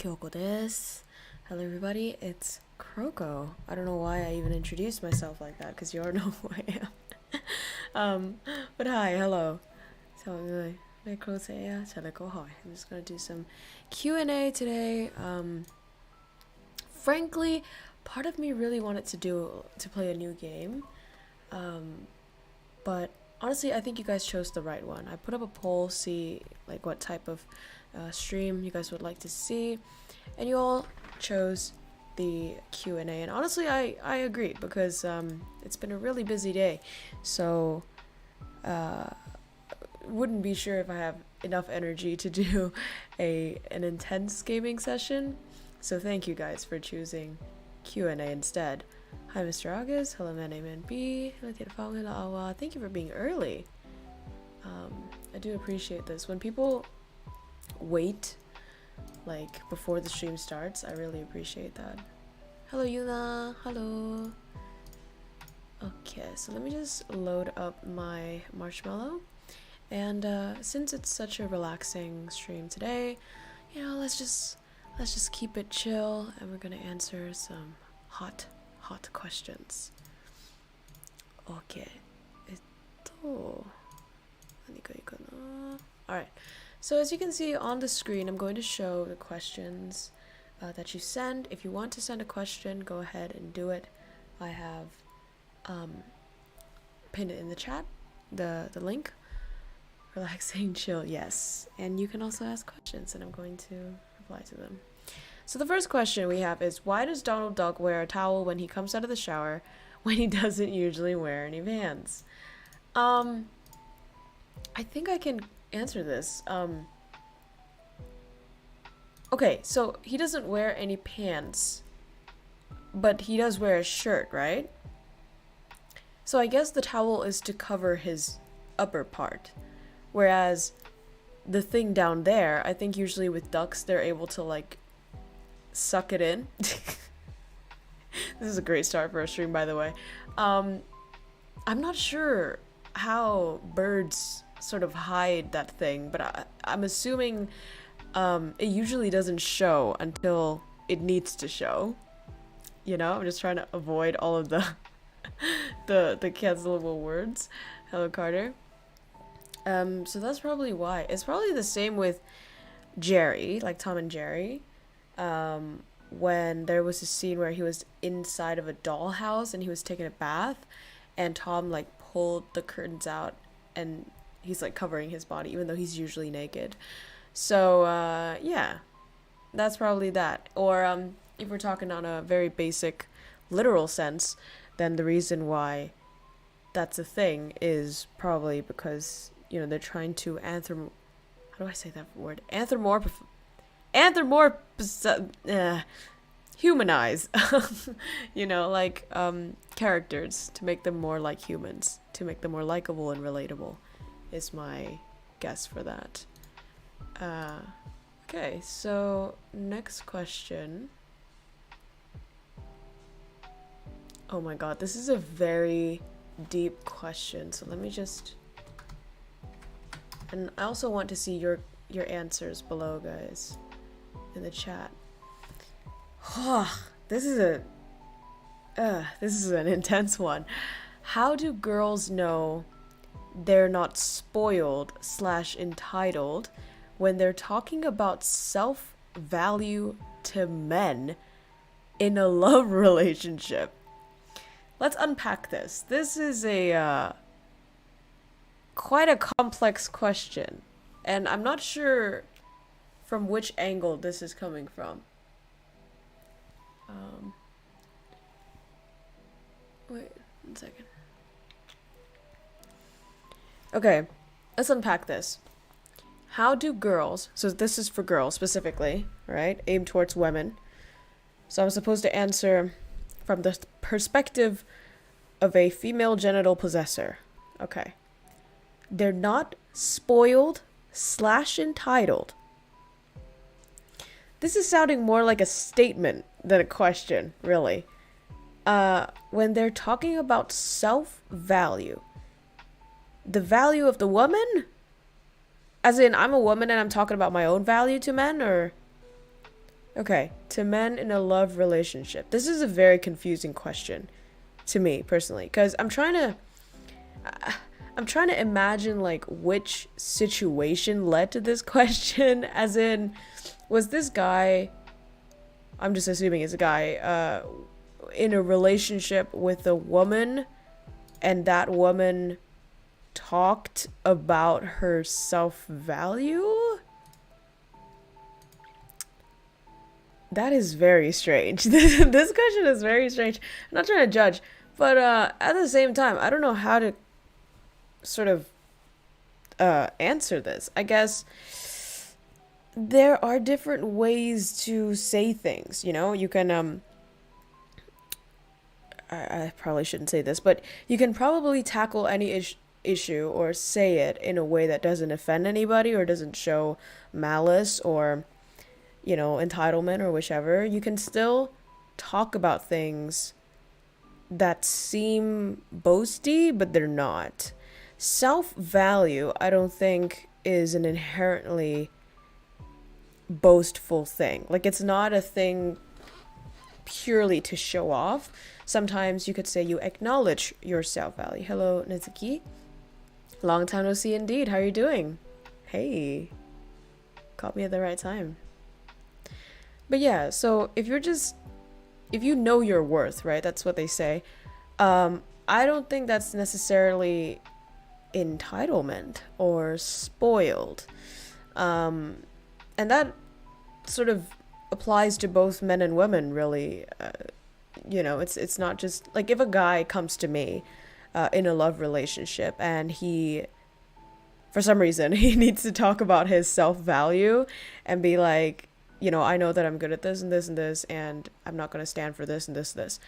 Kyoko des. Hello everybody, it's KROWKO. I don't know why I even introduced myself like that, because you already know who I am. But hi, hello. I'm just gonna do some Q&A today. Frankly, part of me really wanted to play a new game. But honestly, I think you guys chose the right one. I put up a poll, see like what type of stream you guys would like to see, and you all chose the Q&A, and honestly I agree, because it's been a really busy day, so wouldn't be sure if I have enough energy to do an intense gaming session, so thank you guys for choosing Q&A instead. Hi Mr. August, hello my name is B, thank you for being early. I do appreciate this. When people wait like before the stream starts, I really appreciate that. Hello Yuna, hello. Okay, so let me just load up my marshmallow, and since it's such a relaxing stream today, you know, let's just keep it chill, and we're gonna answer some hot questions. Okay. Alright, so as you can see on the screen, I'm going to show the questions that you send. If you want to send a question, go ahead and do it. I have pinned it in the chat, the link. Relaxing, chill, yes. And you can also ask questions, and I'm going to reply to them. So the first question we have is, why does Donald Duck wear a towel when he comes out of the shower when he doesn't usually wear any Vans? I think I can answer this. Okay, so he doesn't wear any pants, but he does wear a shirt, right? So I guess the towel is to cover his upper part, whereas the thing down there, I think usually with ducks, they're able to like suck it in. This is a great start for a stream, by the way. I'm not sure how birds sort of hide that thing, but I'm assuming it usually doesn't show until it needs to show. You know, I'm just trying to avoid all of the the cancelable words. Hello Carter. So that's probably why. It's probably the same with Jerry, like Tom and Jerry. When there was a scene where he was inside of a dollhouse and he was taking a bath, and Tom like pulled the curtains out and he's like covering his body even though he's usually naked. So yeah, that's probably that. Or if we're talking on a very basic literal sense, then the reason why that's a thing is probably because, you know, they're trying to humanize you know, like characters, to make them more like humans, to make them more likable and relatable, is my guess for that. Okay, so next question. Oh my god, this is a very deep question, so let me just, and I also want to see your answers below, guys, in the chat. This is an intense one. How do girls know they're not spoiled / entitled when they're talking about self-value to men in a love relationship? Let's unpack this. This is a quite a complex question, and I'm not sure from which angle this is coming from. Wait, 1 second. Okay, let's unpack this. How do girls, so this is for girls specifically, right? Aimed towards women. So I'm supposed to answer from the perspective of a female genital possessor. Okay. They're not spoiled / entitled. This is sounding more like a statement than a question, really. When they're talking about self-value, the value of the woman? As in, I'm a woman and I'm talking about my own value to men, or Okay, to men in a love relationship. This is a very confusing question to me personally, because I'm trying to imagine like which situation led to this question. As in, was this guy, I'm just assuming it's a guy, in a relationship with a woman, and that woman talked about her self-value? That is very strange. This question is very strange. I'm not trying to judge, but at the same time, I don't know how to sort of answer this. I guess there are different ways to say things, you know? You can I probably shouldn't say this, but you can probably tackle any issue or say it in a way that doesn't offend anybody or doesn't show malice or, you know, entitlement or whichever. You can still talk about things that seem boasty, but they're not. Self-value, I don't think, is an inherently boastful thing. Like, it's not a thing purely to show off. Sometimes you could say you acknowledge your self-value. Hello, Nizuki. Long time no see indeed. How are you doing? Hey. Caught me at the right time. But yeah, so if you know your worth, right? That's what they say. I don't think that's necessarily entitlement or spoiled. And that sort of applies to both men and women, really. You know, it's not just like if a guy comes to me in a love relationship and he, for some reason, he needs to talk about his self-value and be like, you know, I know that I'm good at this and this and this, and I'm not going to stand for this and this and this.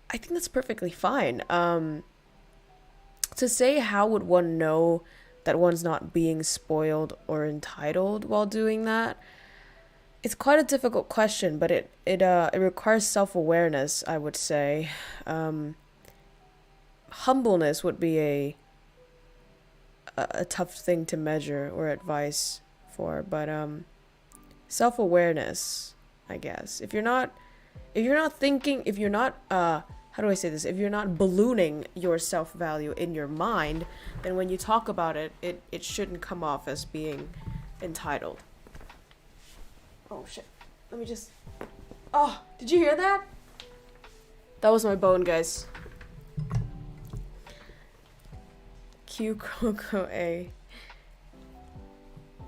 I think that's perfectly fine. To say how would one know that one's not being spoiled or entitled while doing that? It's quite a difficult question, but it requires self-awareness, I would say. Humbleness would be a tough thing to measure or advice for, but self-awareness, I guess. If you're not how do I say this? If you're not ballooning your self-value in your mind, then when you talk about it, it shouldn't come off as being entitled. Oh shit. Let me just... Oh, did you hear that? That was my bone, guys. KROWKO.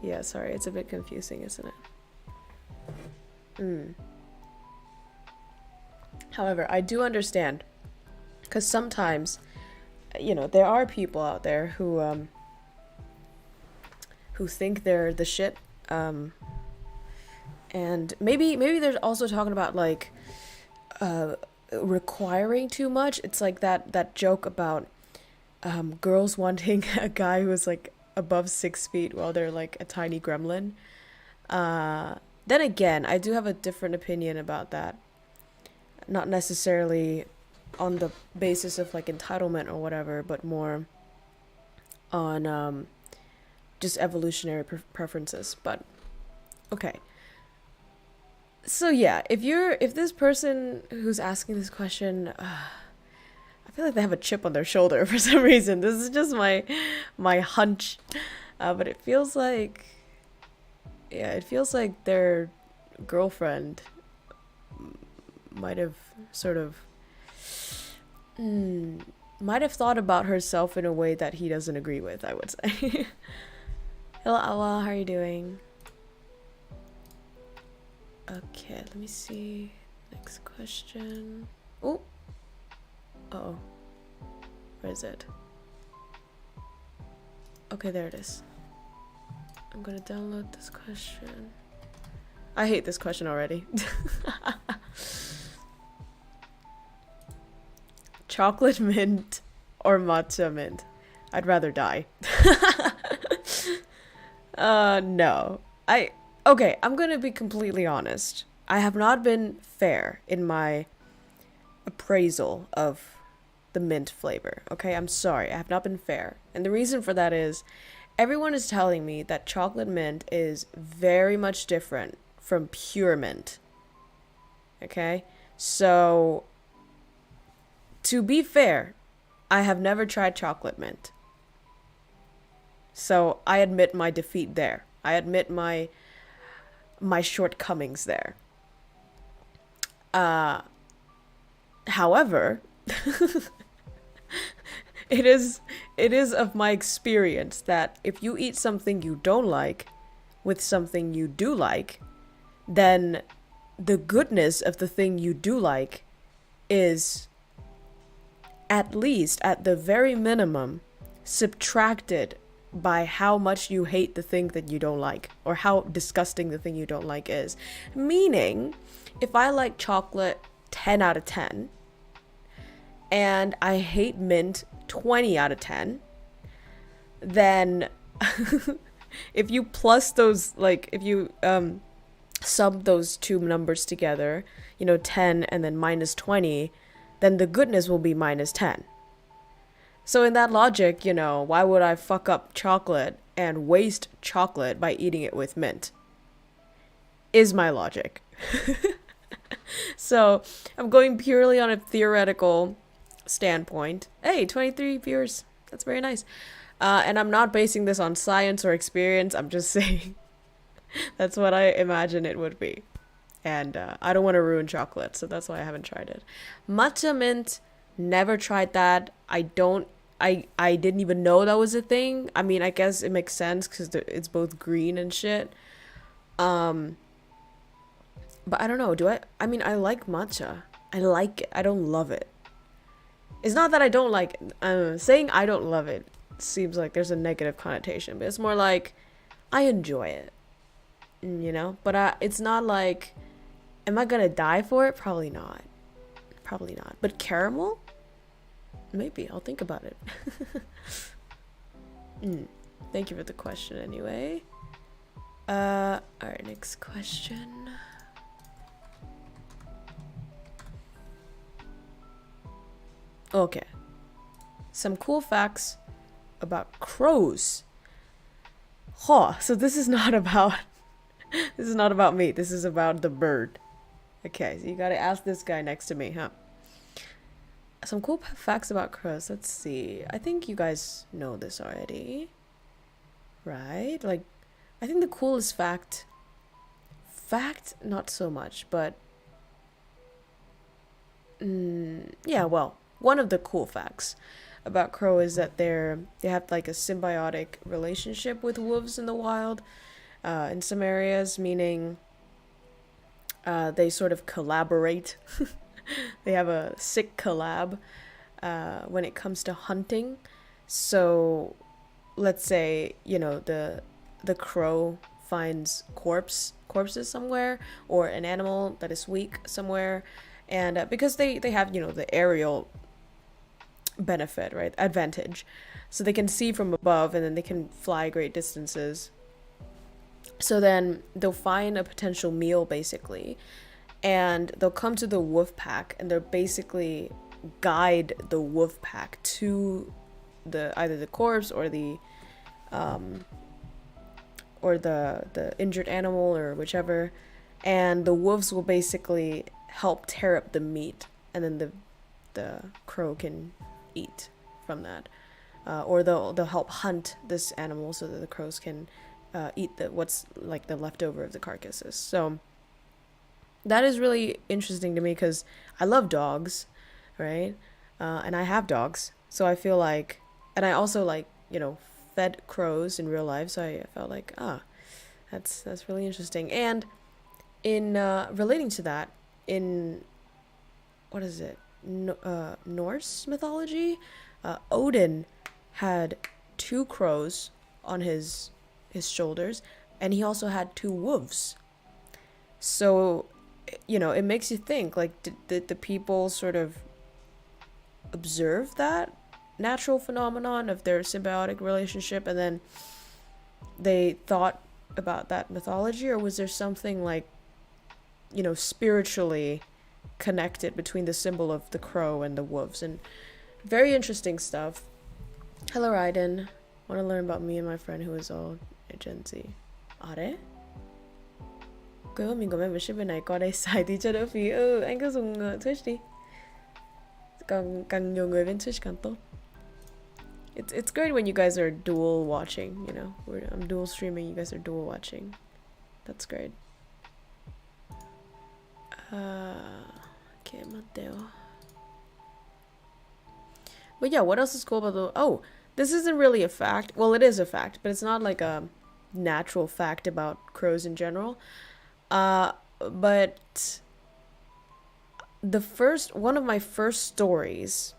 Yeah, sorry, it's a bit confusing, isn't it? However, I do understand, because sometimes, you know, there are people out there who think they're the shit, and maybe they're also talking about like requiring too much. It's like that joke about girls wanting a guy who's like above 6 feet while they're like a tiny gremlin. Then again, I do have a different opinion about that. Not necessarily on the basis of like entitlement or whatever, but more on just evolutionary preferences. But okay. So yeah, if this person who's asking this question, I feel like they have a chip on their shoulder for some reason. This is just my hunch, but it feels like their girlfriend might have sort of might have thought about herself in a way that he doesn't agree with, I would say. Hello, Awa, how are you doing? Okay, let me see. Next question. Oh. Uh-oh. Where is it? Okay, there it is. I'm gonna download this question. I hate this question already. Chocolate mint or matcha mint? I'd rather die. No. Okay, I'm gonna be completely honest. I have not been fair in my appraisal of the mint flavor. Okay, I'm sorry. I have not been fair. And the reason for that is everyone is telling me that chocolate mint is very much different from pure mint. Okay? So, to be fair, I have never tried chocolate mint. So, I admit my defeat there. I admit my shortcomings there. However, it is of my experience that if you eat something you don't like with something you do like, then the goodness of the thing you do like is, at least at the very minimum, subtracted by how much you hate the thing that you don't like, or how disgusting the thing you don't like is. Meaning, if I like chocolate 10 out of 10 and I hate mint 20 out of 10, then if you plus those, like if you sum those two numbers together, 10 and then minus 20, then the goodness will be minus 10. So in that logic, why would I fuck up chocolate and waste chocolate by eating it with mint? Is my logic. So I'm going purely on a theoretical standpoint. Hey, 23 viewers. That's very nice. And I'm not basing this on science or experience. I'm just saying that's what I imagine it would be. And I don't want to ruin chocolate, so that's why I haven't tried it. Matcha mint, never tried that. I didn't even know that was a thing. I mean, I guess it makes sense because it's both green and shit. But I don't know. I mean, I like matcha. I like it. I don't love it. It's not that I don't like it. Saying I don't love it seems like there's a negative connotation. But it's more like, I enjoy it. But it's not like, am I gonna die for it? Probably not. Probably not. But caramel? Maybe. I'll think about it. Thank you for the question anyway. Alright, next question. Okay. Some cool facts about crows. So this is not about me. This is about the bird. Okay, so you gotta ask this guy next to me, huh? Some cool facts about crows. Let's see. I think you guys know this already. Right? Like, I think the coolest fact, not so much, but yeah, well, one of the cool facts about crow is that they have like a symbiotic relationship with wolves in the wild, in some areas, meaning they sort of collaborate. They have a sick collab when it comes to hunting. So let's say, the crow finds corpses somewhere, or an animal that is weak somewhere, and because they have, the aerial benefit, right, advantage, so they can see from above and then they can fly great distances. So then they'll find a potential meal, basically, and they'll come to the wolf pack, and they'll basically guide the wolf pack to either the corpse or the injured animal, or whichever, and the wolves will basically help tear up the meat, and then the crow can eat from that, or they'll help hunt this animal so that the crows can eat what's like the leftover of the carcasses. So that is really interesting to me because I love dogs, right? And I have dogs, so I feel like, and I also fed crows in real life, so I felt like that's really interesting. And in relating to that, in what is it, Norse mythology, Odin had 2 crows on his shoulders, and he also had 2 wolves. So it makes you think, like, did the people sort of observe that natural phenomenon of their symbiotic relationship, and then they thought about that mythology, or was there something like, spiritually connected between the symbol of the crow and the wolves? And very interesting stuff. Hello, Raiden. Want to learn about me and my friend who is all Gen Z? Are? quên mất mình có membership bên này, qua đây xài tí cho đỡ phí. Anh cứ dùng Twitch đi. Càng nhiều người bên Twitch càng tốt. It's great when you guys are dual watching, you know. I'm dual streaming, you guys are dual watching. That's great. Okay, Mateo. But yeah, what else is cool about the... Oh, this isn't really a fact. Well, it is a fact, but it's not like a natural fact about crows in general. But one of my first stories,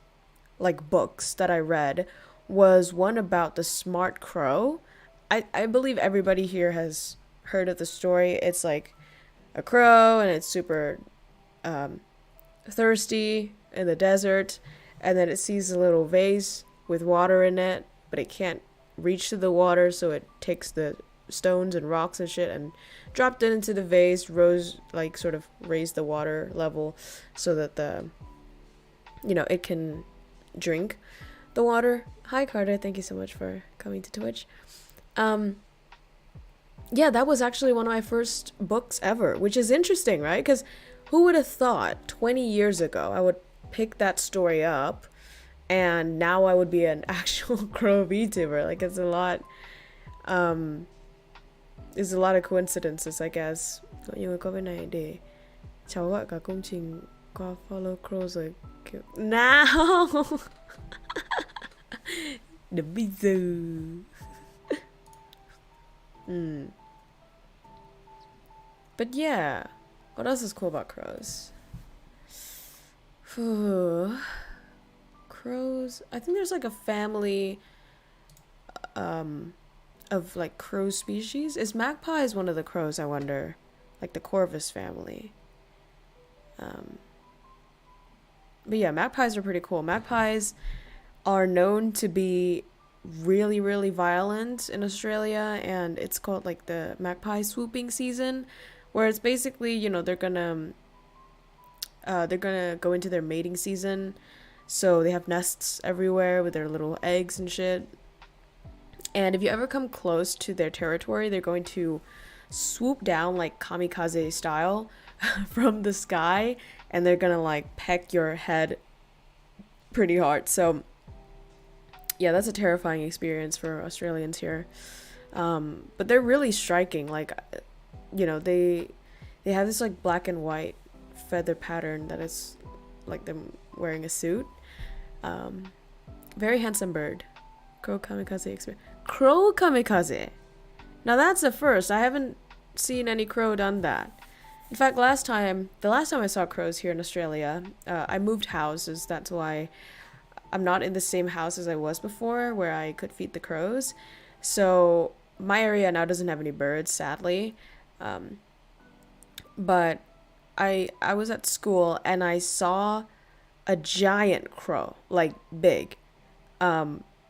like books that I read, was one about the smart crow. I believe everybody here has heard of the story. It's like a crow and it's super thirsty in the desert, and then it sees a little vase with water in it, but it can't reach to the water, so it takes the stones and rocks and shit and dropped it into the vase, sort of raised the water level so that it can drink the water. Hi Carter, thank you so much for coming to Twitch. Yeah, that was actually one of my first books ever, which is interesting, right? Because who would have thought 20 years ago I would pick that story up and now I would be an actual crow VTuber? Like, it's a lot of coincidences, I guess. Nhưng mà có bên này để cháu gọi cả công trình qua follow crow rồi kiểu nào. Đừng bây giờ. But yeah, what else is cool about crows? Crows, I think there's like a family of like crow species. Is magpies one of the crows, I wonder? Like the Corvus family. But yeah, magpies are pretty cool. Magpies are known to be really, really violent in Australia, and it's called like the magpie swooping season, where it's basically, they're gonna go into their mating season, so they have nests everywhere with their little eggs and shit. And if you ever come close to their territory, they're going to swoop down like kamikaze style from the sky, and they're gonna like peck your head pretty hard. So yeah, that's a terrifying experience for Australians here. But they're really striking. Like, they have this like black and white feather pattern that is like them wearing a suit. Very handsome bird. Crow kamikaze experience. Crow kamikaze. Now that's a first. I haven't seen any crow done that. In fact, the last time I saw crows here in Australia, I moved houses. That's why I'm not in the same house as I was before, where I could feed the crows. So my area now doesn't have any birds, sadly. But I was at school and I saw a giant crow, like big,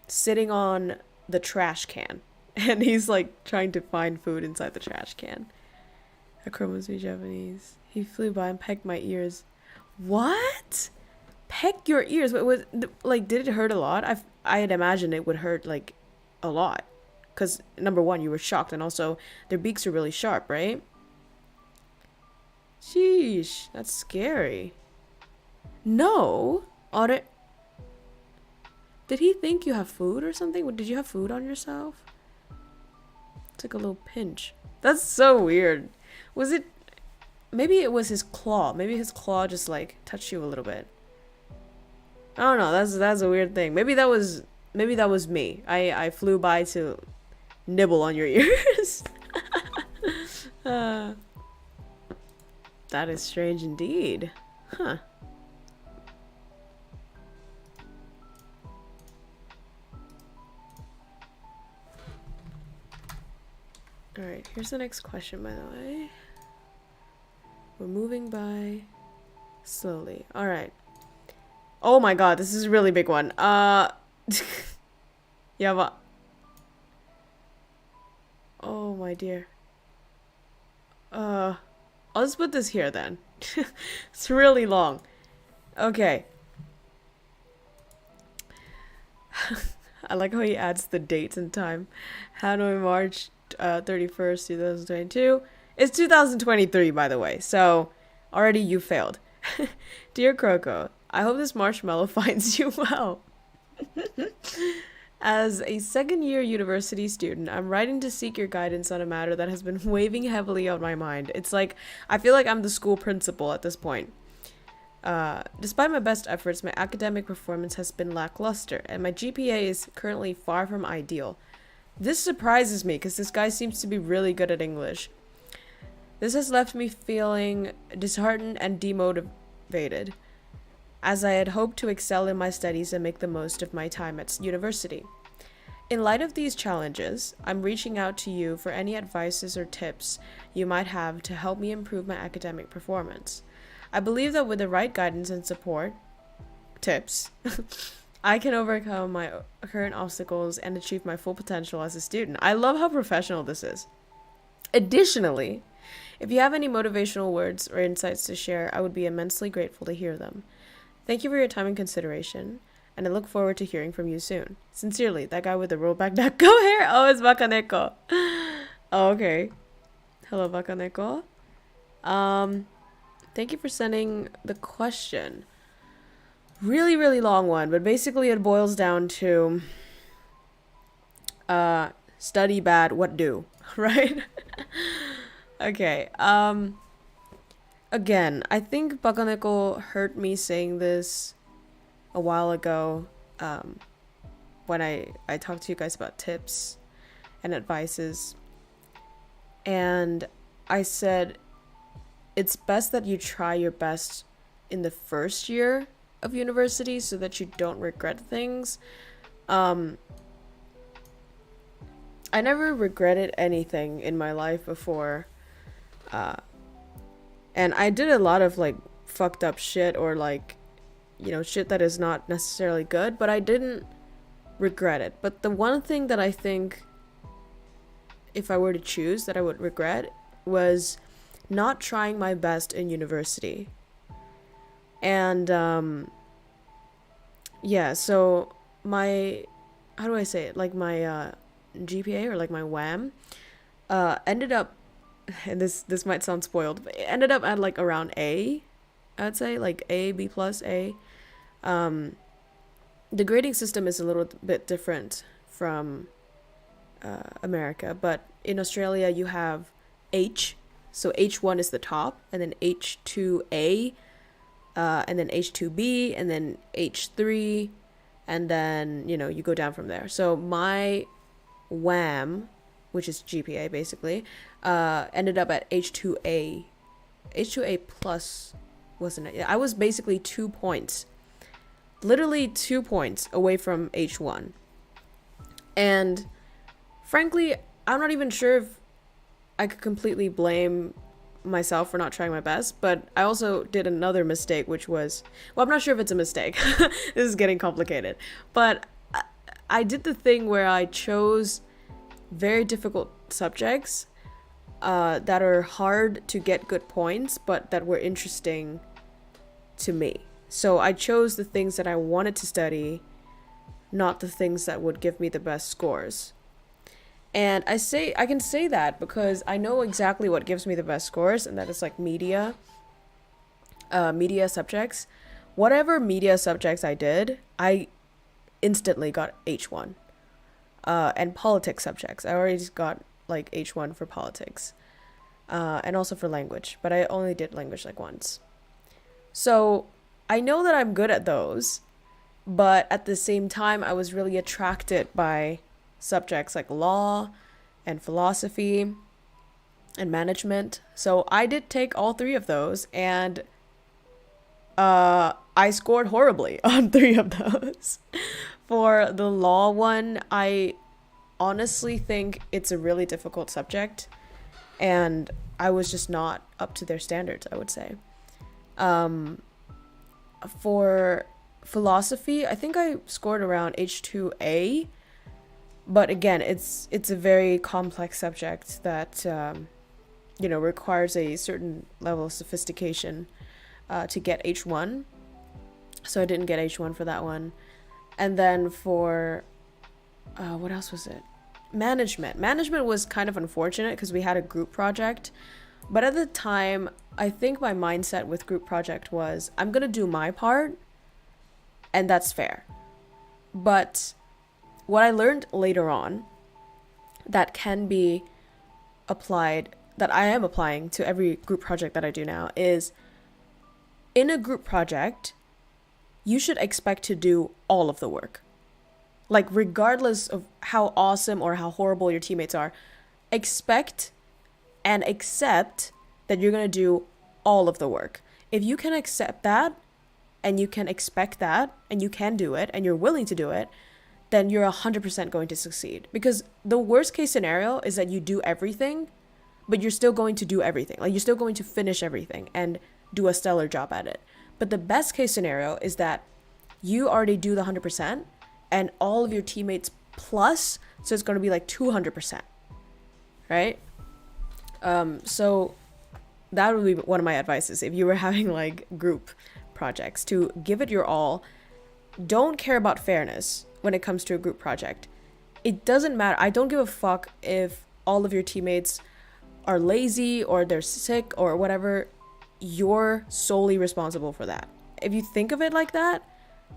sitting on the trash can. And he's like trying to find food inside the trash can. A crow must be Japanese. He flew by and pecked my ears. What? Peck your ears? Did it hurt a lot? I had imagined it would hurt like a lot, because number one, you were shocked, and also their beaks are really sharp, right? Sheesh, that's scary. No, did he think you have food or something? Did you have food on yourself? It's like a little pinch. That's so weird. Was it? Maybe it was his claw. Maybe his claw just like touched you a little bit. I don't know. That's a weird thing. Maybe that was me. I flew by to nibble on your ears. That is strange indeed. Huh. Alright, here's the next question, by the way. We're moving by slowly. Alright. Oh my god, this is a really big one. Yaba. Oh my dear. I'll just put this here then. It's really long. Okay. I like how he adds the dates and time. Hanoi, March 31st, 2022. It's 2023, by the way, so already you failed. Dear KROWKO, I hope this marshmallow finds you well. As a second-year university student, I'm writing to seek your guidance on a matter that has been weighing heavily on my mind. It's like, I feel like I'm the school principal at this point. Despite my best efforts, my academic performance has been lackluster, and my GPA is currently far from ideal. This surprises me, because this guy seems to be really good at English. This has left me feeling disheartened and demotivated, as I had hoped to excel in my studies and make the most of my time at university. In light of these challenges, I'm reaching out to you for any advices or tips you might have to help me improve my academic performance. I believe that with the right guidance and support, tips, I can overcome my current obstacles and achieve my full potential as a student. I love how professional this is. Additionally, if you have any motivational words or insights to share, I would be immensely grateful to hear them. Thank you for your time and consideration, and I look forward to hearing from you soon. Sincerely, that guy with the rolled back neck. Go hair! Oh, it's Bakaneko. Oh, okay. Hello, Bakaneko. Thank you for sending the question. Really, really long one, but basically it boils down to study bad, what do, right? Okay, again, I think Bakaneko heard me saying this a while ago, when I talked to you guys about tips and advices, and I said it's best that you try your best in the first year of university so that you don't regret things. I never regretted anything in my life before, and I did a lot of like fucked up shit, or like, you know, shit that is not necessarily good, but I didn't regret it. But the one thing that I think, if I were to choose, that I would regret was not trying my best in university. And yeah, so my, how do I say it, like my GPA, or like my WAM, ended up, and this might sound spoiled, but it ended up at like around A, I'd say, like A, B plus, A. The grading system is a little bit different from America, but in Australia you have H, so H1 is the top, and then H2A, and then H2B, and then H3, and then, you know, you go down from there. So my WAM, which is GPA basically, ended up at H2A. H2A plus, wasn't it? I was basically 2 points, literally 2 points away from H1. And frankly, I'm not even sure if I could completely blame myself for not trying my best, but I also did another mistake, which was, well, I'm not sure if it's a mistake. This is getting complicated, but I did the thing where I chose very difficult subjects that are hard to get good points, but that were interesting to me. So I chose the things that I wanted to study, not the things that would give me the best scores. And I can say that because I know exactly what gives me the best scores, and that is like media subjects. Whatever media subjects I did, I instantly got H1. And politics subjects, I already got like H1 for politics, and also for language, but I only did language like once. So I know that I'm good at those, but at the same time, I was really attracted by subjects like law and philosophy and management. So I did take all three of those, and I scored horribly on 3 of those. For the law one, I honestly think it's a really difficult subject, and I was just not up to their standards, I would say. For philosophy, I think I scored around H2A, but again, it's a very complex subject that requires a certain level of sophistication to get H1. So I didn't get H1 for that one. And then for what else was it? Management was kind of unfortunate because we had a group project But at the time, I think my mindset with group project was I'm gonna do my part, and that's fair. But what I learned later on that can be applied, that I am applying to every group project that I do now, is in a group project, you should expect to do all of the work. Like, regardless of how awesome or how horrible your teammates are, expect and accept that you're going to do all of the work. If you can accept that, and you can expect that, and you can do it, and you're willing to do it, then you're 100% going to succeed. Because the worst case scenario is that you do everything, but you're still going to do everything. Like, you're still going to finish everything and do a stellar job at it. But the best case scenario is that you already do the 100%, and all of your teammates plus, so it's going to be like 200%, right? So that would be one of my advices if you were having like group projects, to give it your all. Don't care about fairness when it comes to a group project. It doesn't matter. I don't give a fuck if all of your teammates are lazy or they're sick or whatever. You're solely responsible for that. If you think of it like that,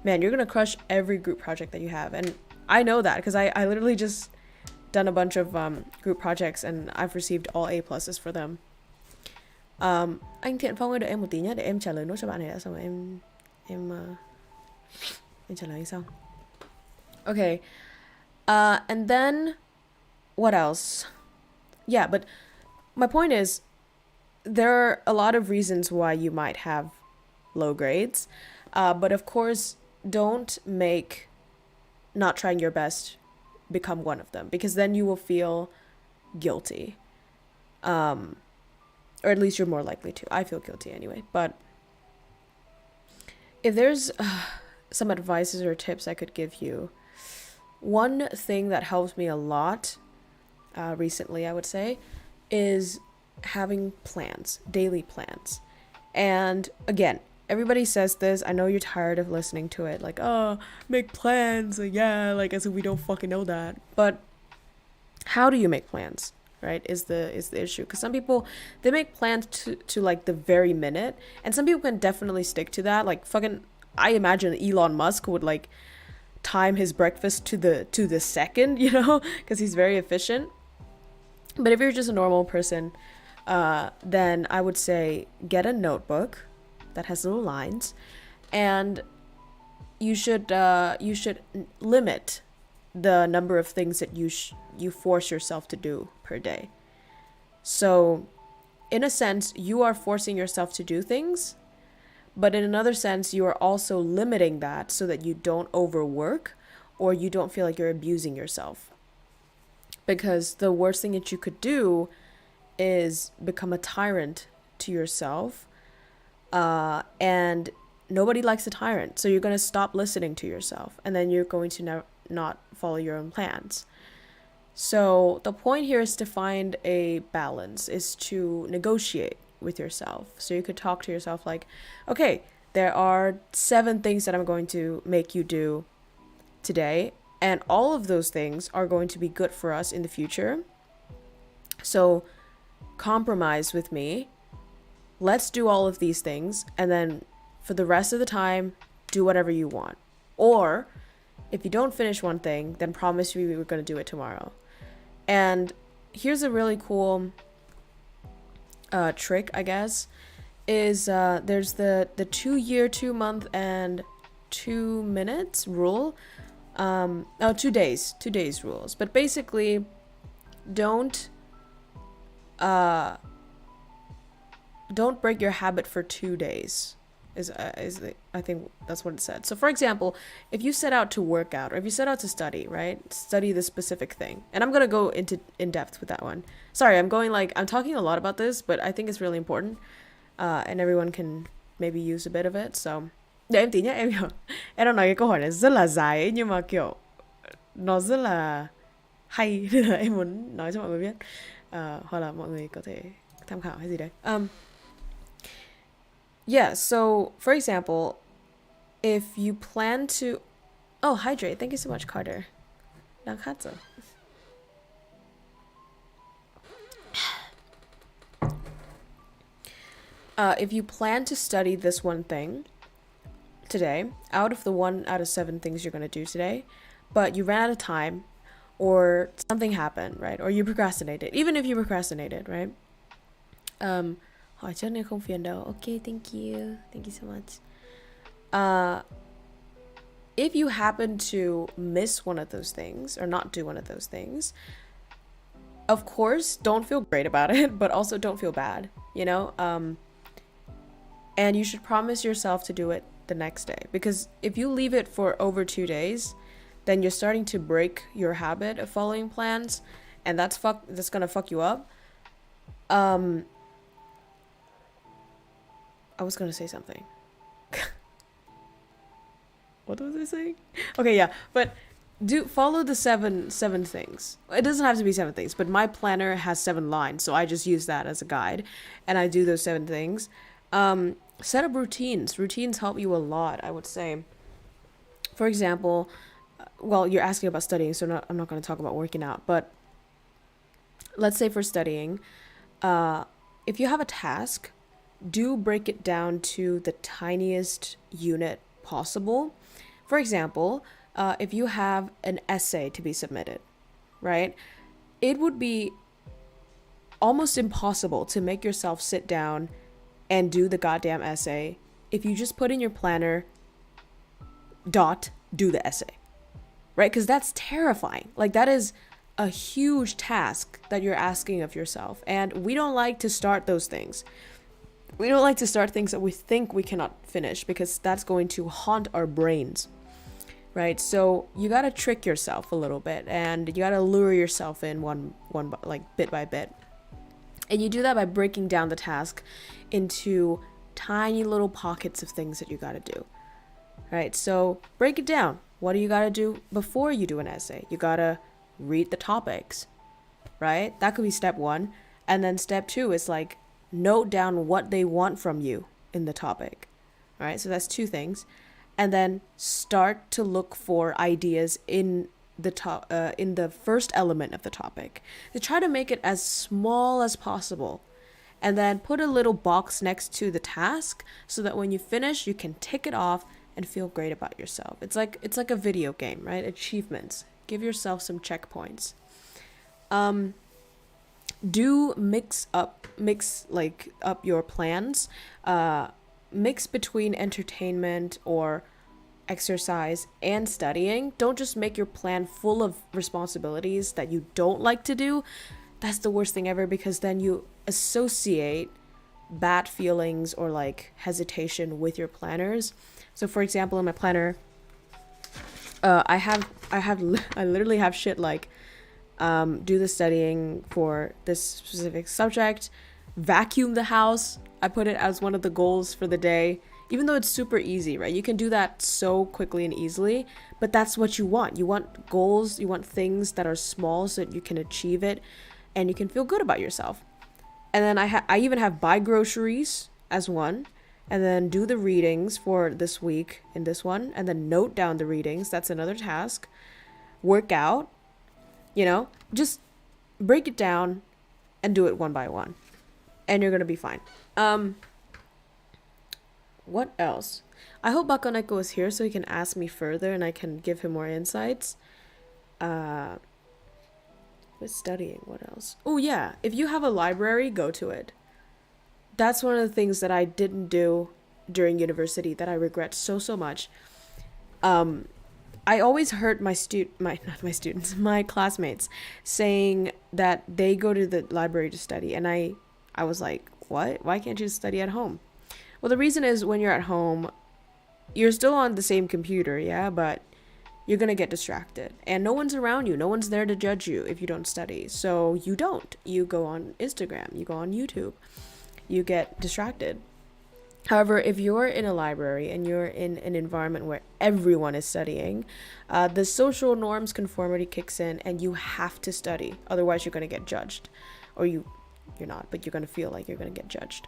man, you're gonna crush every group project that you have. And I know that because I literally just done a bunch of group projects and I've received all A pluses for them. Anh Thiện Phong ơi, đợi em một tí nhé, để em trả lời nốt cho bạn này đã, xong rồi em trả lời xong. Okay. And then what else? Yeah, but my point is, there are a lot of reasons why you might have low grades, but of course, don't make not trying your best become one of them, because then you will feel guilty. Or at least you're more likely to. I feel guilty anyway. But if there's some advices or tips I could give you, one thing that helps me a lot recently, I would say, is having plans, daily plans. And again, everybody says this. I know you're tired of listening to it. Like, oh, make plans. Yeah, like as if we don't fucking know that. But how do you make plans? Right, is the issue. Because some people, they make plans to like the very minute, and some people can definitely stick to that. Like fucking, I imagine Elon Musk would like time his breakfast to the second, you know, because he's very efficient. But if you're just a normal person, then I would say get a notebook that has little lines, and you should limit the number of things that you force yourself to do per day. So in a sense, you are forcing yourself to do things, but in another sense, you are also limiting that so that you don't overwork or you don't feel like you're abusing yourself. Because the worst thing that you could do is become a tyrant to yourself, and nobody likes a tyrant. So you're going to stop listening to yourself, and then you're going to not follow your own plans. So the point here is to find a balance, is to negotiate with yourself. So you could talk to yourself like, okay, there are 7 things that I'm going to make you do today, and all of those things are going to be good for us in the future. So compromise with me. Let's do all of these things, and then for the rest of the time, do whatever you want. Or if you don't finish one thing, then promise me we're going to do it tomorrow. And here's a really cool trick, I guess, is there's the 2 year, 2 month, and 2 minutes rule. 2 days rules. But basically, don't break your habit for 2 days. I think that's what it said. So for example, if you set out to work out, or if you set out to study, right? Study this specific thing. And I'm going to go in depth with that one. Sorry, I'm talking a lot about this, but I think it's really important. And everyone can maybe use a bit of it. So, để em tí nhé, em đang nói cái câu hỏi này rất là dài ấy, nhưng mà kiểu nó rất là hay nên là em muốn nói cho mọi người biết. Hoặc là mọi người có thể tham khảo hay gì đấy. Yeah, so for example, if you plan to... Oh, hydrate. Thank you so much, Carter. if you plan to study this one thing today, out of the 1 out of 7 things you're going to do today, but you ran out of time or something happened, right? Or you procrastinated, even if you procrastinated, right? Hỏi trước nên không phiền đâu. Okay, thank you. Thank you so much. If you happen to miss one of those things or not do one of those things, of course, don't feel great about it, but also don't feel bad, you know? And you should promise yourself to do it the next day, because if you leave it for over 2 days, then you're starting to break your habit of following plans, and that's gonna fuck you up. I was gonna say something. What was I saying? Okay, yeah, but follow the seven things. It doesn't have to be 7 things, but my planner has 7 lines, so I just use that as a guide, and I do those 7 things. Set up routines. Routines help you a lot, I would say. For example, well, you're asking about studying, so I'm not going to talk about working out, but let's say for studying, if you have a task, do break it down to the tiniest unit possible. For example, if you have an essay to be submitted, right? It would be almost impossible to make yourself sit down and do the goddamn essay if you just put in your planner, do the essay, right? Because that's terrifying. Like, that is a huge task that you're asking of yourself. And we don't like to start those things. We don't like to start things that we think we cannot finish, because that's going to haunt our brains, right? So you got to trick yourself a little bit, and you got to lure yourself in one like bit by bit. And you do that by breaking down the task into tiny little pockets of things that you got to do, right? So break it down. What do you got to do before you do an essay? You got to read the topics, right? That could be step 1. And then step 2 is like, note down what they want from you in the topic. All right, so that's 2 things. And then start to look for ideas in the first element of the topic. To try to make it as small as possible. And then put a little box next to the task so that when you finish, you can tick it off and feel great about yourself. It's like a video game, right? Achievements. Give yourself some checkpoints. Do mix up your plans. Mix between entertainment or exercise and studying. Don't just make your plan full of responsibilities that you don't like to do. That's the worst thing ever, because then you associate bad feelings or like hesitation with your planners. So for example, in my planner, I literally have shit like do the studying for this specific subject, vacuum the house. I put it as one of the goals for the day, even though it's super easy, right? You can do that so quickly and easily, but that's what you want. You want goals, you want things that are small so that you can achieve it and you can feel good about yourself. And then I even have buy groceries as one, and then do the readings for this week in this one, and then note down the readings. That's another task. Work out, just break it down and do it one by one, and you're gonna be fine. What else? I hope Bakoneko is here so he can ask me further and I can give him more insights. With studying, what else? Oh yeah, if you have a library, go to it. That's one of the things that I didn't do during university that I regret so much. I always heard my classmates saying that they go to the library to study, and I was like, what? Why can't you study at home? Well, the reason is when you're at home, you're still on the same computer, yeah, but you're gonna get distracted, and no one's around you. No one's there to judge you if you don't study. So you don't. You go on Instagram, you go on YouTube, you get distracted. However, if you're in a library and you're in an environment where everyone is studying, the social norms conformity kicks in and you have to study. Otherwise, you're going to get judged. Or you're not, but you're going to feel like you're going to get judged.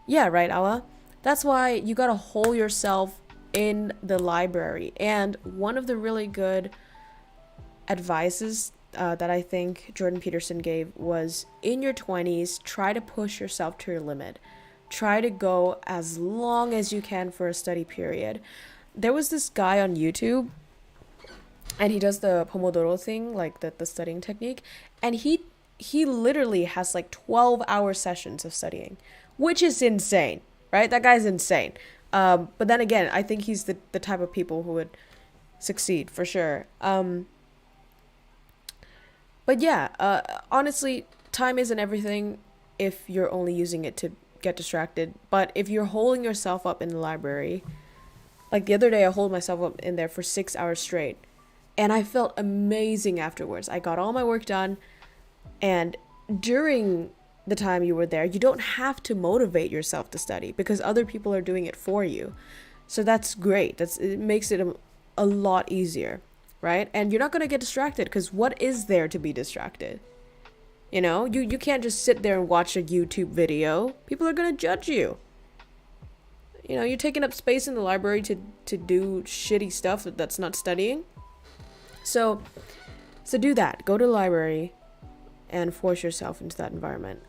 Yeah, right, Awa? That's why you got to hold yourself in the library. And one of the really good advices that I think Jordan Peterson gave was, in your 20s, try to push yourself to your limit. try to go as long as you can for a study period. There was this guy on YouTube, and he does the Pomodoro thing, like the studying technique, and he literally has like 12-hour sessions of studying, which is insane, right? That guy's insane. But then again, I think he's the type of people who would succeed for sure. But yeah, honestly, time isn't everything if you're only using it to get distracted. But if you're holding yourself up in the library, like the other day I holed myself up in there for 6 hours straight, and I felt amazing afterwards. I got all my work done, and during the time you were there, you don't have to motivate yourself to study because other people are doing it for you. So that's great. It makes it a lot easier, right? And you're not going to get distracted because what is there to be distracted? You know, you can't just sit there and watch a YouTube video. People are going to judge you. You know, you're taking up space in the library to do shitty stuff that's not studying. So do that. Go to the library and force yourself into that environment.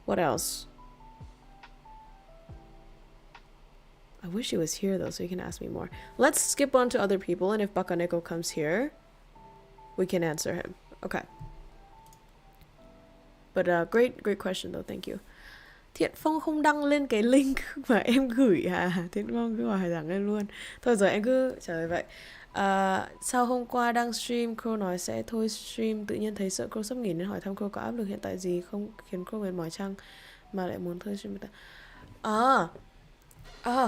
What else? I wish he was here though, so he can ask me more. Let's skip on to other people, and if Bakaneko comes here, we can answer him. Okay. But great question though, thank you. Thiện Phong không đăng lên cái link mà em gửi à? Thiện Phong cứ hỏi thẳng em luôn. Thôi rồi em cứ trả lời vậy. Sao hôm qua đăng stream Crow nói sẽ thôi stream, tự nhiên thấy sợ Crow sắp nghỉ nên hỏi thăm Crow có áp lực hiện tại gì không khiến Crow mệt mỏi chăng mà lại muốn thôi stream.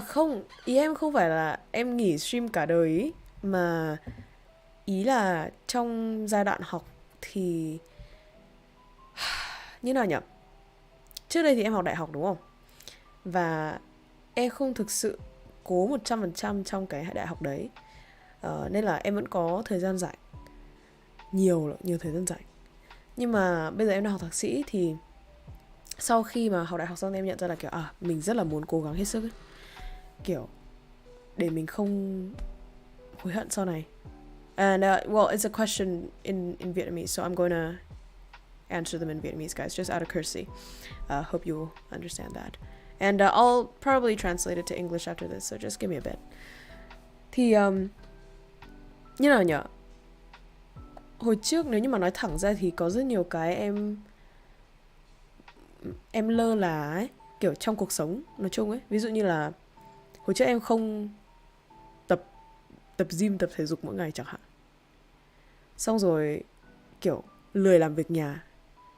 Không, ý em không phải là em nghỉ stream cả đời ý, mà ý là trong giai đoạn học thì như nào nhỉ? Trước đây thì em học đại học đúng không? Và em không thực sự cố 100% trong cái đại học đấy. Nên là em vẫn có thời gian rảnh, nhiều thời gian rảnh. Nhưng mà bây giờ em đang học thạc sĩ thì sau khi mà học đại học xong em nhận ra là kiểu mình rất là muốn cố gắng hết sức ấy. Kiểu để mình không hối hận sau này. And well, it's a question in Vietnamese, so I'm going to answer them in Vietnamese, guys, just out of courtesy. Hope you understand that. And I'll probably translate it to English after this, so just give me a bit. Thì như nào nhỉ? Hồi trước nếu như mà nói thẳng ra thì có rất nhiều cái em lơ là ấy, kiểu trong cuộc sống nói chung ấy. Ví dụ như là hồi trước em không tập gym, tập thể dục mỗi ngày chẳng hạn. Xong rồi kiểu lười làm việc nhà,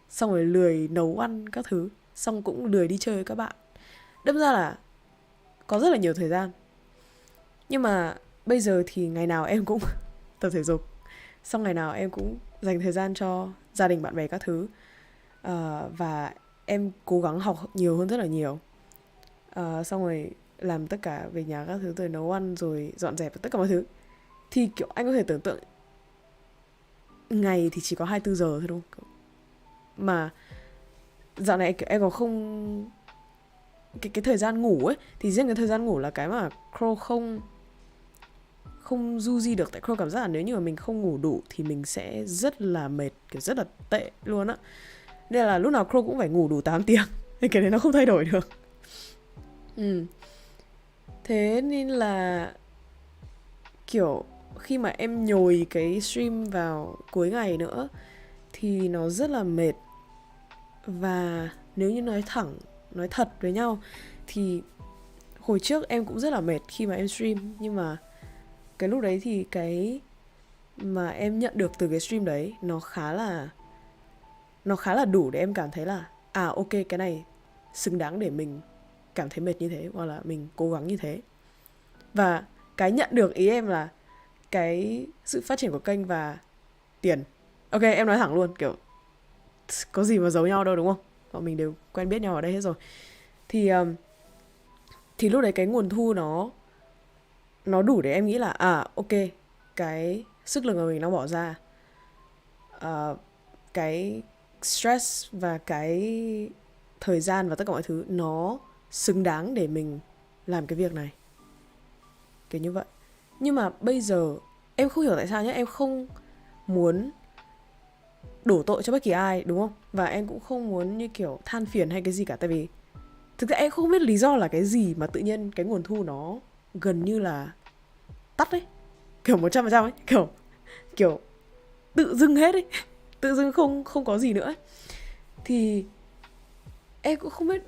xong rồi lười nấu ăn các thứ, xong cũng lười đi chơi với các bạn. Đâm ra là có rất là nhiều thời gian. Nhưng mà bây giờ thì ngày nào em cũng tập thể dục, xong ngày nào em cũng dành thời gian cho gia đình bạn bè các thứ. Và em cố gắng học nhiều hơn rất là nhiều. Xong rồi làm tất cả về nhà các thứ, rồi nấu ăn, rồi dọn dẹp tất cả mọi thứ. Thì kiểu anh có thể tưởng tượng ngày thì chỉ có 24 giờ thôi đúng không? Mà dạo này em còn không cái thời gian ngủ ấy, thì riêng cái thời gian ngủ là cái mà Crow không du di được. Tại Crow cảm giác là nếu như mà mình không ngủ đủ thì mình sẽ rất là mệt, kiểu rất là tệ luôn á. Nên là lúc nào Crow cũng phải ngủ đủ 8 tiếng. Cái đấy nó không thay đổi được. Thế nên là kiểu khi mà em nhồi cái stream vào cuối ngày nữa thì nó rất là mệt. Và nếu như nói thật với nhau thì hồi trước em cũng rất là mệt khi mà em stream. Nhưng mà cái lúc đấy thì cái mà em nhận được từ cái stream đấy nó khá là đủ để em cảm thấy là ok, cái này xứng đáng để mình cảm thấy mệt như thế, hoặc là mình cố gắng như thế. Và cái nhận được ý em là cái sự phát triển của kênh và tiền. Ok, em nói thẳng luôn, kiểu có gì mà giấu nhau đâu đúng không? Bọn mình đều quen biết nhau ở đây hết rồi. Thì lúc đấy cái nguồn thu nó đủ để em nghĩ là ok, cái sức lực mà mình đang bỏ ra, cái stress và cái thời gian và tất cả mọi thứ nó xứng đáng để mình làm cái việc này, kiểu như vậy. Nhưng mà bây giờ em không hiểu tại sao nhé, em không muốn đổ tội cho bất kỳ ai, đúng không? Và em cũng không muốn như kiểu than phiền hay cái gì cả. Tại vì thực ra em không biết lý do là cái gì mà tự nhiên cái nguồn thu nó gần như là tắt ấy, kiểu 100% ấy, kiểu tự dưng hết ấy, tự dưng không có gì nữa ấy. Thì em cũng không biết,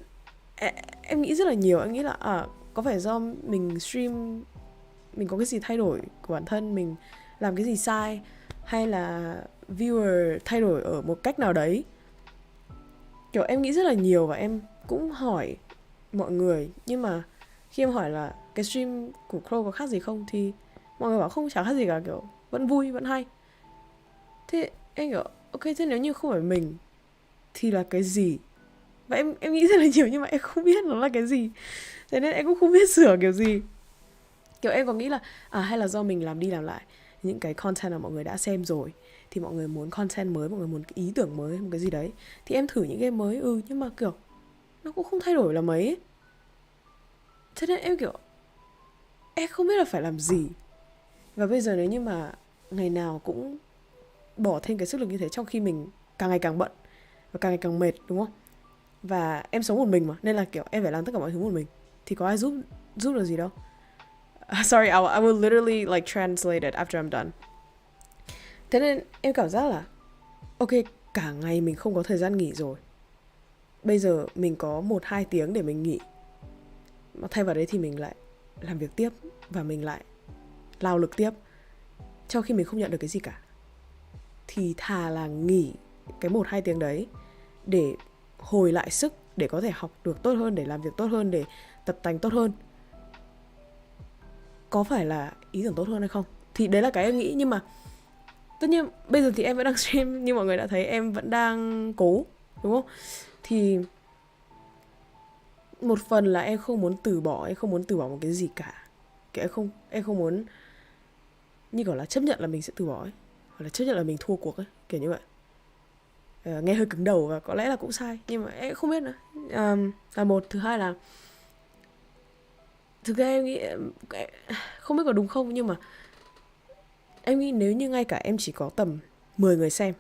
em nghĩ rất là nhiều. Em nghĩ là có phải do mình stream, mình có cái gì thay đổi của bản thân, mình làm cái gì sai, hay là viewer thay đổi ở một cách nào đấy. Kiểu em nghĩ rất là nhiều và em cũng hỏi mọi người. Nhưng mà khi em hỏi là cái stream của KROWKO có khác gì không, thì mọi người bảo không, chẳng khác gì cả, kiểu vẫn vui, vẫn hay. Thế em kiểu ok, thế nếu như không phải mình thì là cái gì? Và em nghĩ rất là nhiều nhưng mà em không biết nó là cái gì. Thế nên em cũng không biết sửa kiểu gì. Kiểu em có nghĩ là hay là do mình làm đi làm lại những cái content mà mọi người đã xem rồi, thì mọi người muốn content mới, mọi người muốn cái ý tưởng mới, một cái gì đấy, thì em thử những cái mới. Nhưng mà kiểu nó cũng không thay đổi là mấy ấy. Thế nên em kiểu em không biết là phải làm gì. Và bây giờ nếu như mà ngày nào cũng bỏ thêm cái sức lực như thế, trong khi mình càng ngày càng bận và càng ngày càng mệt, đúng không? Và em sống một mình mà, nên là kiểu em phải làm tất cả mọi thứ một mình, thì có ai giúp được gì đâu. Sorry, I will literally like translate it after I'm done. Thế nên em cảm giác là ok, cả ngày mình không có thời gian nghỉ rồi, bây giờ mình có 1-2 tiếng để mình nghỉ, mà thay vào đấy thì mình lại làm việc tiếp và mình lại lao lực tiếp, trong khi mình không nhận được cái gì cả. Thì thà là nghỉ cái 1-2 tiếng đấy để hồi lại sức, để có thể học được tốt hơn, để làm việc tốt hơn, để tập tành tốt hơn, có phải là ý tưởng tốt hơn hay không? Thì đấy là cái em nghĩ. Nhưng mà tất nhiên bây giờ thì em vẫn đang stream, như mọi người đã thấy em vẫn đang cố, đúng không? Thì một phần là em không muốn từ bỏ, em không muốn từ bỏ một cái gì cả. Kiểu em không muốn như kiểu là chấp nhận là mình sẽ từ bỏ ấy, hoặc là chấp nhận là mình thua cuộc ấy, kiểu như vậy. Nghe hơi cứng đầu và có lẽ là cũng sai, nhưng mà em không biết nữa. Là một. Thứ hai là thực ra em nghĩ, không biết có đúng không, nhưng mà em nghĩ nếu như ngay cả em chỉ có tầm 10 người xem,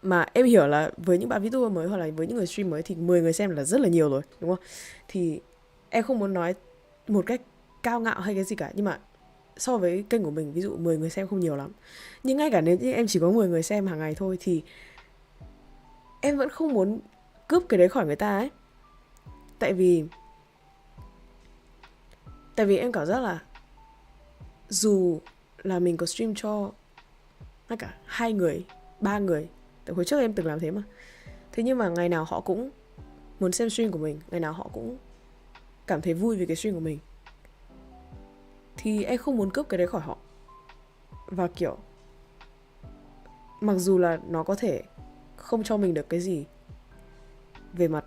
mà em hiểu là với những bạn Vtuber mới hoặc là với những người stream mới thì 10 người xem là rất là nhiều rồi, đúng không? Thì em không muốn nói một cách cao ngạo hay cái gì cả, nhưng mà so với kênh của mình, ví dụ 10 người xem không nhiều lắm, nhưng ngay cả nếu như em chỉ có 10 người xem hàng ngày thôi, thì em vẫn không muốn cướp cái đấy khỏi người ta ấy. Tại vì em cảm giác là dù là mình có stream cho ngay cả 2 người, 3 người, tại hồi trước em từng làm thế mà, thế nhưng mà ngày nào họ cũng muốn xem stream của mình, ngày nào họ cũng cảm thấy vui vì cái stream của mình, thì em không muốn cướp cái đấy khỏi họ. Và kiểu mặc dù là nó có thể không cho mình được cái gì về mặt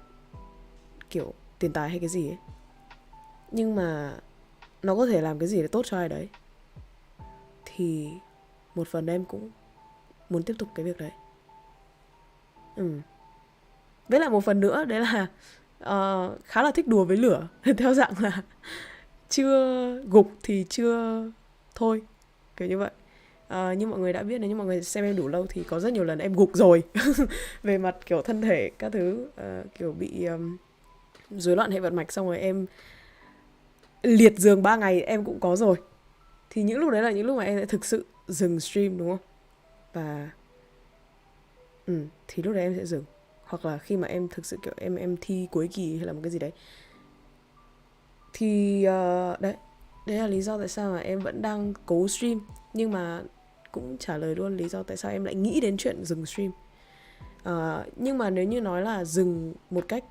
kiểu tiền tài hay cái gì ấy, nhưng mà nó có thể làm cái gì để tốt cho ai đấy, thì một phần em cũng muốn tiếp tục cái việc đấy. Với lại một phần nữa đấy là khá là thích đùa với lửa theo dạng là chưa gục thì chưa thôi, kiểu như vậy. Như mọi người đã biết, nếu như mọi người xem em đủ lâu thì có rất nhiều lần em gục rồi về mặt kiểu thân thể các thứ, kiểu bị rối loạn hệ vận mạch, xong rồi em liệt giường 3 ngày em cũng có rồi. Thì những lúc đấy là những lúc mà em sẽ thực sự dừng stream, đúng không? Và thì lúc đấy em sẽ dừng. Hoặc là khi mà em thực sự kiểu em thi cuối kỳ hay là một cái gì đấy, thì đấy là lý do tại sao mà em vẫn đang cố stream. Nhưng mà cũng trả lời luôn lý do tại sao em lại nghĩ đến chuyện dừng stream. Nhưng mà nếu như nói là dừng một cách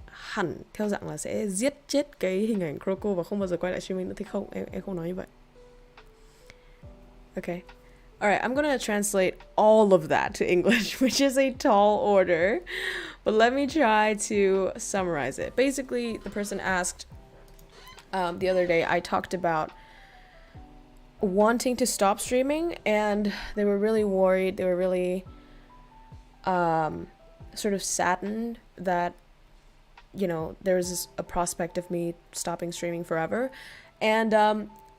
hẳn theo dạng là sẽ giết chết cái hình ảnh KROWKO và không bao giờ quay lại streaming nữa thì không, em không nói như vậy. Okay. Alright, I'm gonna translate all of that to English, which is a tall order. But let me try to summarize it. Basically, the person asked, the other day, I talked about wanting to stop streaming, and they were really worried. They were really sort of saddened that, you know, there's a prospect of me stopping streaming forever. And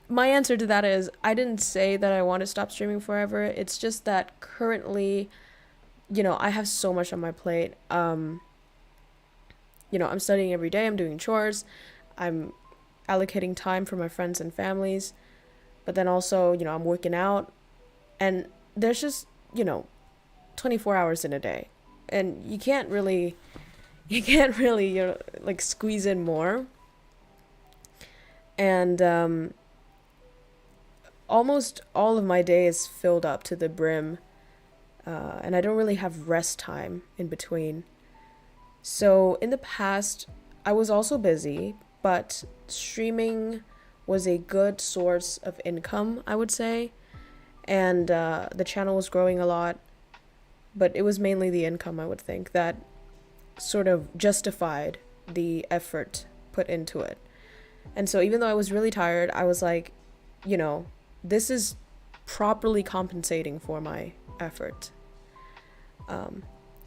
my answer to that is I didn't say that I want to stop streaming forever. It's just that currently, you know, I have so much on my plate. You know, I'm studying every day, I'm doing chores, I'm allocating time for my friends and families, but then also, you know, I'm working out, and there's just, you know, 24 hours in a day, and you can't really, you know, like squeeze in more. And almost all of my day is filled up to the brim, and I don't really have rest time in between. So in the past, I was also busy, but streaming was a good source of income, I would say. And the channel was growing a lot, but it was mainly the income, I would think, that sort of justified the effort put into it. And so even though I was really tired, I was like, you know, this is properly compensating for my effort.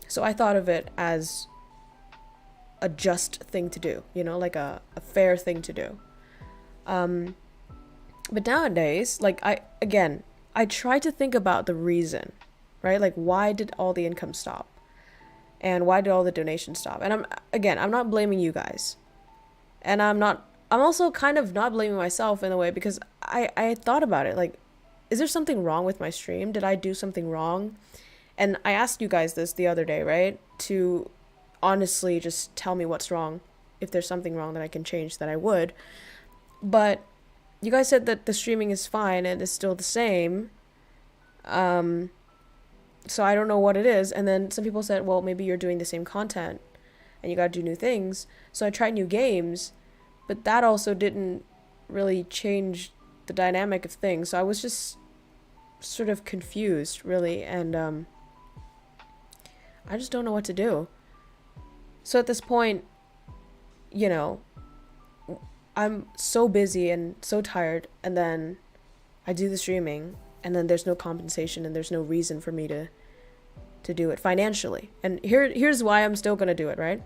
So I thought of it as a just thing to do, you know, like a fair thing to do. But nowadays, like I try to think about the reason, right? Like, why did all the income stop? And why did all the donations stop? And I'm not blaming you guys. And I'm also kind of not blaming myself in a way, because I thought about it, like, is there something wrong with my stream? Did I do something wrong? And I asked you guys this the other day, right? To honestly just tell me what's wrong. If there's something wrong that I can change, that I would. But you guys said that the streaming is fine and it's still the same. So I don't know what it is. And then some people said, well, maybe you're doing the same content and you gotta do new things. So I tried new games, but that also didn't really change the dynamic of things. So I was just sort of confused, really, and I just don't know what to do. So at this point, you know, I'm so busy and so tired, and then I do the streaming, and then there's no compensation and there's no reason for me to do it financially. And here's why I'm still gonna do it, right?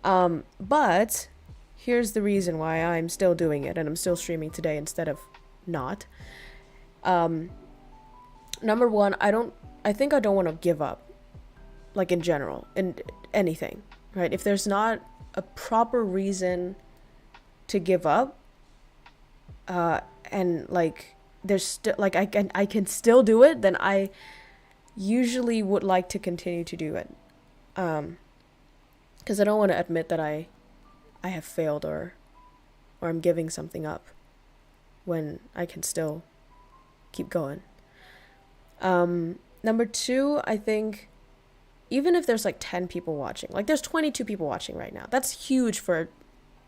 But here's the reason why I'm still doing it and I'm still streaming today instead of not. Number one, I think I don't want to give up, like, in general, in anything, right? If there's not a proper reason to give up, and like there's still, like, I can still do it, then I usually would like to continue to do it, because I don't want to admit that I have failed or I'm giving something up when I can still keep going. Number two, I think even if there's like 10 people watching, like there's 22 people watching right now, that's huge for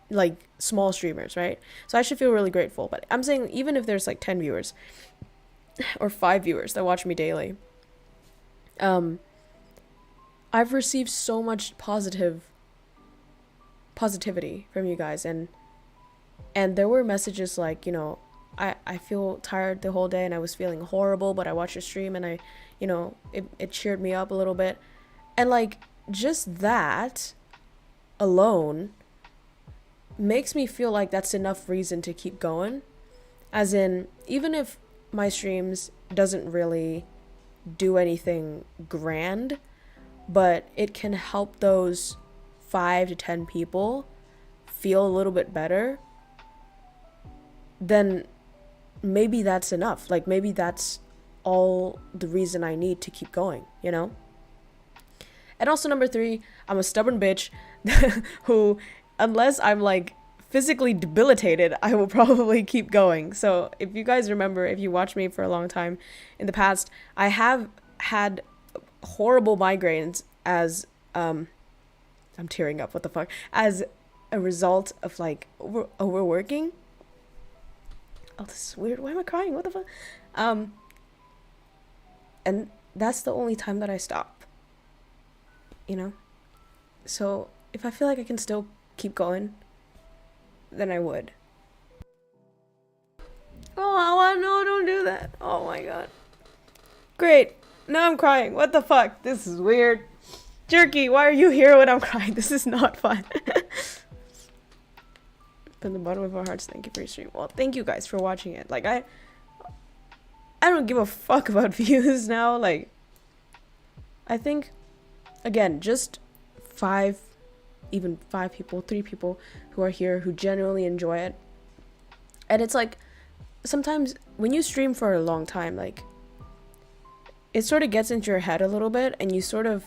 like small streamers, right? So I should feel really grateful. But I'm saying even if there's like 10 viewers or 5 viewers that watch me daily, I've received so much positivity from you guys, and there were messages like, you know, I feel tired the whole day and I was feeling horrible, but I watched your stream and I, you know, it cheered me up a little bit. And like just that alone makes me feel like that's enough reason to keep going. As in, even if my streams doesn't really do anything grand, but it can help those 5 to 10 people feel a little bit better, then maybe that's enough. Like, maybe that's all the reason I need to keep going, you know? And also number 3, I'm a stubborn bitch who, unless I'm like physically debilitated, I will probably keep going. So if you guys remember, if you watch me for a long time in the past, I have had horrible migraines as I'm tearing up, what the fuck, as a result of like overworking. Oh, this is weird. Why am I crying? What the fuck? And that's the only time that I stop, you know? So if I feel like I can still keep going, then I would. Oh, no, don't do that. Oh my god. Great. Now I'm crying. What the fuck? This is weird. Jerky, why are you here when I'm crying? This is not fun. from the bottom of our hearts, thank you for your stream. Well, thank you guys for watching it. Like, I don't give a fuck about views now. Like, I think, again, just 3 people who are here who genuinely enjoy it. And it's like, sometimes when you stream for a long time, like, it sort of gets into your head a little bit, and you sort of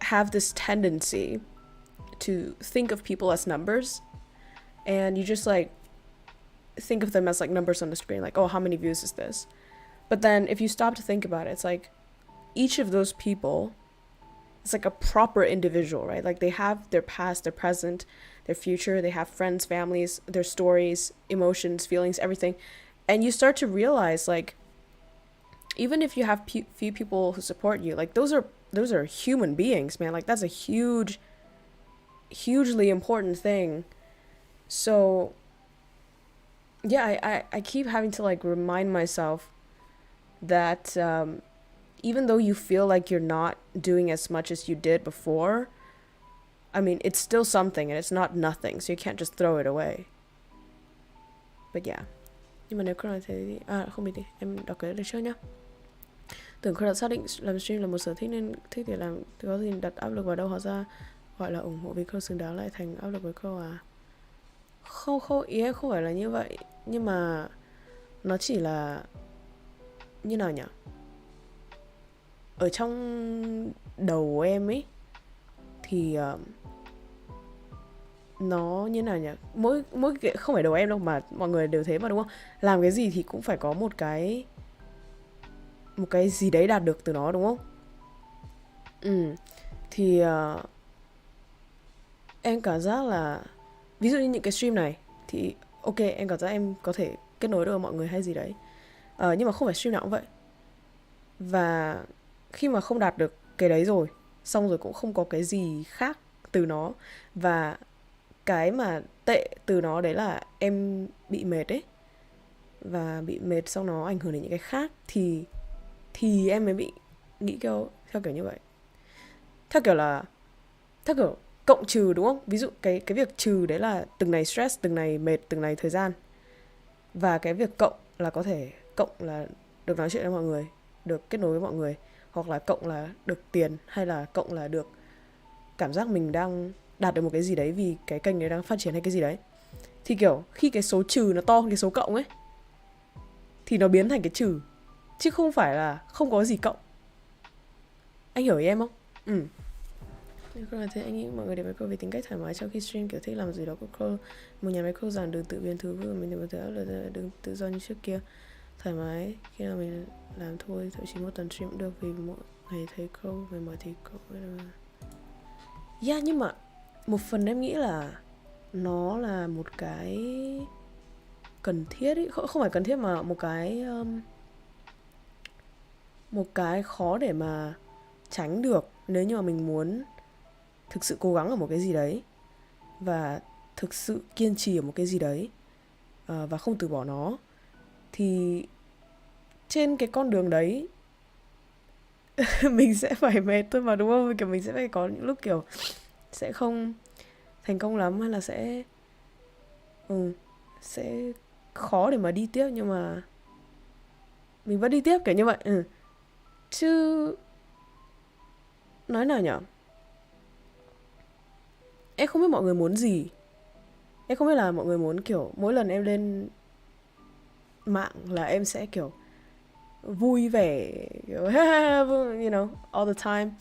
have this tendency to think of people as numbers, and you just like think of them as like numbers on the screen, like, oh, how many views is this? But then if you stop to think about it, it's like each of those people is like a proper individual, right? Like, they have their past, their present, their future, they have friends, families, their stories, emotions, feelings, everything. And you start to realize, like, even if you have few people who support you, like, those are human beings, man. Like, that's a hugely important thing. So yeah, I keep having to like remind myself that even though you feel like you're not doing as much as you did before, I mean, it's still something, and it's not nothing, so you can't just throw it away. But yeah. Nhưng mà nếu không nói thế thì... không biết đi, em đọc cái được trước nhá. Tưởng Crow đã xác định làm stream là một sở thích nên thích để làm, thì có gì đặt áp lực vào đâu họ ra gọi là ủng hộ vì Crow xứng đáng lại thành áp lực với Crow à? Không, ý em không phải là như vậy, nhưng mà nó chỉ là như nào nhỉ? Ở trong đầu em ấy thì nó như nào nhỉ? Mỗi không phải đầu em đâu, mà mọi người đều thế mà, đúng không? Làm cái gì thì cũng phải có một cái gì đấy đạt được từ nó, đúng không? Thì em cảm giác là ví dụ như những cái stream này thì ok, em cảm giác em có thể kết nối được với mọi người hay gì đấy, nhưng mà không phải stream nào cũng vậy. Và khi mà không đạt được cái đấy rồi, xong rồi cũng không có cái gì khác từ nó. Và cái mà tệ từ nó đấy là em bị mệt ấy, và bị mệt xong nó ảnh hưởng đến những cái khác, thì em mới bị nghĩ theo kiểu như vậy. Theo kiểu cộng trừ, đúng không? Ví dụ cái việc trừ đấy là từng này stress, từng này mệt, từng này thời gian. Và cái việc cộng là có thể cộng là được nói chuyện với mọi người, được kết nối với mọi người, hoặc là cộng là được tiền, hay là cộng là được cảm giác mình đang đạt được một cái gì đấy vì cái kênh đấy đang phát triển hay cái gì đấy. Thì kiểu khi cái số trừ nó to hơn cái số cộng ấy thì nó biến thành cái trừ, chứ không phải là không có gì cộng. Anh hiểu ý em không? Crow là thế, anh nghĩ mọi người đều với Crow vì tính cách thoải mái trong khi stream, kiểu thích làm gì đó của Crow. Một nhà máy Crow rằng đừng tự biến thứ vừa mình đừng có tự áp lực, đừng tự do như trước kia, thoải mái khi nào mình làm thôi, thậm chí một tuần stream cũng được vì mỗi ngày thấy Crow về mọi thì Crow. Yeah, nhưng mà một phần em nghĩ là nó là một cái cần thiết ý. Không phải cần thiết mà một cái khó để mà tránh được nếu như mà mình muốn thực sự cố gắng ở một cái gì đấy, và thực sự kiên trì ở một cái gì đấy, và không từ bỏ nó. Thì trên cái con đường đấy mình sẽ phải mệt thôi mà, đúng không? Kiểu mình sẽ phải có những lúc kiểu sẽ không thành công lắm, hay là sẽ khó để mà đi tiếp, nhưng mà mình vẫn đi tiếp kiểu như vậy. Chứ nói nào nhở, em không biết mọi người muốn gì. Em không biết là mọi người muốn kiểu mỗi lần em lên mạng là em sẽ kiểu vui vẻ, kiểu, you know, all the time,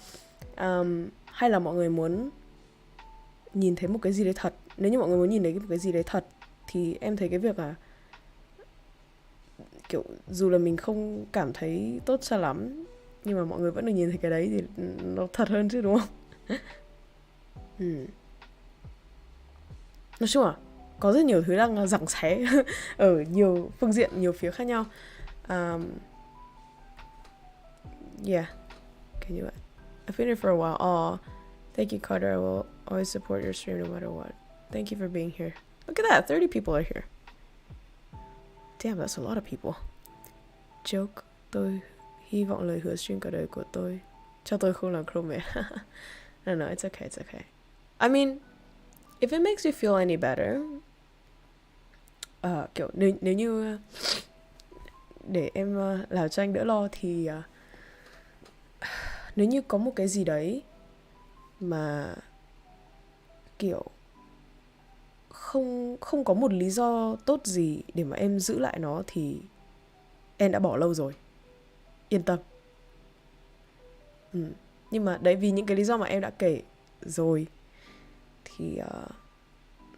hay là mọi người muốn nhìn thấy một cái gì đấy thật. Nếu như mọi người muốn nhìn thấy một cái gì đấy thật thì em thấy cái việc là kiểu dù là mình không cảm thấy tốt cho lắm, nhưng mà mọi người vẫn được nhìn thấy cái đấy thì nó thật hơn chứ, đúng không? Nói chung là có rất nhiều thứ đang giằng xé ở nhiều phương diện, nhiều phía khác nhau. Yeah, kiểu như vậy. I've been here for a while. Thank you, Carter. I will always support your stream no matter what. Thank you for being here. Look at that, 30 people are here. Damn, that's a lot of people. Joke, tôi hy vọng lời hứa stream cả đời của tôi cho tôi không làm Crow mẹ. No, it's okay. I mean, If it makes you feel any better, kiểu nếu như để em làm cho anh đỡ lo thì nếu như có một cái gì đấy mà kiểu không có một lý do tốt gì để mà em giữ lại nó thì em đã bỏ lâu rồi. Yên tâm. Nhưng mà đấy, vì những cái lý do mà em đã kể rồi thì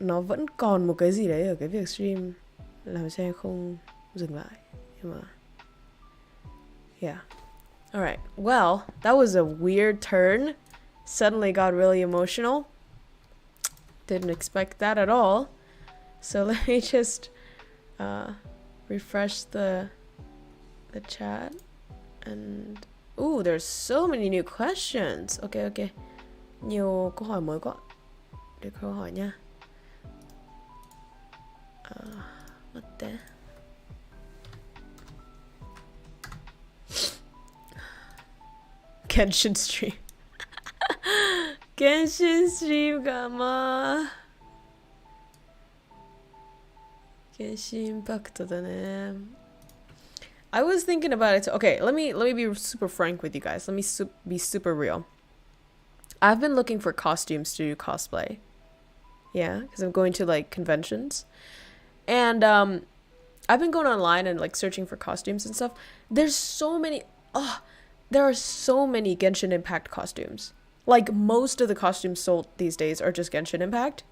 nó vẫn còn một cái gì đấy ở cái việc stream làm cho em không dừng lại. Nhưng mà yeah. Alright, well, that was a weird turn. Suddenly got really emotional. Didn't expect that at all. So let me just refresh the chat. And ooh, there's so many new questions. Okay. Nhiều câu hỏi mới quá. Để câu hỏi nha. What the? Genshin stream. Genshin stream 가마. Genshin Impactだね. I was thinking about it. Okay, let me be super frank with you guys. Let me be super real. I've been looking for costumes to do cosplay. Yeah, because I'm going to like conventions. And I've been going online and like searching for costumes and stuff. There's so many there are so many Genshin Impact costumes. Like most of the costumes sold these days are just Genshin Impact.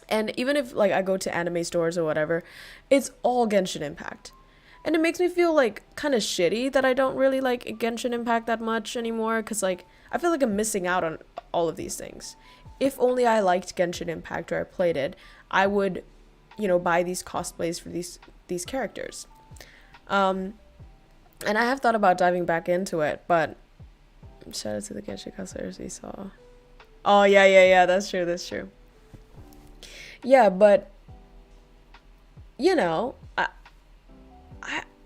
And even if like I go to anime stores or whatever, it's all Genshin Impact. And it makes me feel like kind of shitty that I don't really like Genshin Impact that much anymore, because like I feel like I'm missing out on all of these things. If only I liked Genshin Impact or I played it, I would, you know, buy these cosplays for these characters. And I have thought about diving back into it, but shout out to the Genshin cosplayers we saw. Oh yeah, that's true. Yeah, but you know,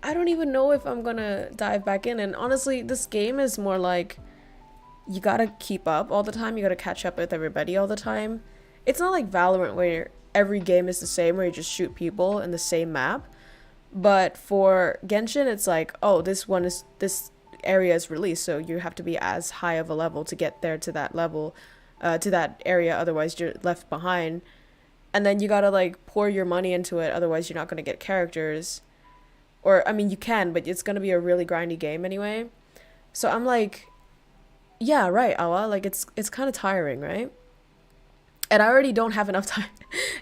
I don't even know if I'm gonna dive back in. And honestly, this game is more like you gotta keep up all the time. You gotta catch up with everybody all the time. It's not like Valorant where every game is the same, where you just shoot people in the same map. But for Genshin, it's like, oh, this area is released, so you have to be as high of a level to get there to that level, to that area. Otherwise, you're left behind. And then you gotta like pour your money into it. Otherwise, you're not gonna get characters. Or I mean, you can, but it's gonna be a really grindy game anyway. So I'm like, yeah, right, Awa. Like it's kind of tiring, right? And I already don't have enough time,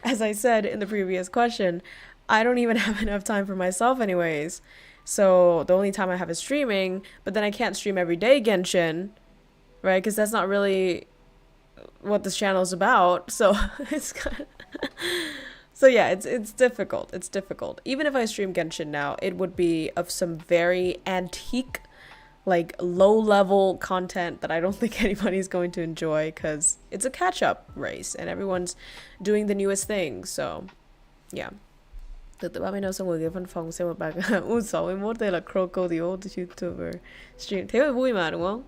as I said in the previous question. I don't even have enough time for myself anyways. So the only time I have is streaming, but then I can't stream every day Genshin, right? Because that's not really what this channel is about. So it's kind of so yeah, it's difficult. It's difficult. Even if I stream Genshin now, it would be of some very antique, like low-level content that I don't think anybody's going to enjoy, because it's a catch-up race and everyone's doing the newest thing. So yeah. Từ từ 30 năm xong rồi cái văn phòng xem một bài U61 đây là KROWKO the old YouTuber stream. Thế mà vui mà đúng không?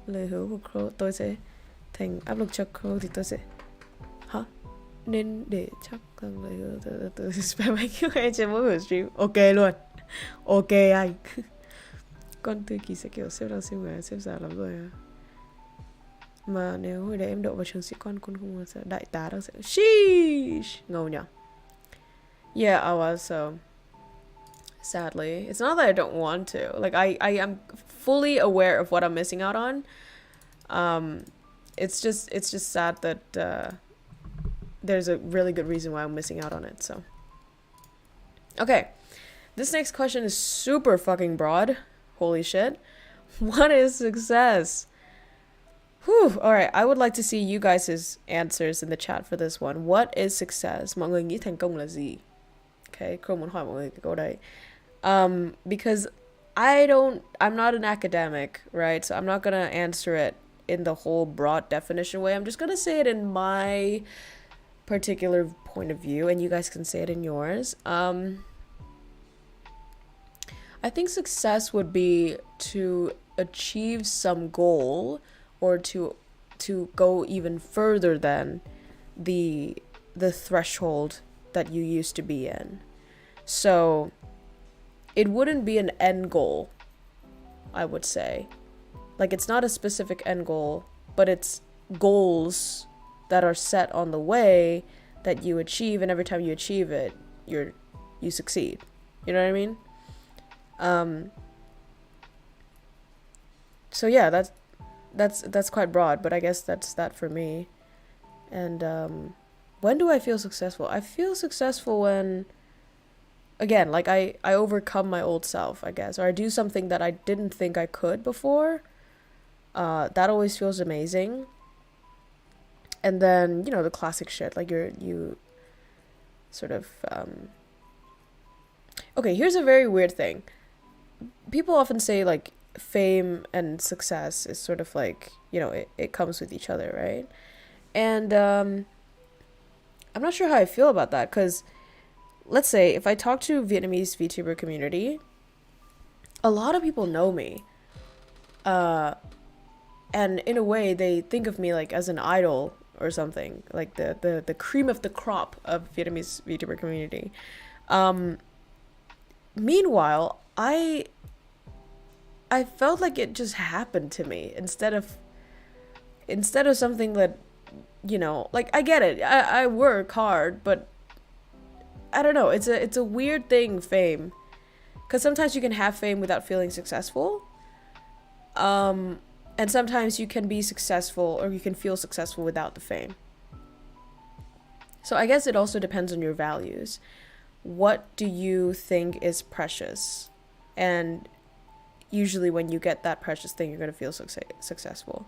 Lời hứa của Crow, tôi sẽ thành áp lực cho Crow thì tôi sẽ hả? Nên để chắc rằng lời hứa tôi spam anh em trên mỗi buổi stream. Ok luôn. Ok anh. Con Tư Kỳ sẽ kiểu xếp đang xem người xếp giả lắm rồi à. Mà nếu hồi đấy em đậu vào trường sĩ quan quân không sẽ đại tá đang sẽ sheesh. Ngầu nhỉ? Yeah, I was, so sadly. It's not that I don't want to. Like I am fully aware of what I'm missing out on. It's just sad that there's a really good reason why I'm missing out on it, so. Okay. This next question is super fucking broad. Holy shit. What is success? Whew. Alright, I would like to see you guys' answers in the chat for this one. What is success? Mọi người nghĩ thành công là gì? Okay, Crow muốn hỏi mọi người cái câu đấy. Because I'm not an academic, right? So I'm not gonna answer it in the whole broad definition way. I'm just gonna say it in my particular point of view, and you guys can say it in yours. I think success would be to achieve some goal or to to go even further than the threshold that you used to be in. So it wouldn't be an end goal, I would say. Like, it's not a specific end goal, but it's goals that are set on the way that you achieve, and every time you achieve it, you succeed. You know what I mean? So yeah, that's quite broad, but I guess that's that for me. And when do I feel successful? I feel successful when, again, like I overcome my old self, I guess, or I do something that I didn't think I could before. That always feels amazing. And then, you know, the classic shit, like you sort of, okay, here's a very weird thing. People often say, like, fame and success is sort of like, you know, it comes with each other, right? And I'm not sure how I feel about that, because let's say if I talk to Vietnamese VTuber community, a lot of people know me. And in a way, they think of me like as an idol or something, like the cream of the crop of Vietnamese VTuber community. Meanwhile, I felt like it just happened to me instead of something that, you know, like, I get it. I work hard, but I don't know. It's a weird thing, fame, because sometimes you can have fame without feeling successful. And sometimes you can be successful, or you can feel successful without the fame. So I guess it also depends on your values. What do you think is precious? And usually when you get that precious thing, you're going to feel successful.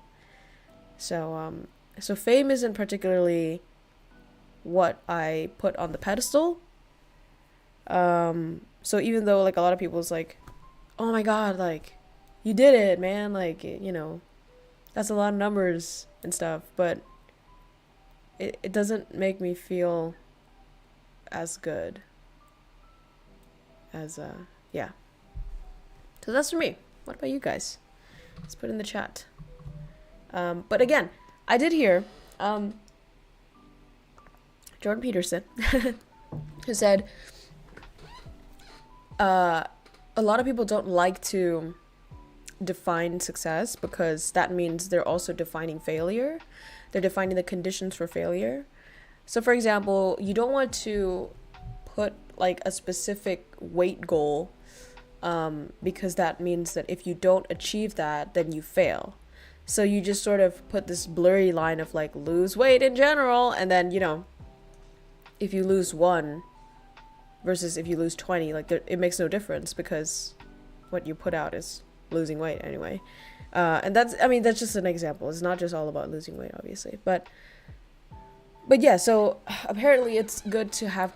So fame isn't particularly what I put on the pedestal. So even though, like, a lot of people's like, oh my god, like, you did it, man, like, you know, that's a lot of numbers and stuff, but it doesn't make me feel as good as, yeah. So that's for me. What about you guys? Let's put it in the chat. But again, I did hear, Jordan Peterson, who said, a lot of people don't like to define success because that means they're also defining failure. They're defining the conditions for failure. So for example, you don't want to put like a specific weight goal, because that means that if you don't achieve that, then you fail. So you just sort of put this blurry line of like, lose weight in general, and then, you know, if you lose 1 versus if you lose 20, like, it makes no difference because what you put out is losing weight anyway. And that's just an example. It's not just all about losing weight, obviously, but yeah, so apparently it's good to have a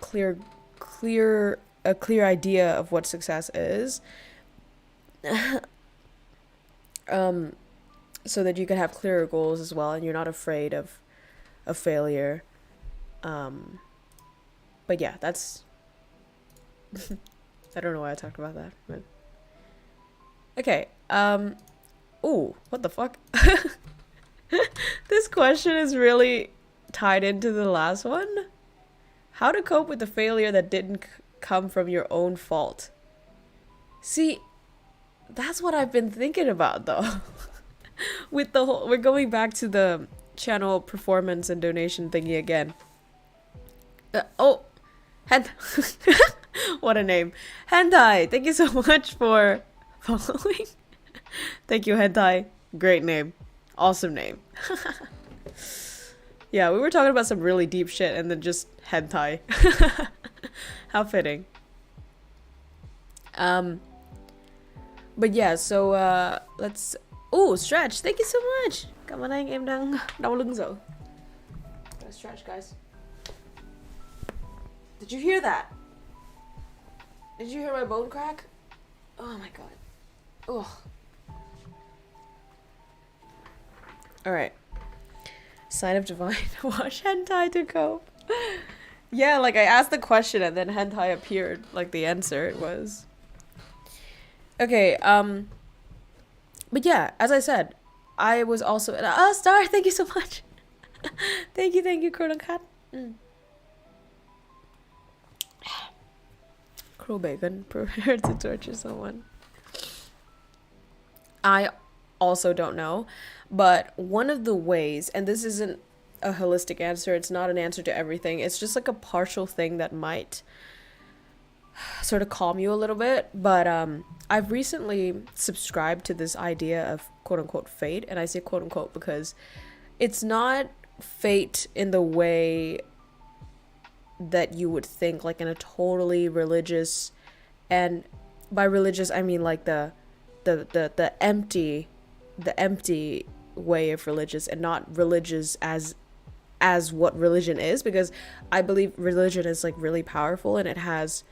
clear idea of what success is, so that you can have clearer goals as well, and you're not afraid of failure. But yeah, that's I don't know why I talked about that, but okay. Ooh, what the fuck? This question is really tied into the last one. How to cope with the failure that didn't come from your own fault. See, that's what I've been thinking about though. With the whole, we're going back to the channel performance and donation thingy again. What a name. Hentai, thank you so much for following. Thank you, Hentai. Great name. Awesome name. Yeah, we were talking about some really deep shit and then just hentai. How fitting. But yeah, so let's... Oh, stretch. Thank you so much. Cảm ơn anh, em đang đau lưng rồi. Gotta stretch, guys. Did you hear that? Did you hear my bone crack? Oh my god. Ugh. Alright. Sign of divine. Watch hentai to cope. Yeah, like I asked the question and then hentai appeared. Like the answer it was. Okay, but yeah, as I said, I was also Star, thank you so much. Thank you, KROWKO. Crow bacon, prepared to torture someone. I also don't know, but one of the ways, and this isn't a holistic answer, it's not an answer to everything, it's just like a partial thing that might sort of calm you a little bit, but I've recently subscribed to this idea of quote-unquote fate, and I say quote-unquote because it's not fate in the way that you would think, like in a totally religious, and by religious I mean like the empty way of religious, and not religious as what religion is, because I believe religion is like really powerful, and it has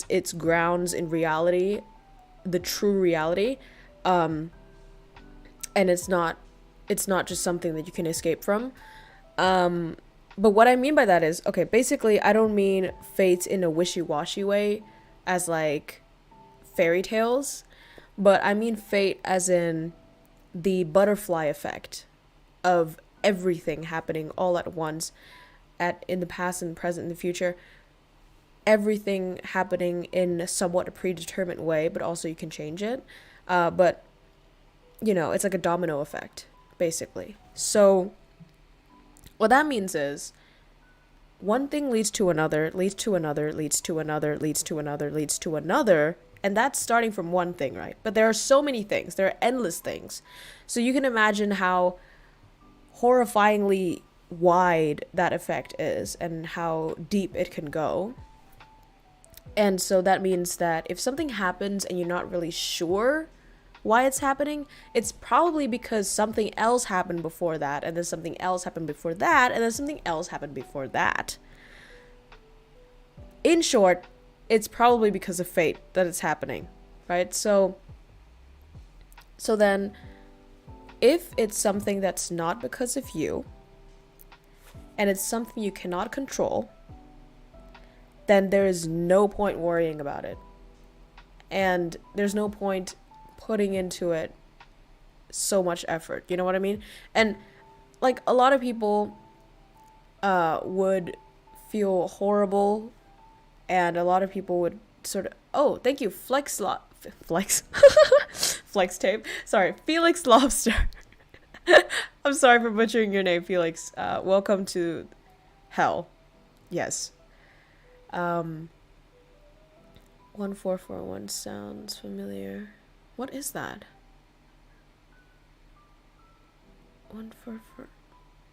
its grounds in reality, the true reality, and it's not just something that you can escape from. But what I mean by that is, okay, basically I don't mean fate in a wishy-washy way as like fairy tales, but I mean fate as in the butterfly effect of everything happening all at once, in the past and present and the future, everything happening in somewhat a predetermined way, but also you can change it, but you know, it's like a domino effect basically. So what that means is one thing leads to another, leads to another, leads to another, leads to another, leads to another, and that's starting from one thing, right? But there are so many things, there are endless things, so you can imagine how horrifyingly wide that effect is and how deep it can go. And so that means that if something happens and you're not really sure why it's happening, it's probably because something else happened before that, and then something else happened before that, and then something else happened before that. In short, it's probably because of fate that it's happening, right? So then if it's something that's not because of you, and it's something you cannot control, then there is no point worrying about it. And there's no point putting into it so much effort. You know what I mean? And like a lot of people would feel horrible, and a lot of people would sort of, oh, thank you, Flex tape. Sorry, Felix Lobster. I'm sorry for butchering your name, Felix. Welcome to hell. Yes. 1441 sounds familiar. What is that? 144.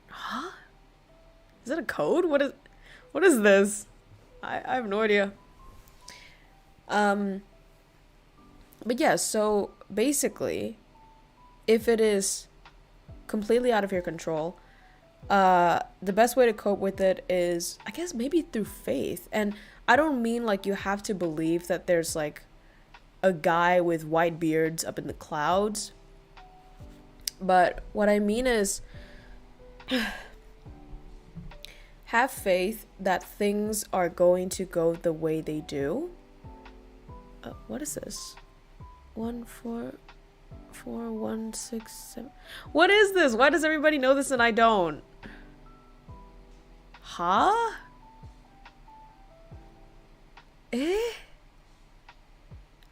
Huh? Is that a code? What is this? I have no idea. But yeah, so basically, if it is completely out of your control, the best way to cope with it is, I guess, maybe through faith. And I don't mean like you have to believe that there's like a guy with white beards up in the clouds, but what I mean is have faith that things are going to go the way they do. What is this? 144167. What is this? Why does everybody know this and I don't? Huh?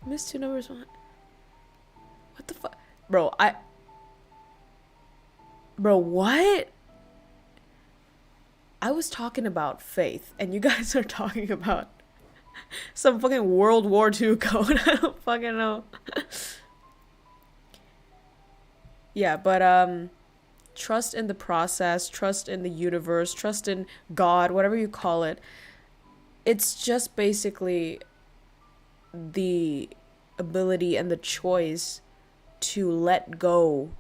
Missed two numbers. One. What the fuck? Bro, what? I was talking about faith, and you guys are talking about some fucking World War II code. I don't fucking know. Yeah, but trust in the process, trust in the universe, trust in God, whatever you call it. It's just basically the ability and the choice to let go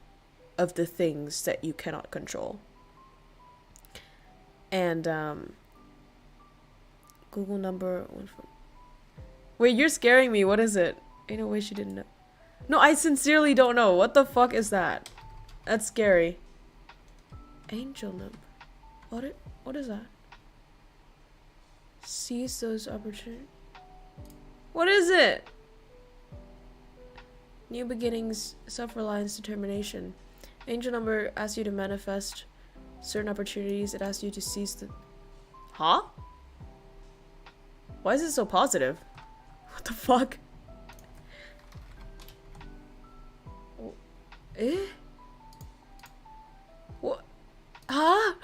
of the things that you cannot control. And Google number. Wait, you're scaring me. What is it? Ain't no way she didn't know. No, I sincerely don't know. What the fuck is that? That's scary. Angel number. What is that? Seize those opportunities. What is it? New beginnings, self-reliance, determination. Angel number asks you to manifest certain opportunities. It asks you to seize the... Huh? Why is it so positive? What the fuck? Eh? What? Huh?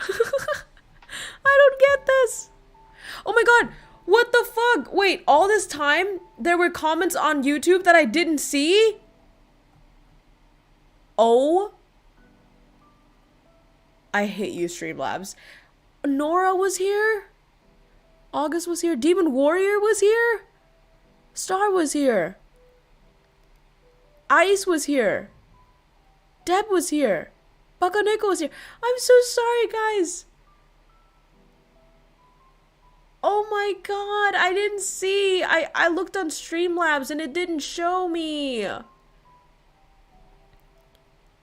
I don't get this. Oh my god. What the fuck? Wait, all this time there were comments on YouTube that I didn't see? Oh. I hate you, Streamlabs. Nora was here. August was here. Demon Warrior was here. Star was here. Ice was here. Deb was here. Bakaneko was here. I'm so sorry, guys. Oh my god, I didn't see. I looked on Streamlabs and it didn't show me.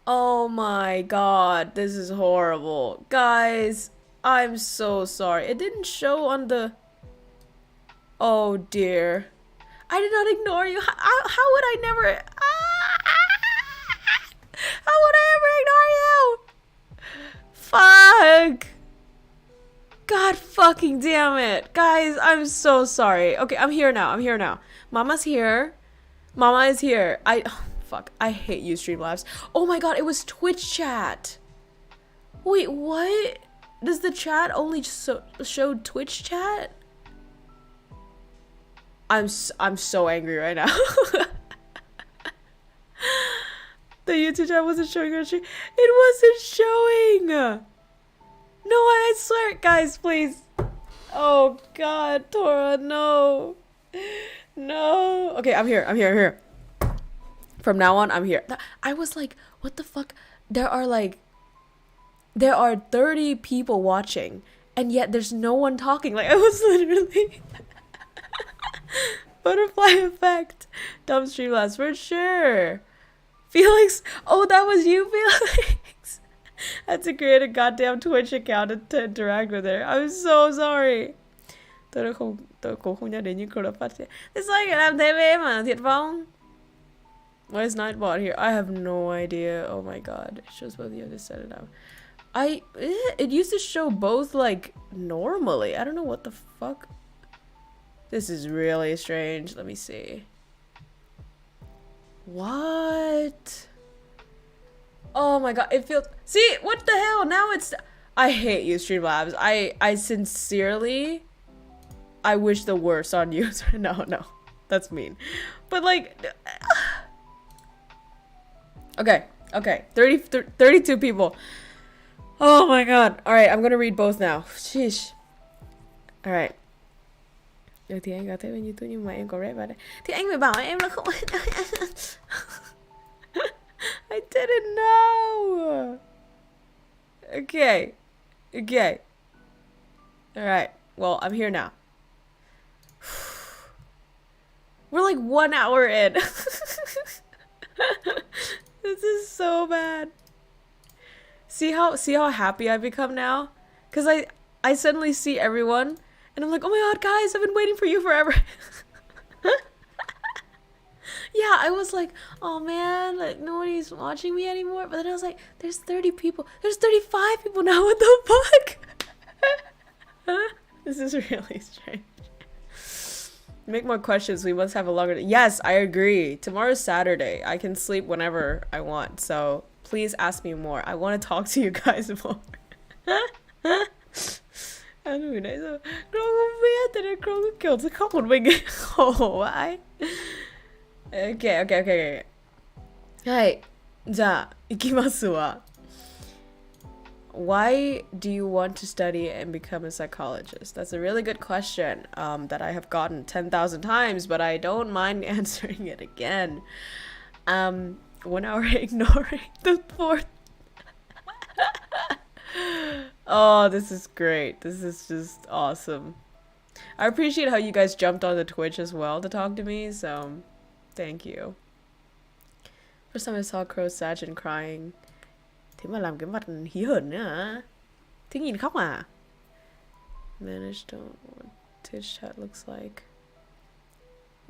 Oh my god, this is horrible. Guys, I'm so sorry. It didn't show on the... Oh dear. I did not ignore you. How would I never... How would I ever ignore you? Fuck. God fucking damn it. Guys, I'm so sorry. Okay, I'm here now. Mama's here. Mama is here. Fuck. I hate you, Streamlabs. Oh my god, it was Twitch chat. Wait, what? Does the chat only show Twitch chat? I'm so angry right now. The YouTube chat wasn't showing her stream. It wasn't showing. No, I swear, guys, please. Oh god, Tora, no. No. Okay, I'm here. From now on, I'm here. I was like, what the fuck? There are 30 people watching, and yet there's no one talking. Like, I was literally... Butterfly effect. Dumb Streamlabs, for sure. Felix, oh, that was you, Felix. I had to create a goddamn Twitch account to interact with her. I'm so sorry. Tôi cũng không nhớ đến những câu đã phát hiện. Thế sao lại làm thế với em à, Thiệt Phong? Why is Nightbot here? I have no idea. Oh my god. It shows both of you have to set it up. It used to show both, like, normally. I don't know what the fuck. This is really strange. Let me see. What? Oh my god, it feels... See, what the hell? Now it's... I hate you, Streamlabs. I sincerely... I wish the worst on you. No. That's mean. But like... Okay. 32 people. Oh my god. Alright, I'm gonna read both now. Sheesh. Alright. Thì anh có thấy bên YouTube nhưng mà em có rep vào đây. Thì anh phải bảo em là không... I didn't know. Okay. Alright. Well, I'm here now. We're like 1 hour in. This is so bad. See how happy I become now? Because I suddenly see everyone and I'm like, oh my god, guys, I've been waiting for you forever. Yeah, I was like, oh man, like nobody's watching me anymore. But then I was like, there's 30 people. There's 35 people now. What the fuck? This is really strange. Make more questions. We must have a longer... Yes, I agree. Tomorrow's Saturday. I can sleep whenever I want. So please ask me more. I want to talk to you guys more. Anh nãy giờ Crow không biết, tại nên Crow cứ kiểu sẽ khóc một mình. Khổ vãi. Okay. はい。じゃあ、行きますわ。Why do you want to study and become a psychologist? That's a really good question that I have gotten 10,000 times, but I don't mind answering it again. 1 hour ignoring the fourth. Oh, this is great. This is just awesome. I appreciate how you guys jumped on the Twitch as well to talk to me, so thank you. First time I saw Crow sad and crying. Thế mà làm cái mặt hí hởn nữa hả? Thế nhìn khóc à? Managed to what Twitch chat looks like.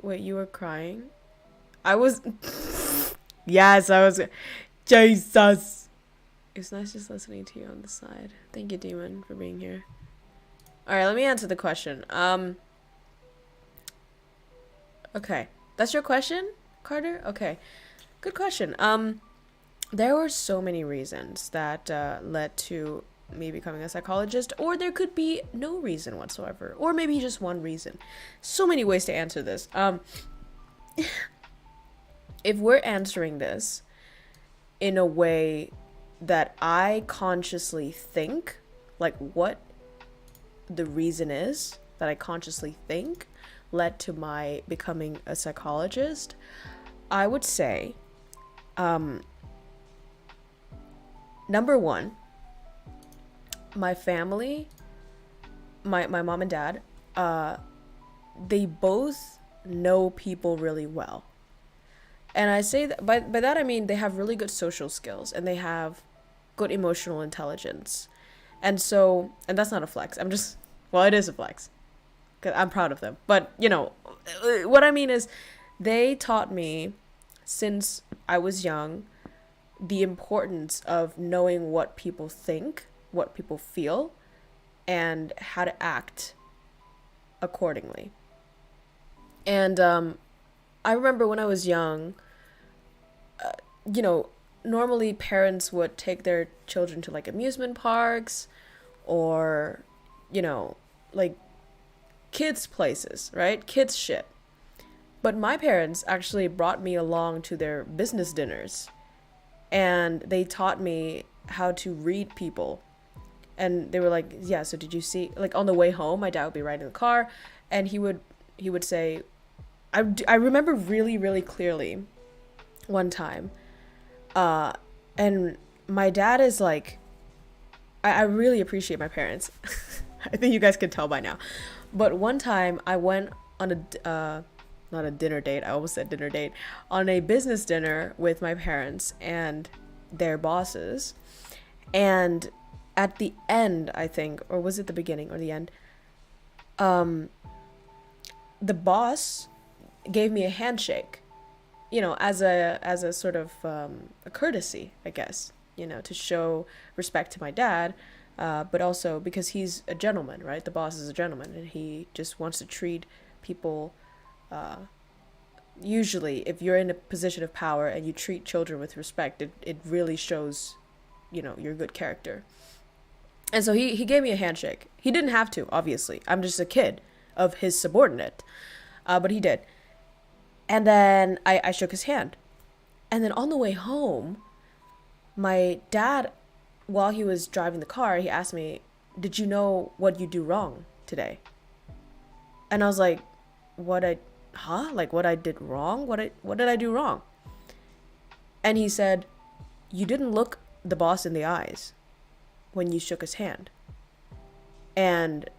Wait, you were crying? I was... Yes, I was. Jesus. It's nice just listening to you on the side. Thank you, Demon, for being here. All right, let me answer the question. Okay, that's your question, Carter? Okay, good question. There were so many reasons that led to me becoming a psychologist, or there could be no reason whatsoever, or maybe just one reason. So many ways to answer this. If we're answering this in a way that I consciously think, like what the reason is that I consciously think led to my becoming a psychologist, I would say, number one, my family, my mom and dad, they both know people really well. And I say that by that I mean they have really good social skills and they have good emotional intelligence. And that's not a flex. Well, it is a flex. 'Cause I'm proud of them. But, what I mean is they taught me since I was young the importance of knowing what people think, what people feel, and how to act accordingly. And I remember when I was young, normally parents would take their children to like amusement parks or, like kids places, right? Kids shit. But my parents actually brought me along to their business dinners and they taught me how to read people. And they were like, yeah, so did you see, like on the way home, my dad would be riding the car and he would say, I remember really, really clearly one time, and my dad is like, I really appreciate my parents. I think you guys can tell by now. But one time I went on not a dinner date, I almost said dinner date, on a business dinner with my parents and their bosses. And at the end, I think, or was it the beginning or the end, the boss gave me a handshake, as a sort of a courtesy, I guess, to show respect to my dad, but also because he's a gentleman, right? The boss is a gentleman and he just wants to treat people, usually if you're in a position of power and you treat children with respect, it really shows, your good character. And so he gave me a handshake. He didn't have to, obviously. I'm just a kid of his subordinate, but he did. And then I shook his hand. And then on the way home, my dad, while he was driving the car, he asked me, did you know what you do wrong today? And I was like, what I did wrong? What did I do wrong? And he said, you didn't look the boss in the eyes when you shook his hand. And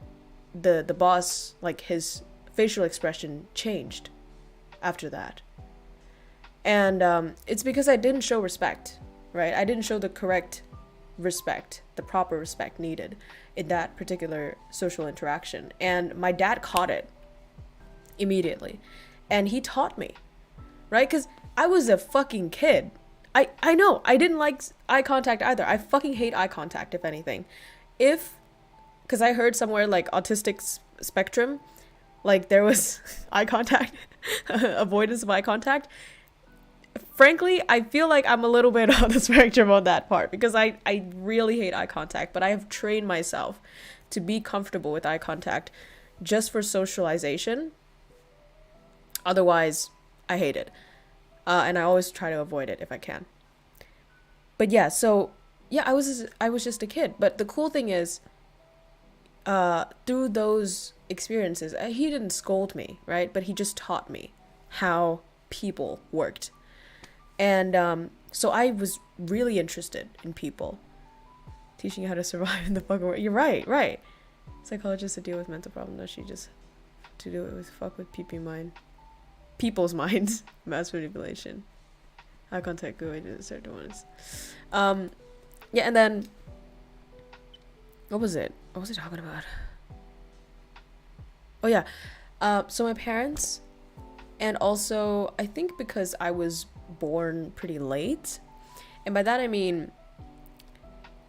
the boss, like his facial expression changed after that. And it's because I didn't show respect, right? I didn't show the correct respect, the proper respect needed in that particular social interaction. And my dad caught it immediately. And he taught me, right? Because I was a fucking kid. I know, I didn't like eye contact either. I fucking hate eye contact, if anything. Because I heard somewhere like autistic spectrum, like there was eye contact, avoidance of eye contact. Frankly, I feel like I'm a little bit on the spectrum on that part because I really hate eye contact, but I have trained myself to be comfortable with eye contact just for socialization. Otherwise, I hate it. And I always try to avoid it if I can. But yeah, so yeah, I was just a kid. But the cool thing is, through those experiences, he didn't scold me, right? But he just taught me how people worked. And so I was really interested in people. Teaching you how to survive in the fucking world. You're right. Psychologists to deal with mental problems. No, she just to do it with fuck with people's minds. Mass manipulation. Eye contact, good way to certain ones. Yeah, and then what was it talking about? Oh yeah. So my parents, and also I think because I was born pretty late. And by that I mean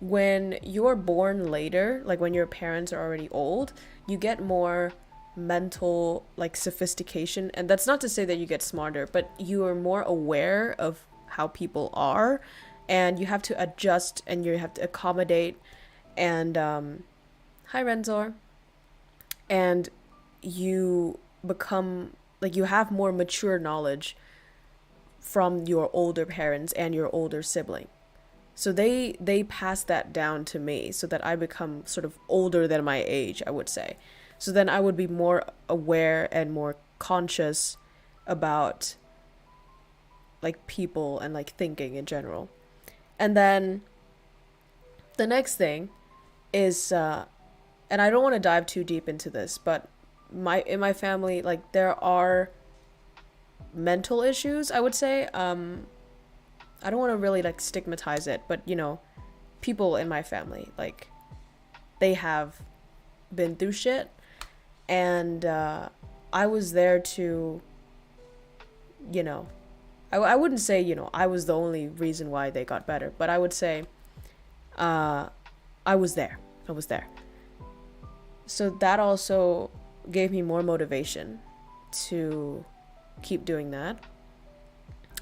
when you're born later, like when your parents are already old, you get more mental like sophistication. And that's not to say that you get smarter, but you are more aware of how people are, and you have to adjust and you have to accommodate. And hi Renzor. And you become like, you have more mature knowledge from your older parents and your older sibling. So they pass that down to me so that I become sort of older than my age, I would say. So then I would be more aware and more conscious about like people and like thinking in general. And then the next thing is and I don't want to dive too deep into this, but in my family, like there are mental issues, I would say. I don't want to really like stigmatize it, but you know, people in my family, like they have been through shit, and I was there to, you know, I wouldn't say, you know, I was the only reason why they got better, but I would say I was there. So that also gave me more motivation to keep doing that.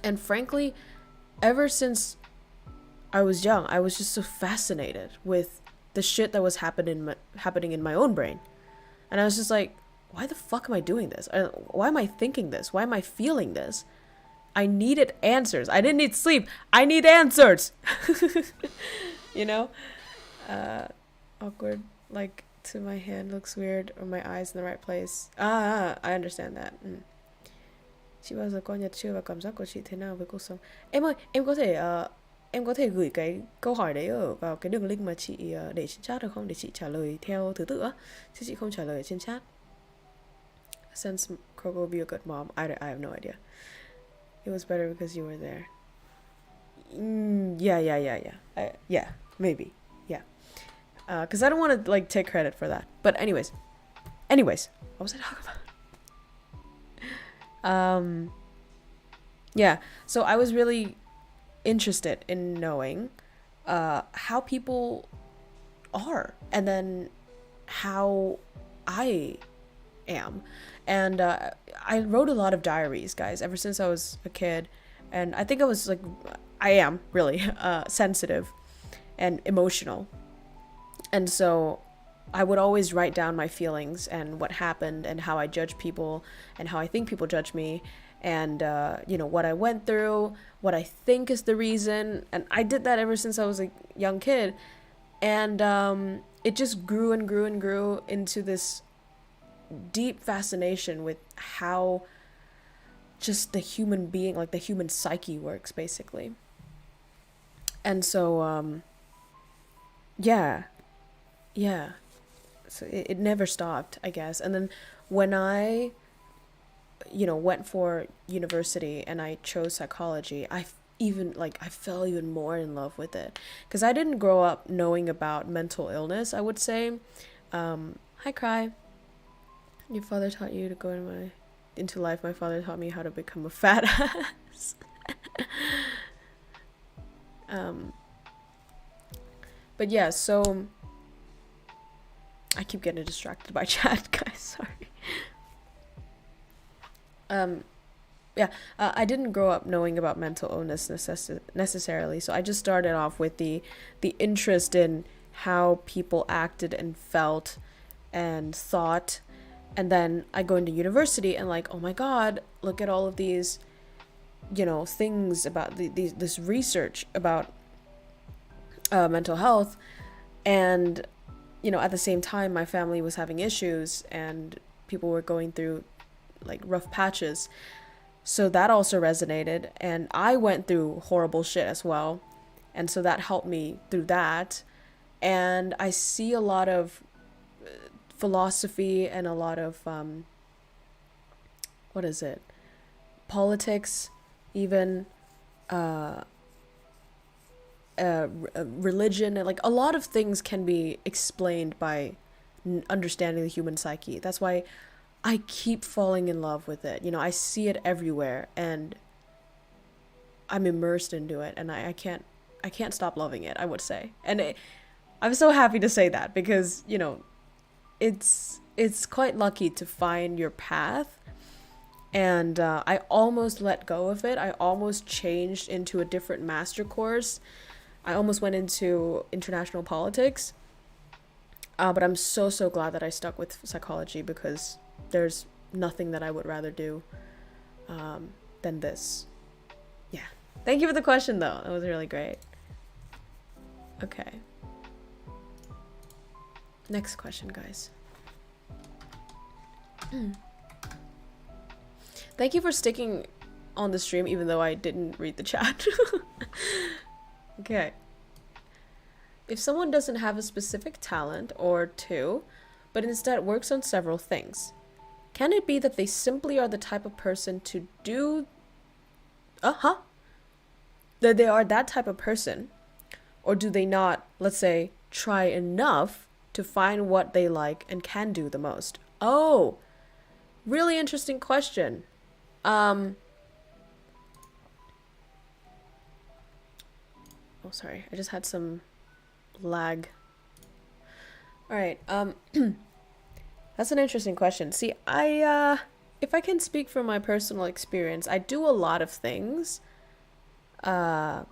And frankly, ever since I was young, I was just so fascinated with the shit that was happening in my own brain. And I was just like, why the fuck am I doing this? Why am I thinking this? Why am I feeling this? I needed answers. I didn't need sleep. I need answers. You know? Awkward. Like, to my hand looks weird, or my eyes in the right place. I understand that. Chị bao giờ coi nhật chưa và cảm giác của chị thế nào với cuộc sống? Em ơi, em có thể gửi cái câu hỏi đấy ở vào cái đường link mà chị để trên chat được không, để chị trả lời theo thứ tự á, chứ chị không trả lời ở trên chat. Since KROWKO be a good mom, I have no idea. It was better because you were there. Yeah, maybe. Yeah. Because I don't want to like take credit for that. But anyways, what was I talking about? Yeah, so I was really interested in knowing how people are, and then how I am. And I wrote a lot of diaries, guys, ever since I was a kid. And I think I am really sensitive and emotional. And so I would always write down my feelings and what happened and how I judge people and how I think people judge me, and you know, what I went through, what I think is the reason. And I did that ever since I was a young kid. And it just grew and grew and grew into this deep fascination with how just the human being, like the human psyche works, basically. And so yeah, so it never stopped, I guess. And then when I, you know, went for university and I chose psychology, I fell even more in love with it, because I didn't grow up knowing about mental illness, I would say. Hi Cry. Your father taught you to go into life. My father taught me how to become a fat ass. But yeah, so I keep getting distracted by chat, guys, sorry. Yeah, I didn't grow up knowing about mental illness necessarily, so I just started off with the interest in how people acted and felt and thought. And then I go into university and like, oh my god, look at all of these, you know, things about this research about mental health. And, you know, at the same time, my family was having issues and people were going through like rough patches. So that also resonated, and I went through horrible shit as well. And so that helped me through that. And I see a lot of philosophy and a lot of politics, even religion, and like a lot of things can be explained by understanding the human psyche. That's why I keep falling in love with it. You know, I see it everywhere, and I'm immersed into it, and I can't stop loving it, I would say. And I'm so happy to say that, because, you know, it's quite lucky to find your path. And I almost let go of it. I almost changed into a different master course. I almost went into international politics. But I'm so glad that I stuck with psychology, because there's nothing that I would rather do than this. Yeah. Thank you for the question, though. That was really great. Okay. Next question, guys. Thank you for sticking on the stream, even though I didn't read the chat. Okay. If someone doesn't have a specific talent or two, but instead works on several things, can it be that they simply are the type of person to do... That they are that type of person? Or do they not, let's say, try enough to find what they like and can do the most? Oh, really interesting question. Oh, sorry. I just had some lag. Alright, that's an interesting question. See, if I can speak from my personal experience, I do a lot of things. And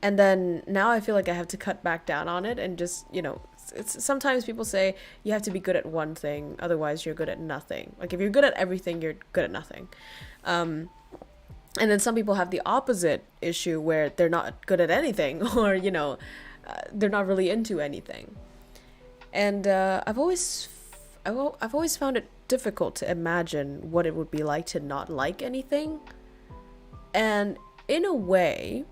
then now I feel like I have to cut back down on it and just, you know, sometimes people say you have to be good at one thing, otherwise you're good at nothing. Like, if you're good at everything, you're good at nothing. And then some people have the opposite issue where they're not good at anything, or, you know, they're not really into anything. And I've always found it difficult to imagine what it would be like to not like anything. And in a way,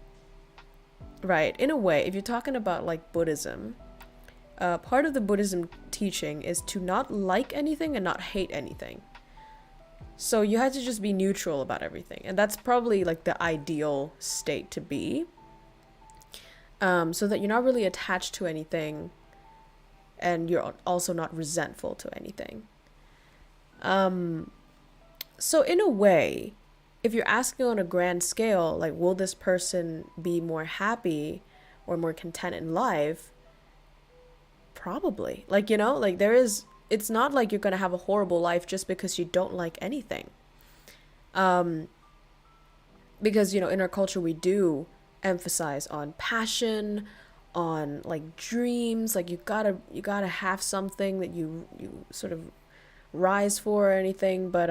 right, in a way, if you're talking about like Buddhism, part of the Buddhism teaching is to not like anything and not hate anything. So you have to just be neutral about everything. And that's probably like the ideal state to be. So that you're not really attached to anything, and you're also not resentful to anything. So in a way, if you're asking on a grand scale, like, will this person be more happy or more content in life? Probably. Like, you know, like it's not like you're going to have a horrible life just because you don't like anything. Because, you know, in our culture, we do emphasize on passion, on like dreams, like you gotta have something that you sort of rise for or anything. But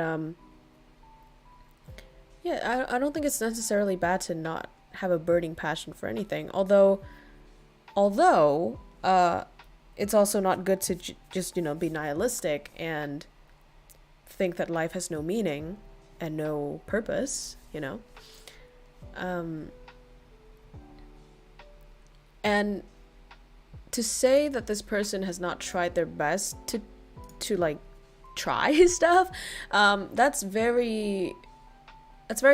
yeah, I don't think it's necessarily bad to not have a burning passion for anything, although it's also not good to just, you know, be nihilistic and think that life has no meaning and no purpose, you know. And to say that this person has not tried their best to like try stuff, that's very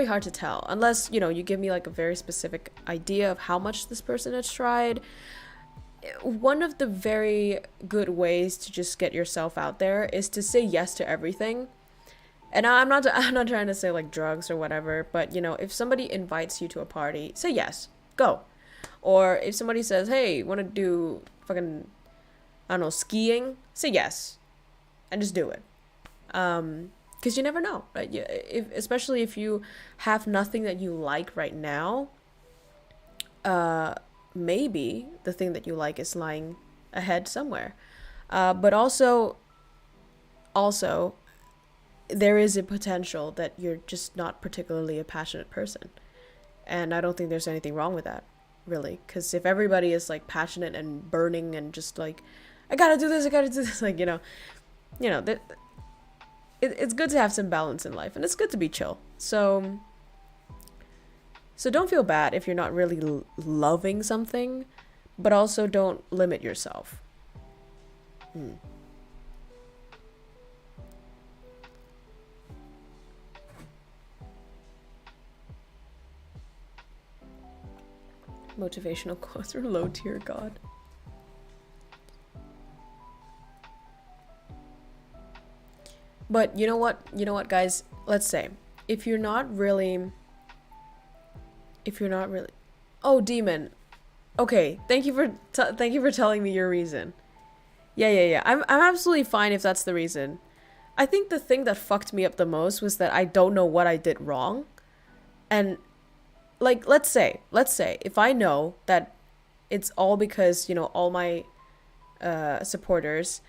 hard to tell, unless, you know, you give me like a very specific idea of how much this person has tried. One of the very good ways to just get yourself out there is to say yes to everything. And I'm not trying to say like drugs or whatever, but, you know, if somebody invites you to a party, say yes, go. Or if somebody says, hey, want to do fucking, I don't know, skiing, say yes and just do it. Because you never know, right? Especially if you have nothing that you like right now, maybe the thing that you like is lying ahead somewhere. But also, there is a potential that you're just not particularly a passionate person. And I don't think there's anything wrong with that, really. Because if everybody is like passionate and burning and just like, I gotta do this, like, you know, it's good to have some balance in life, and it's good to be chill. So don't feel bad if you're not really loving something, but also don't limit yourself. Motivational quotes or low tier god. But you know what, guys? Let's say if you're not really if you're not really... Oh, demon. Okay, thank you for telling me your reason. Yeah. I'm absolutely fine if that's the reason. I think the thing that fucked me up the most was that I don't know what I did wrong. And like, let's say if I know that it's all because, all my supporters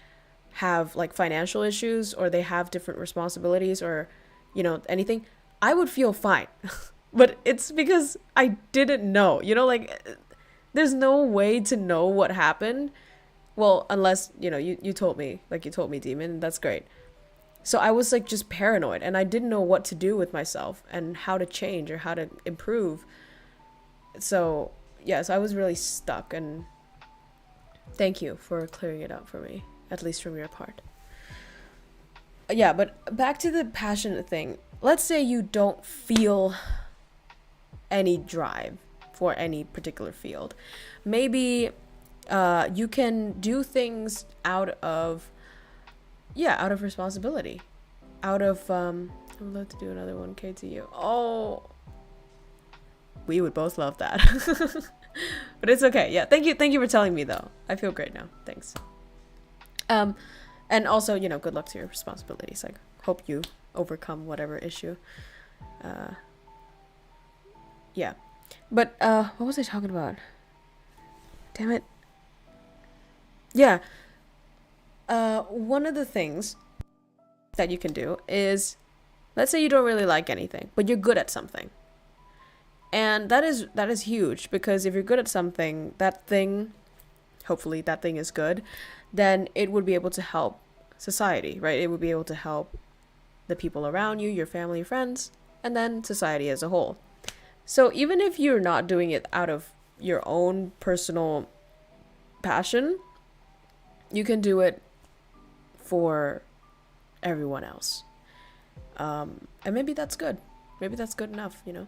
have like financial issues, or they have different responsibilities, or anything, I would feel fine. But it's because I didn't know, like, there's no way to know what happened. Well, unless, you told me, like you told me, Demon, that's great. So I was like just paranoid, and I didn't know what to do with myself and how to change or how to improve. So yes, I was really stuck, and thank you for clearing it up for me, at least from your part. Yeah, but back to the passionate thing. Let's say you don't feel any drive for any particular field. Maybe you can do things out of responsibility. Out of, I would love to do another 1K to you. Oh, we would both love that. But it's okay. Yeah, thank you for telling me though. I feel great now. Thanks. And also, good luck to your responsibilities. Like, hope you overcome whatever issue. Yeah. But, what was I talking about? Damn it. Yeah. One of the things that you can do is, let's say you don't really like anything, but you're good at something. And that is huge, because if you're good at something, hopefully that thing is good, then it would be able to help society, right? It would be able to help the people around you, your family, friends, and then society as a whole. So even if you're not doing it out of your own personal passion, you can do it for everyone else. And maybe that's good. Maybe that's good enough, And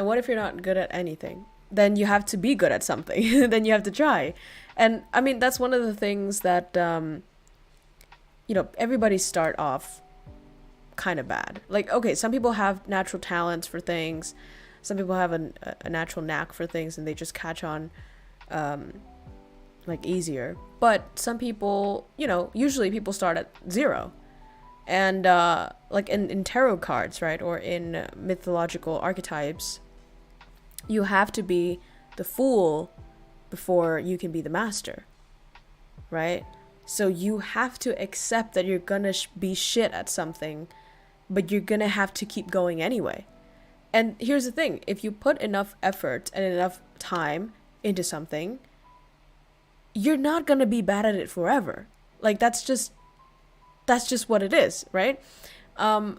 what if you're not good at anything? Then you have to be good at something. Then you have to try. And I mean, that's one of the things that, everybody start off kind of bad. Like, okay, some people have natural talents for things. Some people have a natural knack for things, and they just catch on like easier. But some people, usually people start at 0. And like in tarot cards, right, or in mythological archetypes, you have to be the fool before you can be the master, right? So you have to accept that you're gonna be shit at something, but you're gonna have to keep going anyway. And here's the thing, if you put enough effort and enough time into something, you're not gonna be bad at it forever. Like, that's just what it is, right? And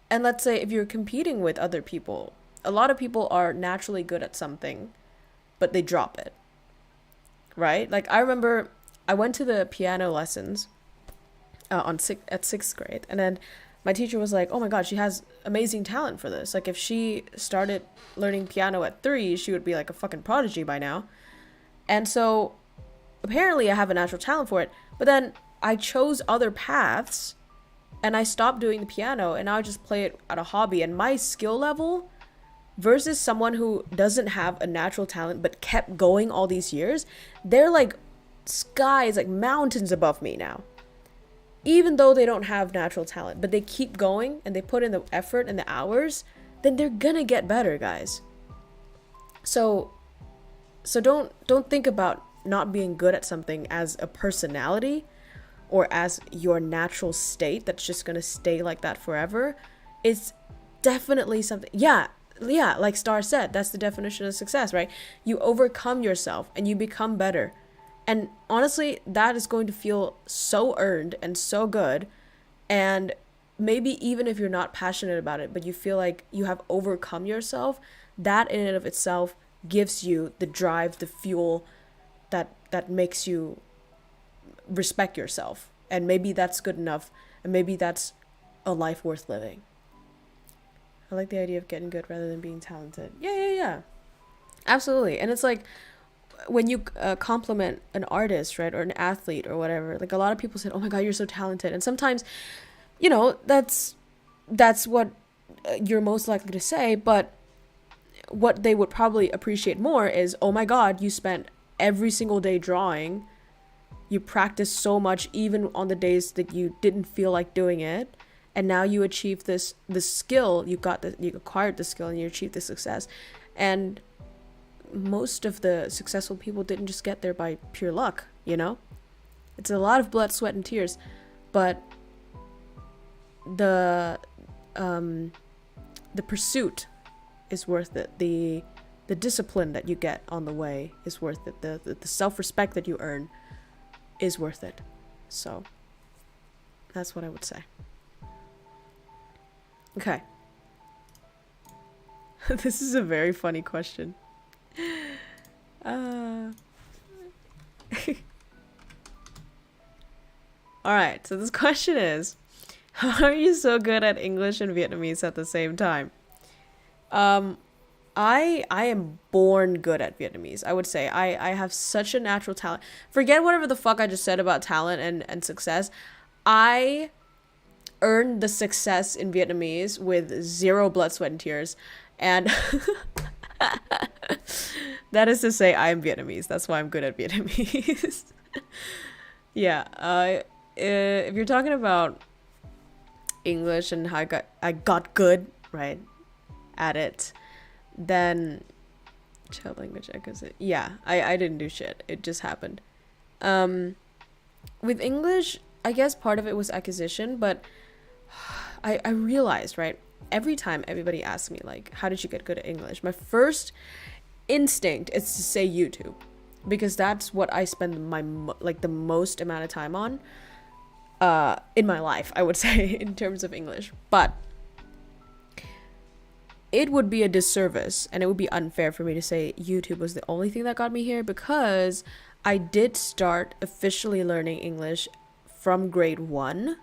let's say if you're competing with other people, a lot of people are naturally good at something, but they drop it, right? Like, I remember I went to the piano lessons at 6th grade, and then my teacher was like, oh my god, she has amazing talent for this. Like, if she started learning piano at 3, she would be like a fucking prodigy by now. And so apparently I have a natural talent for it, but then I chose other paths, and I stopped doing the piano, and now I just play it at a hobby. And my skill level versus someone who doesn't have a natural talent but kept going all these years, they're like skies, like mountains above me now. Even though they don't have natural talent, but they keep going and they put in the effort and the hours, then they're gonna get better, guys. So don't think about not being good at something as a personality or as your natural state that's just gonna stay like that forever. It's definitely something. Yeah, like Star said, that's the definition of success, right? You overcome yourself and you become better. And honestly, that is going to feel so earned and so good. And maybe even if you're not passionate about it, but you feel like you have overcome yourself, that in and of itself gives you the drive, the fuel that makes you respect yourself. And maybe that's good enough. And maybe that's a life worth living. I like the idea of getting good rather than being talented. Yeah. Absolutely. And it's like, when you compliment an artist, right, or an athlete or whatever, like a lot of people said, oh my god, you're so talented. And sometimes, that's what you're most likely to say. But what they would probably appreciate more is, oh my god, you spent every single day drawing. You practiced so much even on the days that you didn't feel like doing it. And now you achieved this skill, you acquired the skill and you achieved the success. And most of the successful people didn't just get there by pure luck, you know? It's a lot of blood, sweat, and tears. But the pursuit is worth it. The discipline that you get on the way is worth it. The self-respect that you earn is worth it. So that's what I would say. Okay. This is a very funny question. Alright, so this question is, how are you so good at English and Vietnamese at the same time? I am born good at Vietnamese. I would say I have such a natural talent. Forget whatever the fuck I just said about talent and success. I earned the success in Vietnamese with zero blood, sweat, and tears. And that is to say, I am Vietnamese. That's why I'm good at Vietnamese. Yeah. If you're talking about English and how I got good, right, at it, then child language acquisition. Yeah, I didn't do shit. It just happened. With English, I guess part of it was acquisition, but I realized, right, every time everybody asks me, like, how did you get good at English? My first instinct is to say YouTube, because that's what I spend the most amount of time on in my life, I would say, in terms of English. But it would be a disservice and it would be unfair for me to say YouTube was the only thing that got me here, because I did start officially learning English from grade 1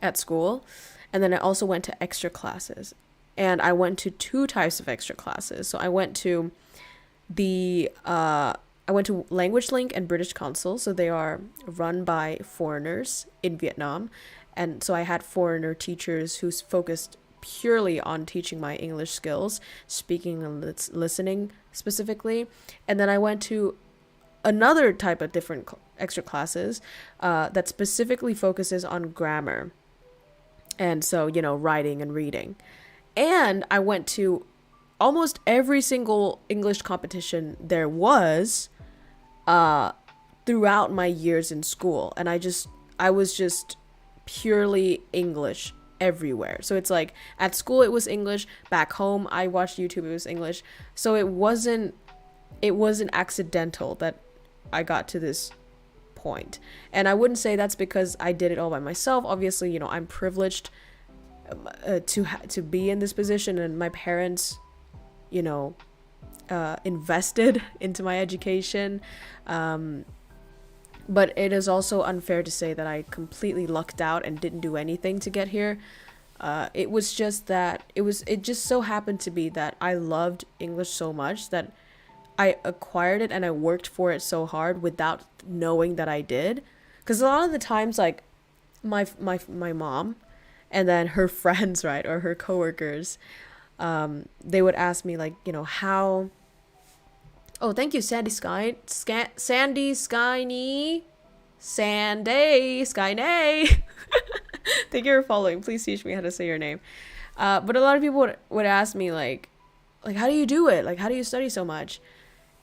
at school, and then I also went to extra classes, and I went to 2 types of extra classes. So I went to Language Link and British Council, so they are run by foreigners in Vietnam, and so I had foreigner teachers who focused purely on teaching my English skills, speaking and listening specifically. And then I went to another type of different extra classes that specifically focuses on grammar, and so, you know, writing and reading. And I went to almost every single English competition there was throughout my years in school, and I was just purely English everywhere. So it's like at school it was English, back home I watched YouTube, it was English. So it wasn't accidental that I got to this point. And I wouldn't say that's because I did it all by myself. Obviously, you know, I'm privileged to be in this position, and my parents, you know, invested into my education. But it is also unfair to say that I completely lucked out and didn't do anything to get here. It was just that it just so happened to be that I loved English so much that I acquired it and I worked for it so hard without knowing that I did. Because a lot of the times, like, my mom and then her friends, right, or her coworkers, they would ask me, like, you know, how... Oh, thank you, Sandy Sky... Sandy Skyny... Sandy Skyny! Thank you for following. Please teach me how to say your name. But a lot of people would ask me, like, how do you do it? Like, how do you study so much?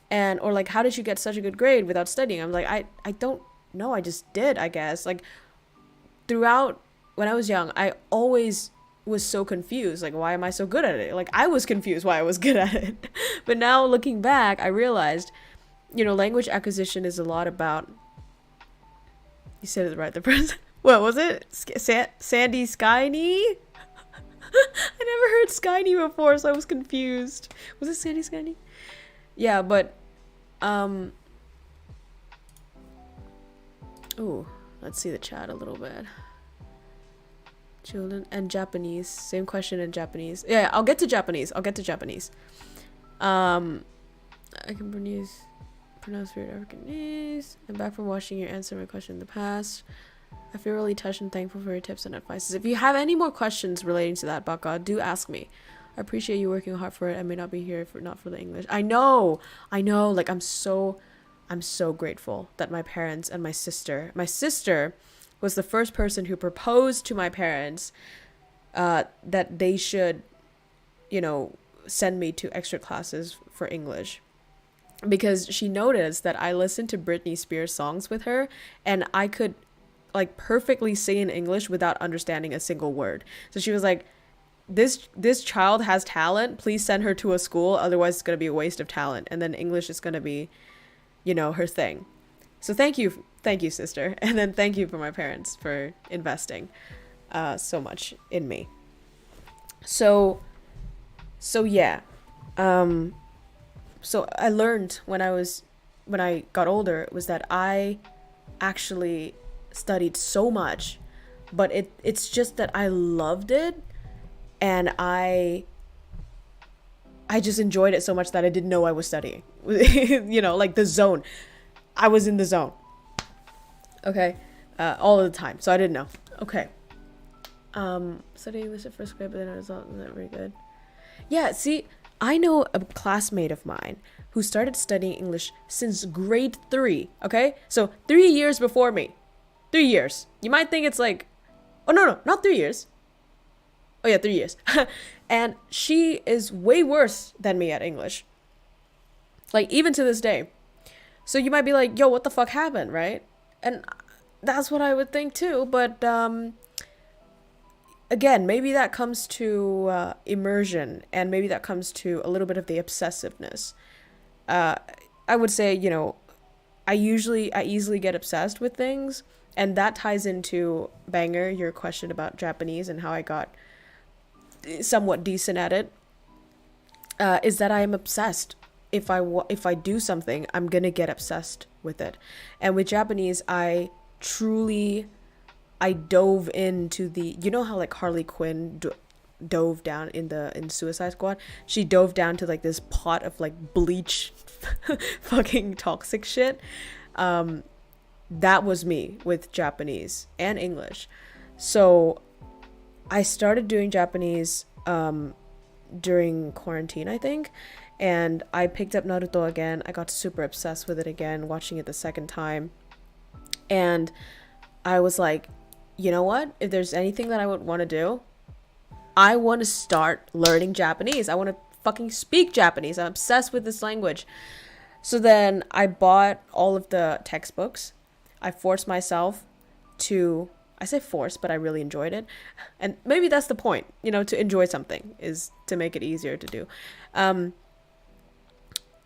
And, or like, how did you get such a good grade without studying? I'm like, I don't know. I just did, I guess. Like, throughout, when I was young, I always was so confused. Like, why am I so good at it? Like, I was confused why I was good at it. But now looking back, I realized, you know, language acquisition is a lot about... You said it right the first... What was it? Sandy Skyny? I never heard Skyny before, so I was confused. Was it Sandy Skyny? Yeah, but ooh, let's see the chat a little bit. Children and Japanese. Same question in Japanese. Yeah, I'll get to Japanese. I can pronounce weird Africanese. I'm back from watching you answer my question in the past. I feel really touched and thankful for your tips and advices. If you have any more questions relating to that, Baka, do ask me. I appreciate you working hard for it. I may not be here if not for the English. I know. Like, I'm so grateful that my parents and my sister was the first person who proposed to my parents that they should, send me to extra classes for English. Because she noticed that I listened to Britney Spears songs with her, and I could like perfectly sing in English without understanding a single word. So she was like, this child has talent, please send her to a school, otherwise it's going to be a waste of talent, and then English is going to be, her thing. So thank you, sister. And then thank you for my parents for investing so much in me. So yeah. So I learned when I got older was that I actually studied so much, but it's just that I loved it, and I just enjoyed it so much that I didn't know I was studying. Like the zone. I was in the zone. Okay. All of the time. So I didn't know. Okay. Studying English at first grade, but then I was not very good. Yeah, see, I know a classmate of mine who started studying English since grade 3, okay? So 3 years before me. 3 years. You might think it's like, oh no, not 3 years. Oh yeah, 3 years. And she is way worse than me at English. Like, even to this day. So you might be like, yo, what the fuck happened, right? And that's what I would think too, but again, maybe that comes to immersion, and maybe that comes to a little bit of the obsessiveness. I would say, I easily get obsessed with things, and that ties into Banger, your question about Japanese and how I got somewhat decent at it, is that I am obsessed. If I do something, I'm gonna get obsessed with it. And with Japanese, I dove into the, how like Harley Quinn dove down in Suicide Squad. She dove down to like this pot of like bleach fucking toxic shit. That was me with Japanese and English. So I started doing Japanese during quarantine, I think, and I picked up Naruto again. I got super obsessed with it again, watching it the second time, and I was like, you know what? If there's anything that I would want to do, I want to start learning Japanese. I want to fucking speak Japanese. I'm obsessed with this language. So then I bought all of the textbooks. I forced myself to, I say force, but I really enjoyed it. And maybe that's the point, to enjoy something is to make it easier to do. And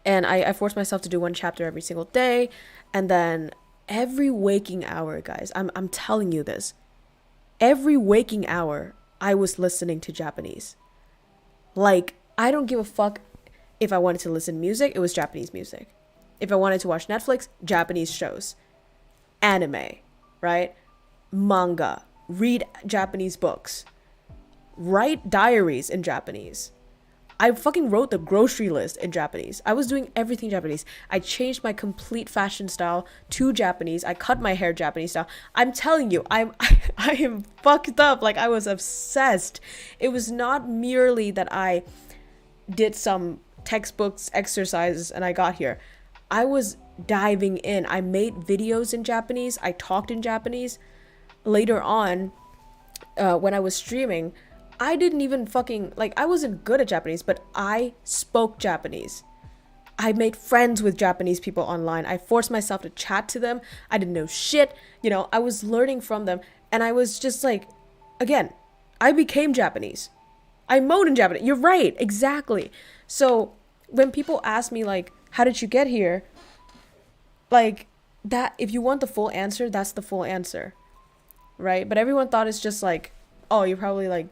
I forced myself to do one chapter every single day. And then every waking hour, guys, I'm telling you this. Every waking hour, I was listening to Japanese. Like, I don't give a fuck if I wanted to listen to music, it was Japanese music. If I wanted to watch Netflix, Japanese shows. Anime, right? Manga. Read Japanese books. Write diaries in Japanese. I fucking wrote the grocery list in Japanese. I was doing everything Japanese. I changed my complete fashion style to Japanese. I cut my hair Japanese style. I'm telling you, I am fucked up. Like, I was obsessed. It was not merely that I did some textbooks, exercises, and I got here. I was diving in. I made videos in Japanese. I talked in Japanese. Later on, when I was streaming, I didn't even fucking, like, I wasn't good at Japanese, but I spoke Japanese. I made friends with Japanese people online. I forced myself to chat to them. I didn't know shit. I was learning from them. And I was just like, again, I became Japanese. I moaned in Japanese. You're right. Exactly. So when people ask me, like, how did you get here? Like, that, if you want the full answer, that's the full answer. Right? But everyone thought it's just like, oh, you probably, like,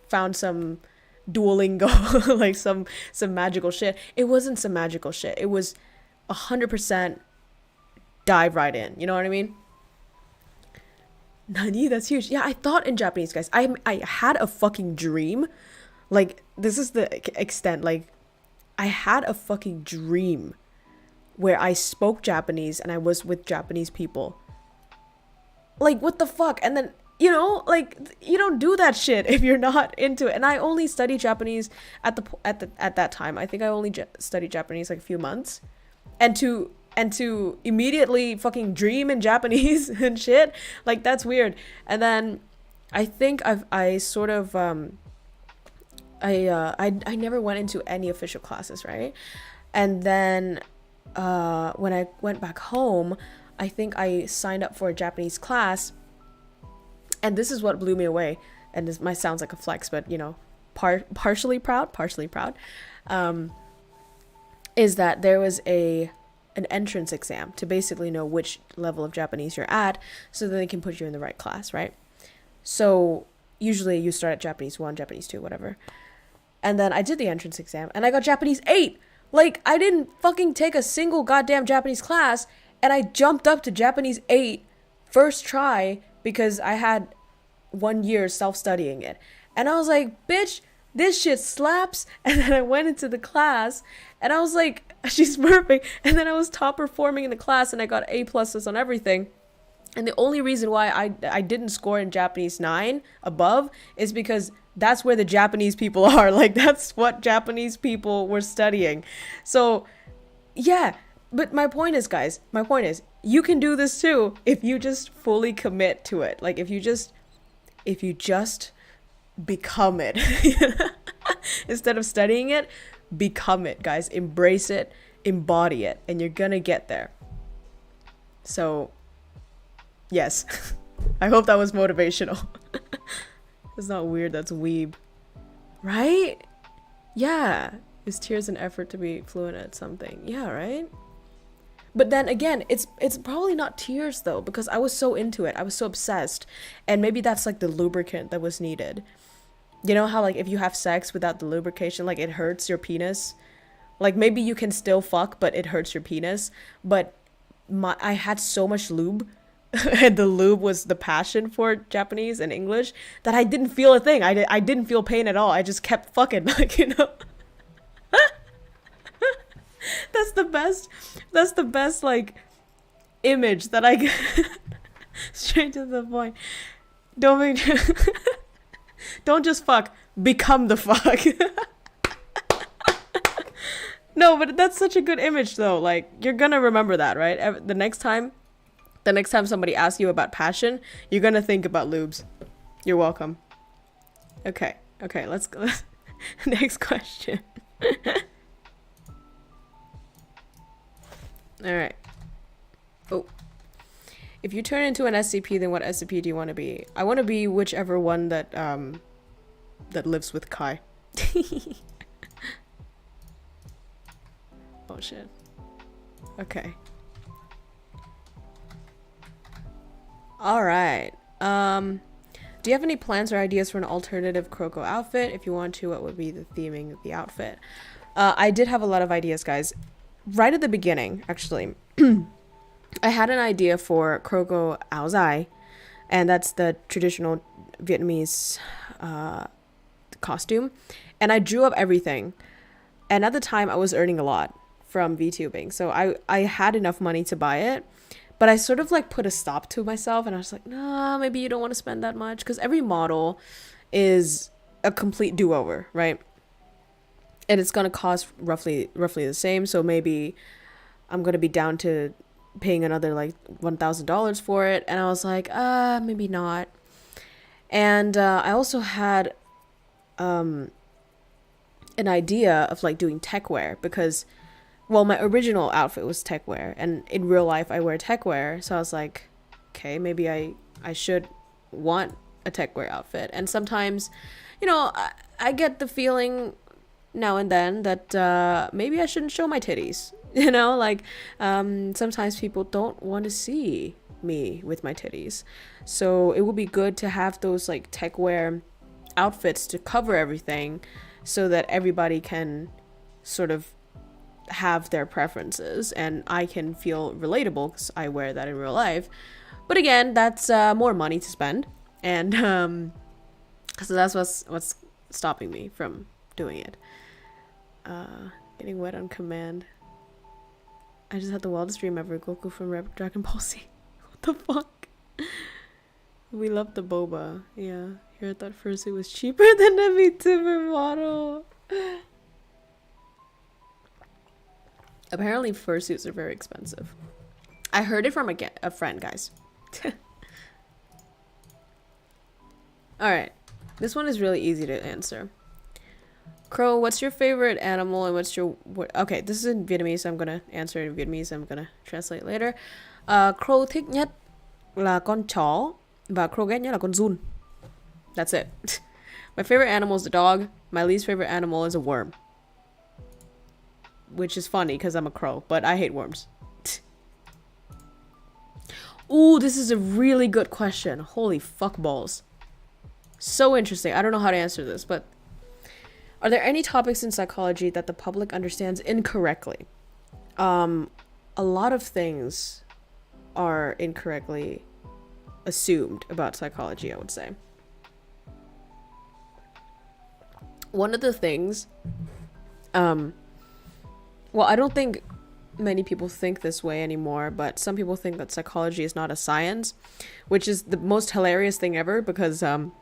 found some Duolingo, like some magical shit. It wasn't some magical shit. It was 100% dive right in. You know what I mean? Nani? That's huge. Yeah, I thought in Japanese, guys. I had a fucking dream. Like, this is the extent. Like, I had a fucking dream where I spoke Japanese and I was with Japanese people. Like, what the fuck? And then you know, like you don't do that shit if you're not into it. And I only studied Japanese at that time. I think I only studied Japanese like a few months, and to immediately fucking dream in Japanese and shit, like that's weird. And then I think I sort of I never went into any official classes, right? And then when I went back home, I think I signed up for a Japanese class. And this is what blew me away. And this might sound like a flex, but you know, partially proud, is that there was an entrance exam to basically know which level of Japanese you're at, so that they can put you in the right class, right? So usually you start at Japanese 1, Japanese 2, whatever. And then I did the entrance exam and I got Japanese 8. Like, I didn't fucking take a single goddamn Japanese class, and I jumped up to Japanese 8 first try because I had 1 year self-studying it. And I was like, bitch, this shit slaps. And then I went into the class and I was like, she's smurfing. And then I was top performing in the class and I got A pluses on everything. And the only reason why I didn't score in Japanese 9 above is because that's where the Japanese people are. Like, that's what Japanese people were studying. So, yeah. But my point is, guys, you can do this too if you just fully commit to it. Like, if you just become it. Instead of studying it, become it, guys. Embrace it, embody it, and you're gonna get there. So, yes. I hope that was motivational. It's not weird, that's weeb. Right? Yeah. Use tears and effort to be fluent at something. Yeah, right? But then again, it's probably not tears though, because I was so into it. I was so obsessed. And maybe that's like the lubricant that was needed. You know how like if you have sex without the lubrication, like it hurts your penis? Like maybe you can still fuck, but it hurts your penis. But I had so much lube, and the lube was the passion for Japanese and English, that I didn't feel a thing. I didn't feel pain at all. I just kept fucking, like, you know? That's the best like image that I get. Straight to the point. Don't just fuck, become the fuck. No, but that's such a good image though. Like, you're gonna remember that, right? The next time somebody asks you about passion, you're gonna think about lubes. You're welcome. Okay, let's go. Next question. All right. Oh. If you turn into an SCP, then what SCP do you want to be? I want to be whichever one that lives with Kai. Oh shit. Okay. All right. Do you have any plans or ideas for an alternative KROWKO outfit? If you want to, what would be the theming of the outfit? I did have a lot of ideas, guys. Right at the beginning, actually, I had an idea for KROWKO Áo Dài, and that's the traditional Vietnamese costume. And I drew up everything. And at the time, I was earning a lot from VTubing. So I had enough money to buy it. But I sort of like put a stop to myself, and I was like, nah, maybe you don't want to spend that much. Because every model is a complete do-over, right? And it's going to cost roughly the same. So maybe I'm going to be down to paying another like $1,000 for it. And I was like, maybe not. And I also had an idea of like doing tech wear, because, well, my original outfit was tech wear, and in real life I wear tech wear. So I was like, okay, maybe I should want a tech wear outfit. And sometimes, you know, I get the feeling now and then that maybe I shouldn't show my titties. You know, like sometimes people don't want to see me with my titties. So it would be good to have those like tech wear outfits to cover everything, so that everybody can sort of have their preferences and I can feel relatable because I wear that in real life. But again, that's more money to spend, and so that's what's stopping me from doing it. Getting wet on command. I just had the wildest dream ever. Goku from Dragon Ball Z. What the fuck? We love the boba. Yeah. Here I thought fursuit was cheaper than a Vtuber model. Apparently fursuits are very expensive. I heard it from a friend, guys. Alright. This one is really easy to answer. Crow, what's your favorite animal and what's your... Okay, this is in Vietnamese, so I'm gonna answer it in Vietnamese. I'm gonna translate later. Crow thích nhất là con chó và Crow ghét nhất là con giun. That's it. My favorite animal is a dog. My least favorite animal is a worm. Which is funny because I'm a crow, but I hate worms. Ooh, this is a really good question. Holy fuck balls. So interesting. I don't know how to answer this, but are there any topics in psychology that the public understands incorrectly? A lot of things are incorrectly assumed about psychology, I would say. One of the things, well, I don't think many people think this way anymore, but some people think that psychology is not a science, which is the most hilarious thing ever because the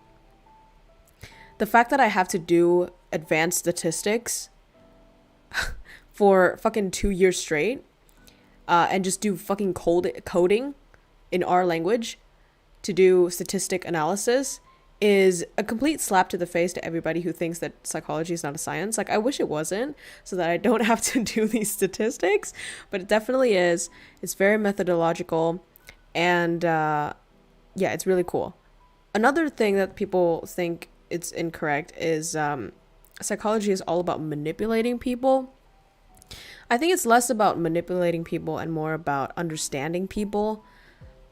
fact that I have to do advanced statistics for fucking 2 years straight and just do fucking coding in our language to do statistic analysis is a complete slap to the face to everybody who thinks that psychology is not a science. Like, I wish it wasn't so that I don't have to do these statistics, but it definitely is. It's very methodological and yeah, it's really cool. Another thing that people think it's incorrect is psychology is all about manipulating people. I think it's less about manipulating people and more about understanding people.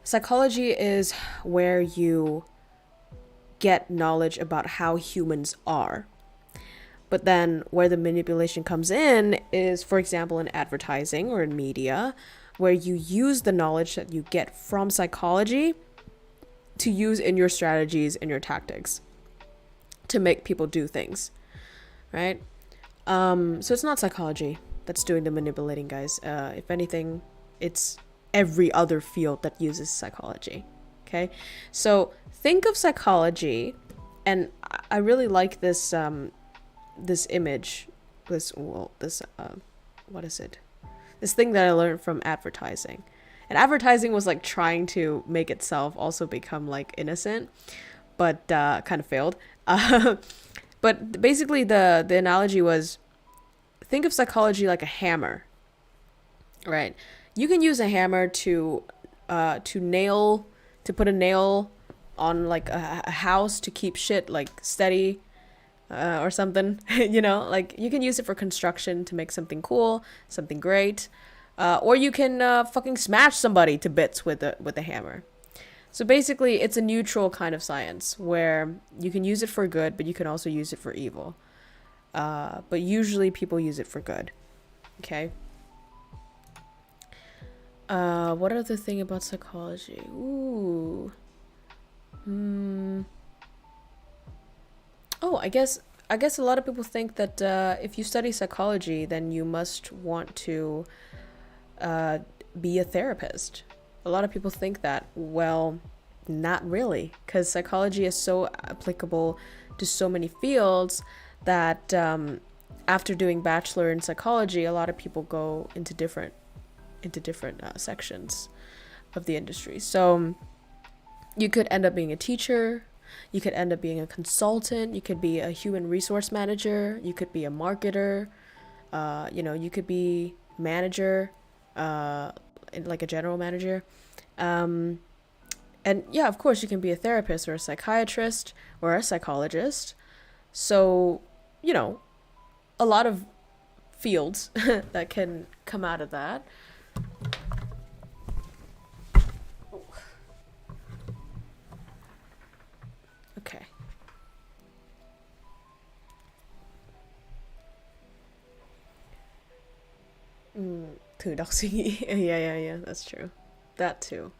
Psychology is where you get knowledge about how humans are. But then where the manipulation comes in is, for example, in advertising or in media, where you use the knowledge that you get from psychology to use in your strategies and your tactics to make people do things, right? So it's not psychology that's doing the manipulating, guys. If anything, it's every other field that uses psychology. Okay, so think of psychology, and I really like this this image, what is it? This thing that I learned from advertising. And advertising was like trying to make itself also become like innocent, but kind of failed. But basically the analogy was, think of psychology like a hammer, right? You can use a hammer to put a nail on like a house to keep shit like steady or something. You know, like you can use it for construction to make something cool, something great, or you can fucking smash somebody to bits with a hammer. So basically it's a neutral kind of science where you can use it for good, but you can also use it for evil, but usually people use it for good. Okay. What other thing about psychology? Ooh. Oh, I guess a lot of people think that if you study psychology, then you must want to be a therapist. A lot of people think that. Well, not really, because psychology is so applicable to so many fields that after doing bachelor in psychology, a lot of people go into different sections of the industry. So you could end up being a teacher, you could end up being a consultant, you could be a human resource manager, you could be a marketer, you could be manager, like a general manager, and yeah, of course you can be a therapist or a psychiatrist or a psychologist. So a lot of fields that can come out of that. Okay. Thử đọc suy nghĩ. Yeah, that's true. That too.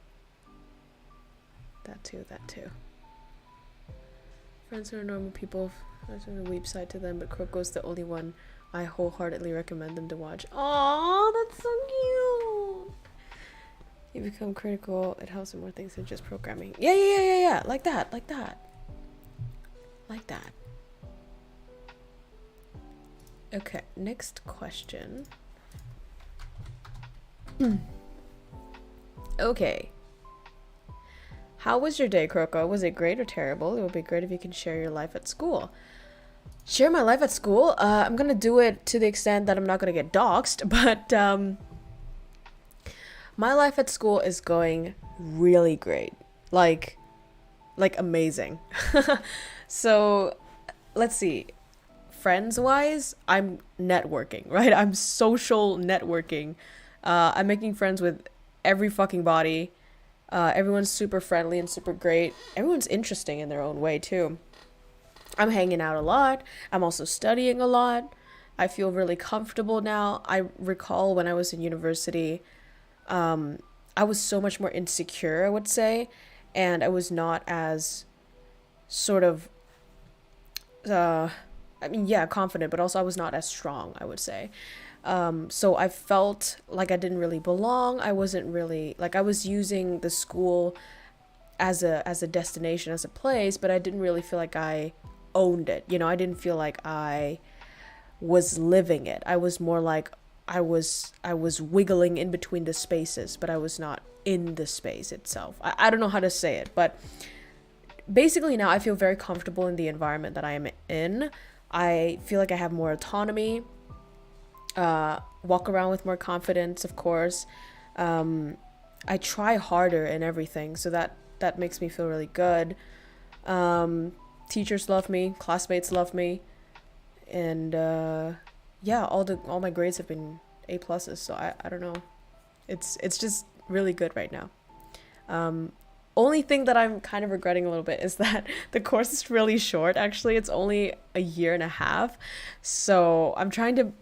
Friends are normal people. There's a weeb side to them, but KROWKO's the only one I wholeheartedly recommend them to watch. Aww, that's so cute. You become critical, it helps with more things than just programming. Yeah. Like that. Okay, next question. Okay. How was your day, KROWKO? Was it great or terrible? It would be great if you can share your life at school. Share my life at school? I'm gonna do it to the extent that I'm not gonna get doxxed, but my life at school is going really great. Like amazing. So, let's see. Friends-wise, I'm networking, right? I'm social networking. I'm making friends with every fucking body. Everyone's super friendly and super great. Everyone's interesting in their own way, too. I'm hanging out a lot. I'm also studying a lot. I feel really comfortable now. I recall when I was in university, I was so much more insecure, I would say, and I was not as sort of, confident, but also I was not as strong, I would say. So I felt like I didn't really belong. I wasn't really, like, I was using the school as a destination, as a place, but I didn't really feel like I owned it. You know, I didn't feel like I was living it. I was more like I was wiggling in between the spaces, but I was not in the space itself. I don't know how to say it, but basically now I feel very comfortable in the environment that I am in. I feel like I have more autonomy, walk around with more confidence, of course. I try harder in everything, so that makes me feel really good. Teachers love me, classmates love me, and all my grades have been A pluses, so I don't know. It's just really good right now. Only thing that I'm kind of regretting a little bit is that the course is really short. Actually, it's only a year and a half, so I'm trying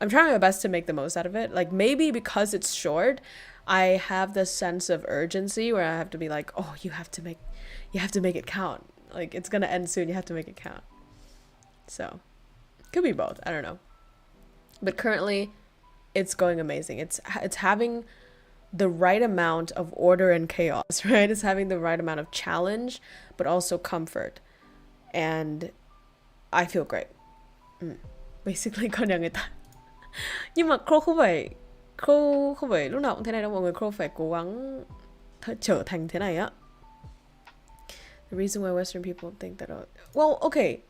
my best to make the most out of it. Like, maybe because it's short, I have this sense of urgency where I have to be like, oh, you have to make it count. Like, it's gonna end soon, you have to make it count. So, could be both, I don't know. But currently, it's going amazing. It's having the right amount of order and chaos, right? It's having the right amount of challenge, but also comfort. And I feel great. Basically, con nhận người ta. Nhưng mà Crow không phải lúc nào cũng thế này đâu mọi người. Crow phải cố gắng trở thành thế này á. The reason why Western people think that... Well, okay.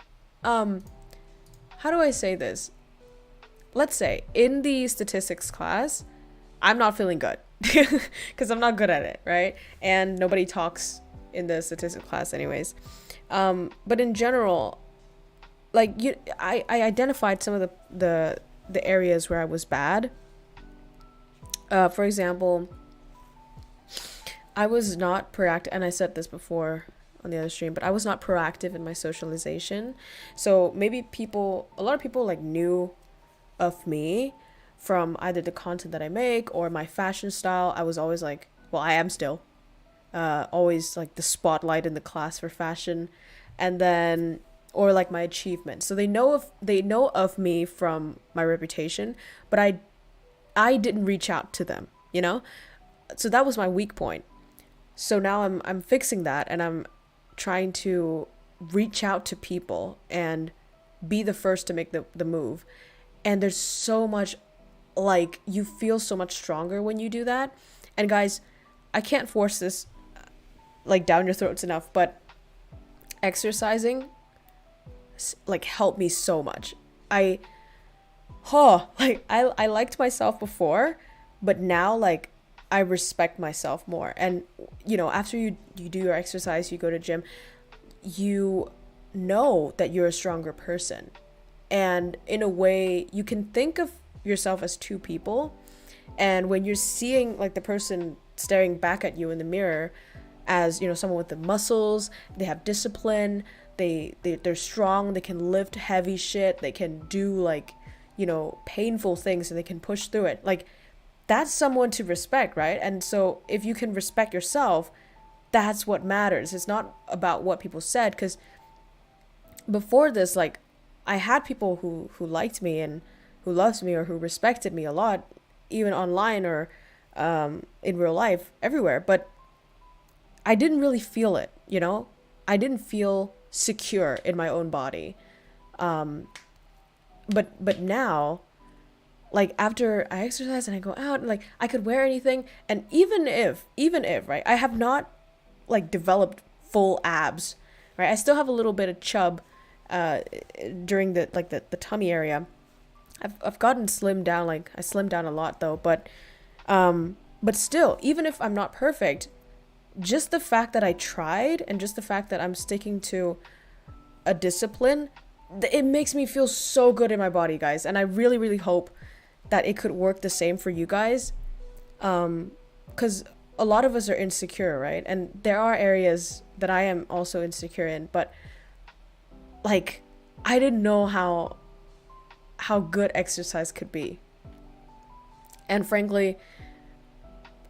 How do I say this? Let's say, in the statistics class, I'm not feeling good. Because I'm not good at it, right? And nobody talks in the statistics class anyways. But in general, like, I identified some of the areas where I was bad. For example, I was not proactive, and I said this before on the other stream, but I was not proactive in my socialization. So maybe a lot of people like knew of me from either the content that I make or my fashion style. I was always like, well, I am still always like the spotlight in the class for fashion, and then or like my achievements. So they know of me from my reputation, but I didn't reach out to them, you know? So that was my weak point. So now I'm fixing that, and I'm trying to reach out to people and be the first to make the move. And there's so much, like, you feel so much stronger when you do that. And guys, I can't force this like down your throats enough, but exercising like helped me so much. I liked myself before, but now like I respect myself more. And you know, after you do your exercise, you go to gym, you know that you're a stronger person. And in a way, you can think of yourself as two people. And when you're seeing like the person staring back at you in the mirror as, you know, someone with the muscles, they have discipline, they're strong, they can lift heavy shit, they can do like, you know, painful things, and they can push through it. Like, that's someone to respect, right? And so if you can respect yourself, that's what matters. It's not about what people said, because before this, like, I had people who liked me and who loved me or who respected me a lot, even online or in real life everywhere, but I didn't really feel it, you know? I didn't feel secure in my own body. But now, like after I exercise and I go out, like I could wear anything, and even if right, I have not like developed full abs, right? I still have a little bit of chub during the tummy area. I've gotten slimmed down, like I slimmed down a lot though, but still, even if I'm not perfect, just the fact that I tried and just the fact that I'm sticking to a discipline, it makes me feel so good in my body, guys. And I really, really hope that it could work the same for you guys. Because a lot of us are insecure, right? And there are areas that I am also insecure in, but like, I didn't know how good exercise could be. And frankly,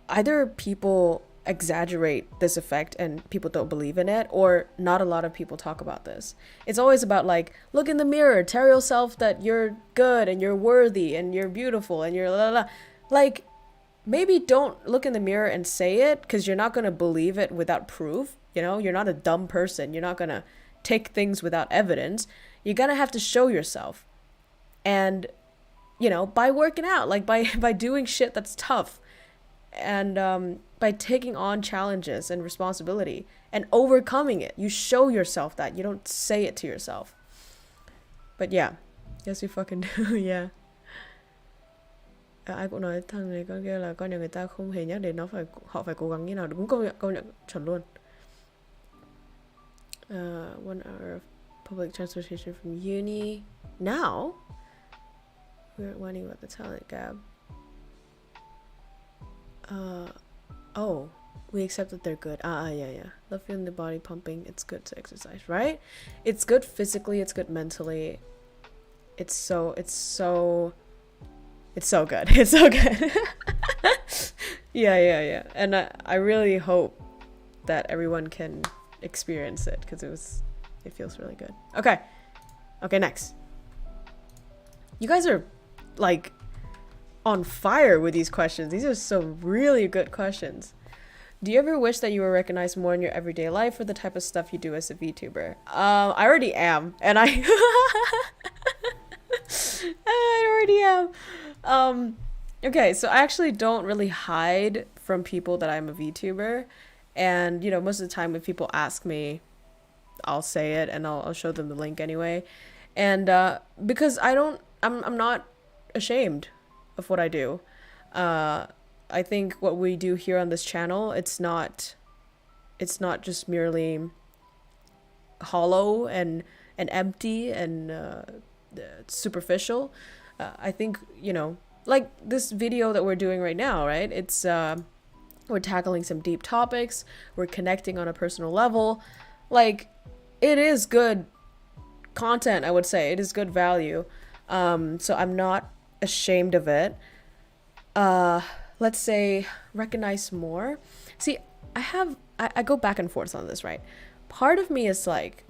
either people exaggerate this effect and people don't believe in it, or not a lot of people talk about this. It's always about like, look in the mirror, tell yourself that you're good and you're worthy and you're beautiful and you're la la la. Like, maybe don't look in the mirror and say it, because you're not going to believe it without proof. You know, you're not a dumb person. You're not going to take things without evidence. You're going to have to show yourself. And, you know, by working out, like by doing shit that's tough, and by taking on challenges and responsibility and overcoming it. You show yourself that. You don't say it to yourself. But yeah. Yes, you fucking do. Yeah. Ai cũng nói thằng này con kia là con nhà người ta không hề nhắc đến nó họ phải cố gắng như nào. Đúng, công nhận chuẩn luôn. 1 hour of public transportation from uni. Now we're whining about the talent gap. Oh, we accept that they're good. Yeah. Love feeling the body pumping. It's good to exercise, right? It's good physically. It's good mentally. It's so good. It's so good. Yeah. And I really hope that everyone can experience it, because it feels really good. Okay, next. You guys are like on fire with these questions. These are some really good questions. Do you ever wish that you were recognized more in your everyday life for the type of stuff you do as a VTuber? I already am, and I already am. Okay, so I actually don't really hide from people that I'm a VTuber, and you know, most of the time if people ask me, I'll say it, and I'll show them the link anyway, and because I'm not ashamed of what I do. I think what we do here on this channel, it's not just merely hollow and empty and superficial. I think, you know, like this video that we're doing right now, right? It's we're tackling some deep topics, we're connecting on a personal level. Like, it is good content, I would say. It is good value. So I'm not ashamed of it. Let's say recognize more. See, I go back and forth on this, right? Part of me is like,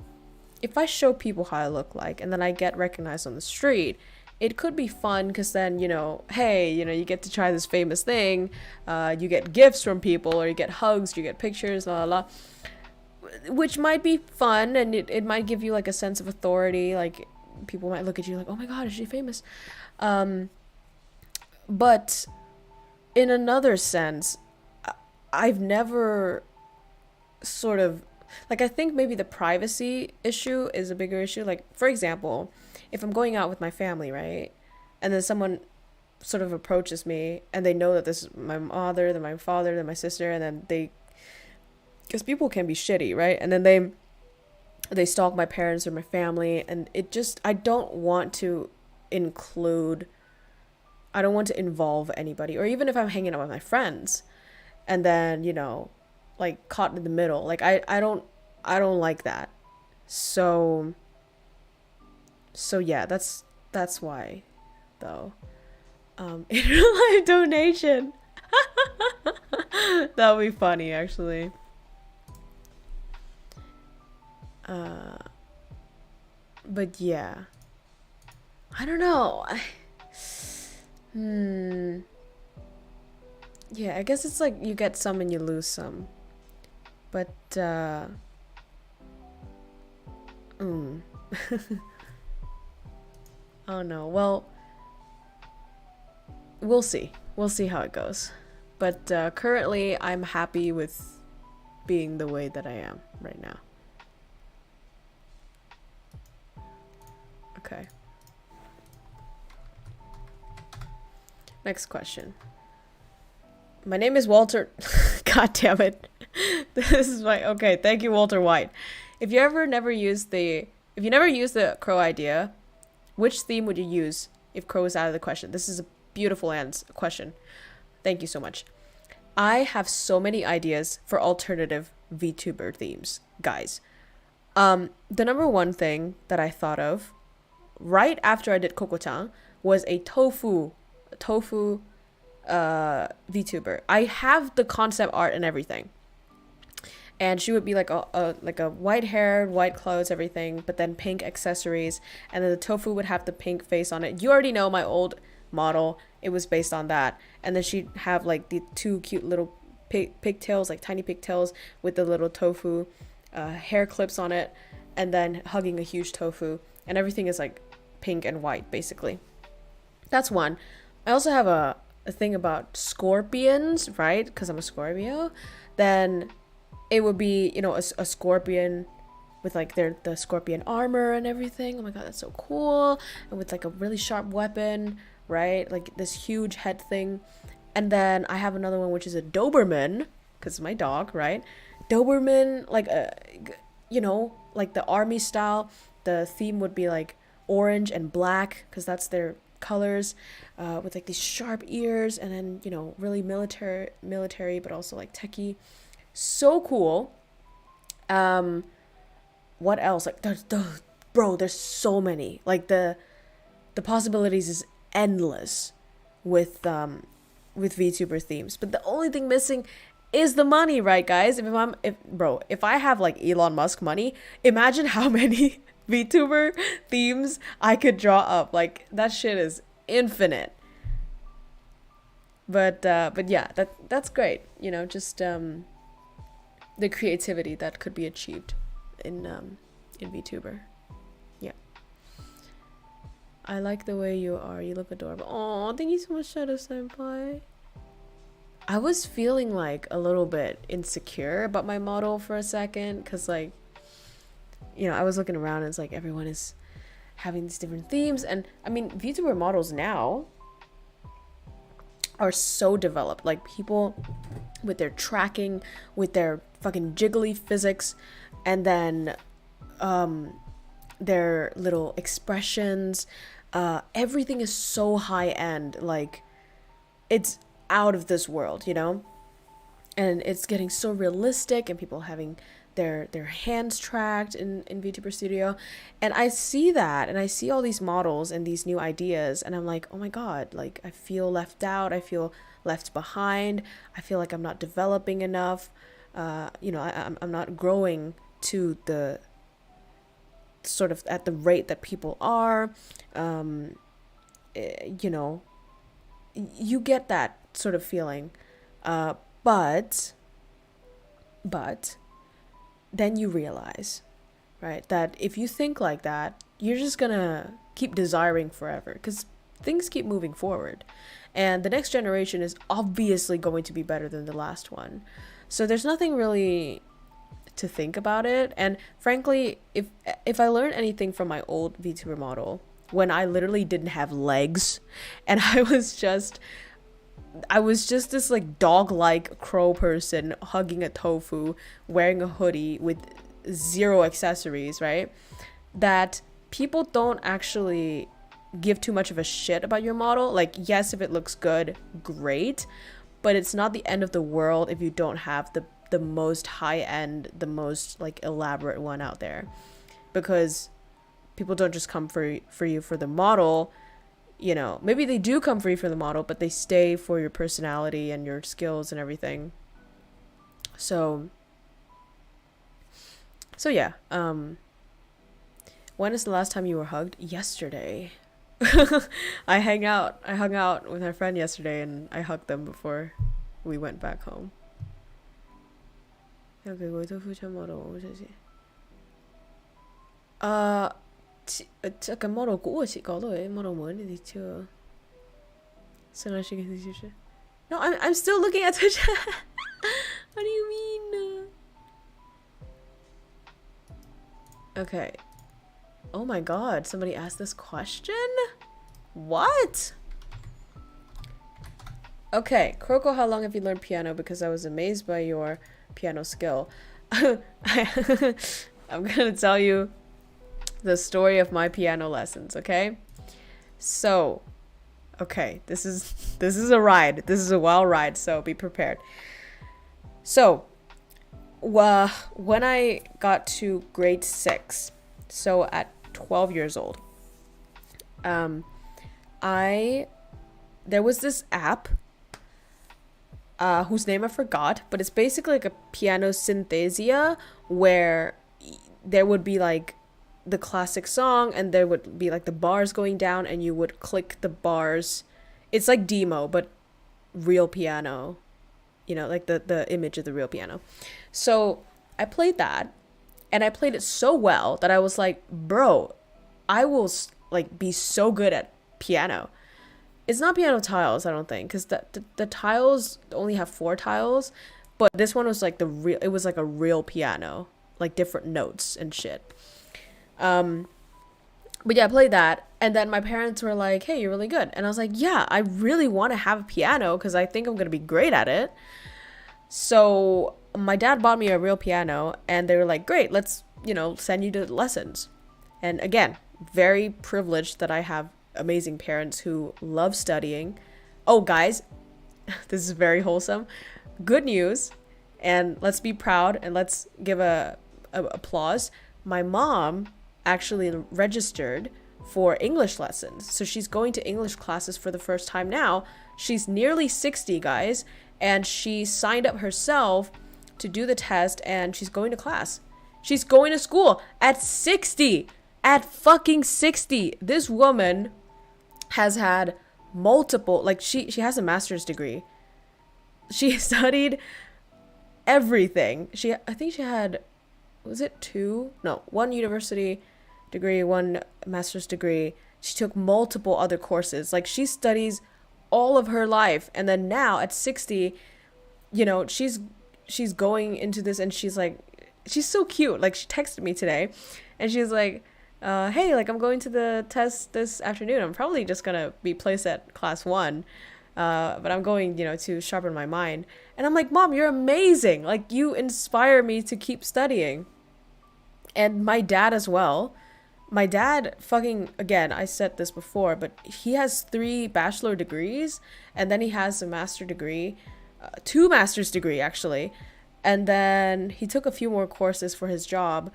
if I show people how I look like and then I get recognized on the street, it could be fun, because then, you know, hey, you know, you get to try this famous thing, you get gifts from people, or you get hugs, you get pictures, la la la, which might be fun, and it might give you like a sense of authority. Like, people might look at you like, oh my god, is she famous? But in another sense, I've never sort of, like, I think maybe the privacy issue is a bigger issue. Like, for example, if I'm going out with my family, right, and then someone sort of approaches me and they know that this is my mother, then my father, then my sister, and then because people can be shitty, right, and then they stalk my parents or my family, and it just, I don't want to involve anybody. Or even if I'm hanging out with my friends and then, you know, like caught in the middle, like I don't like that. So yeah, that's why though. In real life donation. That would be funny, actually. But yeah, I don't know. Yeah, I guess it's like you get some and you lose some. But, oh no. Well, we'll see. We'll see how it goes. But currently, I'm happy with being the way that I am right now. Okay. Next question. My name is Walter. God damn it. This is my okay. Thank you, Walter White. If you never use the crow idea, which theme would you use if crow is out of the question? This is a beautiful question. Thank you so much. I have so many ideas for alternative VTuber themes, guys. The number one thing that I thought of right after I did Koko-chan was a tofu VTuber. I have the concept art and everything. And she would be like a white hair, white clothes, everything, but then pink accessories, and then the tofu would have the pink face on it. You already know my old model. It was based on that. And then she'd have like the two cute little pigtails, like tiny pigtails with the little tofu hair clips on it, and then hugging a huge tofu, and everything is like pink and white basically. That's one. I also have a thing about scorpions, right? Because I'm a Scorpio. Then it would be, you know, a scorpion with like the scorpion armor and everything. Oh my god, that's so cool. And with like a really sharp weapon, right? Like this huge head thing. And then I have another one which is a Doberman, because it's my dog, right? Doberman, like you know, like the army style. The theme would be like orange and black, because that's their colors, with like these sharp ears, and then, you know, really military but also like techie. So cool. What else? Like bro, there's so many. Like the possibilities is endless with VTuber themes. But the only thing missing is the money, right, guys? If I have like Elon Musk money, imagine how many VTuber themes I could draw up. Like that shit is infinite. But yeah, that's great. You know, just the creativity that could be achieved in VTuber. Yeah. I like the way you are. You look adorable. Oh, thank you so much, Shadow Senpai. I was feeling like a little bit insecure about my model for a second, because like, you know, I was looking around and it's like everyone is having these different themes, and I mean VTuber models now are so developed. Like people with their tracking, with their fucking jiggly physics, and then their little expressions, everything is so high end. Like it's out of this world, you know, and it's getting so realistic, and people having their hands tracked in VTuber Studio. And I see that, and I see all these models and these new ideas, and I'm like, oh my god, like I feel left out, I feel left behind, I feel like I'm not developing enough, you know, I'm not growing to the sort of at the rate that people are. You know, you get that sort of feeling, but then you realize, right, that if you think like that, you're just gonna keep desiring forever, because things keep moving forward, and the next generation is obviously going to be better than the last one. So there's nothing really to think about it. And frankly, if I learned anything from my old VTuber model, when I literally didn't have legs, and I was just this like dog-like crow person hugging a tofu, wearing a hoodie with zero accessories, right? That people don't actually give too much of a shit about your model. Like, yes, if it looks good, great, but it's not the end of the world if you don't have the most high-end, the most like elaborate one out there, because people don't just come for you for the model. You know, maybe they do come for you for the model, but they stay for your personality and your skills and everything. So yeah. When is the last time you were hugged? Yesterday. I hung out with my friend yesterday, and I hugged them before we went back home. 要给维特夫签 model 我谢谢。这个 model 过去搞到诶 model 没你就。No, I'm still looking at Twitch. What do you mean? Okay. Oh my god, somebody asked this question? What? Okay, KROWKO, how long have you learned piano? Because I was amazed by your piano skill. I'm gonna tell you the story of my piano lessons, okay? So, okay, this is a ride. This is a wild ride, so be prepared. So, when I got to grade 6, so at 12 years old, there was this app whose name I forgot, but it's basically like a piano synthesia where there would be like the classic song and there would be like the bars going down and you would click the bars. It's like demo but real piano, you know, like the image of the real piano. So I played that and I played it so well that I was like, bro, I will like be so good at piano. It's not piano tiles, I don't think, because the tiles only have 4 tiles, but this one was like it was like a real piano, like different notes and shit. But yeah, I played that, and then my parents were like, hey, you're really good. And I was like, yeah, I really want to have a piano because I think I'm going to be great at it. So my dad bought me a real piano, and they were like, great, let's, you know, send you to lessons. And again, very privileged that I have amazing parents who love studying. Oh, guys, this is very wholesome. Good news, and let's be proud, and let's give a applause. My mom actually registered for English lessons. So she's going to English classes for the first time now. She's nearly 60, guys, and she signed up herself to do the test, and she's going to class. She's going to school at 60. At fucking 60. This woman has had multiple, like she has a master's degree. She studied everything. I think she had, was it 2? No, 1 university degree, 1 master's degree. She took multiple other courses. Like she studies all of her life, and then now at 60, you know, she's going into this, and she's like, she's so cute. Like she texted me today, and she's like, hey, like I'm going to the test this afternoon. I'm probably just gonna be placed at class 1, but I'm going, you know, to sharpen my mind. And I'm like, Mom, you're amazing. Like you inspire me to keep studying. And my dad as well. My dad fucking, again, I said this before, but he has 3 bachelor degrees, and then he has a master degree, 2 master's degree actually, and then he took a few more courses for his job,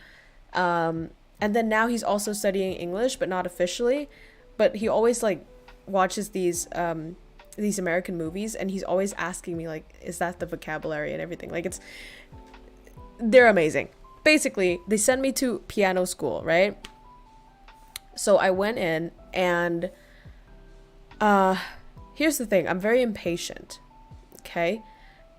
and then now he's also studying English, but not officially, but he always like watches these American movies, and he's always asking me like, is that the vocabulary and everything? Like they're amazing. Basically, they sent me to piano school, right? So I went in, and here's the thing. I'm very impatient, okay?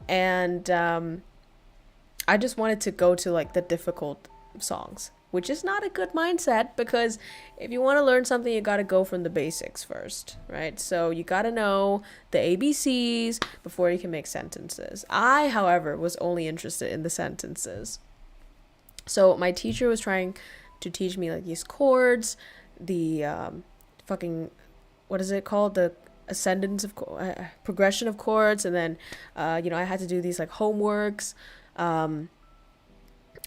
And I just wanted to go to like the difficult songs, which is not a good mindset, because if you want to learn something, you got to go from the basics first, right? So you got to know the ABCs before you can make sentences. I, however, was only interested in the sentences. So my teacher was trying to teach me like these chords, the fucking, what is it called? The ascendance of progression of chords, and then you know, I had to do these like homeworks.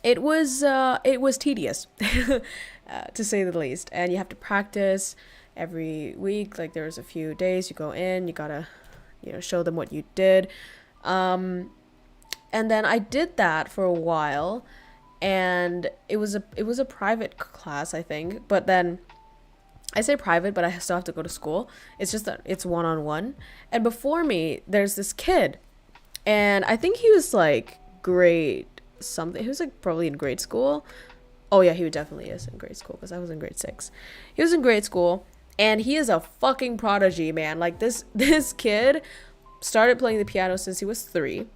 It was tedious to say the least, and you have to practice every week. Like there's a few days you go in, you gotta, you know, show them what you did, and then I did that for a while, and it was a private class, I think, but then I say private, but I still have to go to school. It's just that it's one-on-one. And before me, there's this kid, and I think he was like grade something. He was like probably in grade school. Oh yeah, he definitely is in grade school, because I was in grade 6. He was in grade school, and he is a fucking prodigy, man. Like this kid started playing the piano since he was 3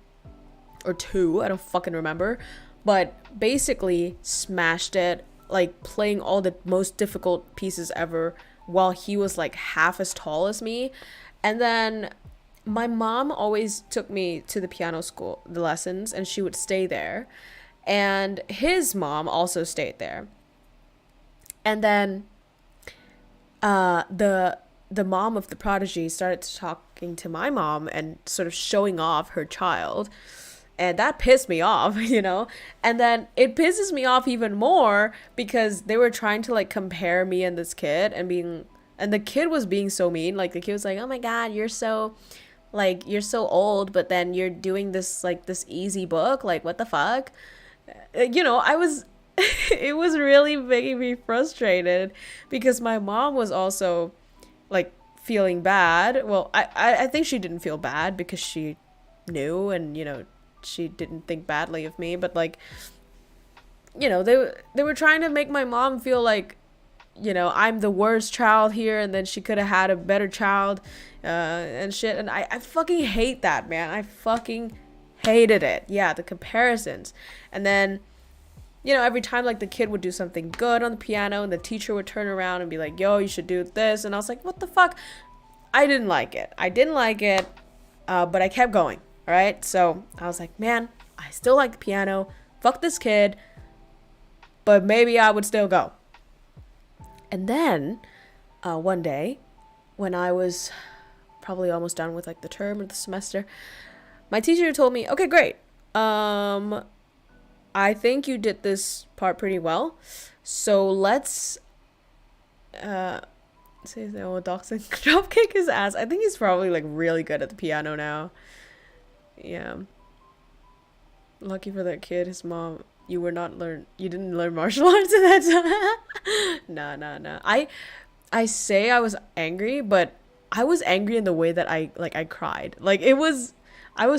or 2, I don't fucking remember, but basically smashed it, like playing all the most difficult pieces ever while he was like half as tall as me. And then my mom always took me to the piano school, the lessons, and she would stay there. And his mom also stayed there. And then the mom of the prodigy started talking to my mom and sort of showing off her child. And that pissed me off, you know? And then it pisses me off even more because they were trying to like compare me and this kid and the kid was being so mean. Like the kid was like, "Oh my God, you're so old, but then you're doing this like this easy book. Like what the fuck?" You know, it was really making me frustrated because my mom was also like feeling bad. Well, I think she didn't feel bad because she knew and, you know, she didn't think badly of me, but like, you know, they were trying to make my mom feel like, you know, I'm the worst child here and then she could have had a better child and shit. And I fucking hate that, man. I fucking hated it. Yeah, the comparisons. And then, you know, every time like the kid would do something good on the piano and the teacher would turn around and be like, "Yo, you should do this." And I was like, what the fuck? I didn't like it, but I kept going. All right, so I was like, man, I still like the piano. Fuck this kid, but maybe I would still go. And then one day, when I was probably almost done with like the term or the semester, my teacher told me, "Okay, great. I think you did this part pretty well. So let's say drop kick his ass." I think he's probably like really good at the piano now. Yeah. Lucky for that kid, his mom, you didn't learn martial arts at that time. No. I say I was angry, but I was angry in the way that I cried. Like I was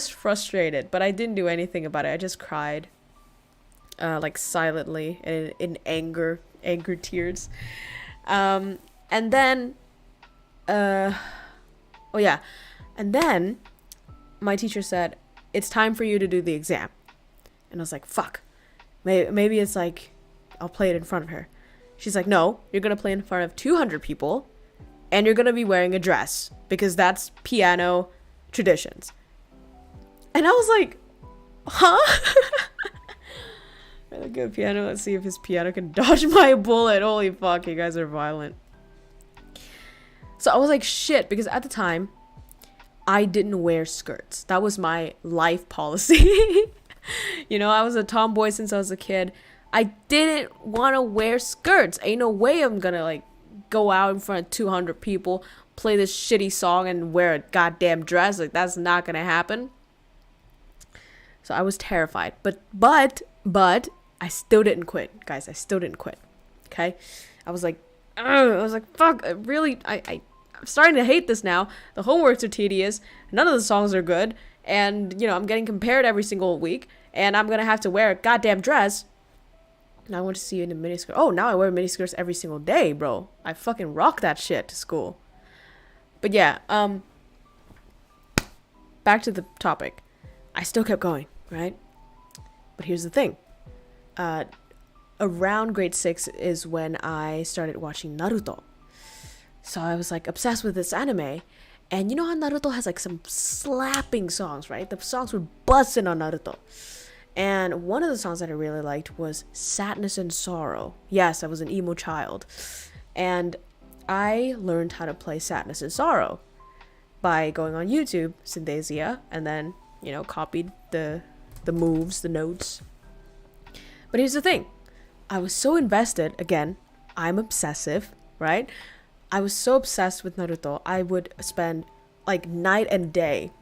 frustrated, but I didn't do anything about it. I just cried. Like silently in anger tears. And then my teacher said, "It's time for you to do the exam." And I was like, fuck. Maybe it's like, I'll play it in front of her. She's like, "No, you're going to play in front of 200 people and you're going to be wearing a dress because that's piano traditions." And I was like, huh? Really good piano. Let's see if his piano can dodge my bullet. Holy fuck, you guys are violent. So I was like, shit, because at the time, I didn't wear skirts. That was my life policy. You know, I was a tomboy since I was a kid. I didn't want to wear skirts. Ain't no way I'm gonna like go out in front of 200 people, play this shitty song and wear a goddamn dress. Like that's not gonna happen. So I was terrified. But I still didn't quit, guys. I still didn't quit. Okay? I was like, fuck, I'm starting to hate this now. The homeworks are tedious. None of the songs are good. And, you know, I'm getting compared every single week. And I'm going to have to wear a goddamn dress. And I want to see you in a miniskirt. Oh, now I wear miniskirts every single day, bro. I fucking rock that shit to school. But yeah, back to the topic. I still kept going, right? But here's the thing. Around grade 6 is when I started watching Naruto. So I was like obsessed with this anime. And you know how Naruto has like some slapping songs, right? The songs were busting on Naruto. And one of the songs that I really liked was Sadness and Sorrow. Yes, I was an emo child. And I learned how to play Sadness and Sorrow by going on YouTube, Synthesia, and then, you know, copied the moves, the notes. But here's the thing. I was so invested. Again, I'm obsessive, right? I was so obsessed with Naruto. I would spend like night and day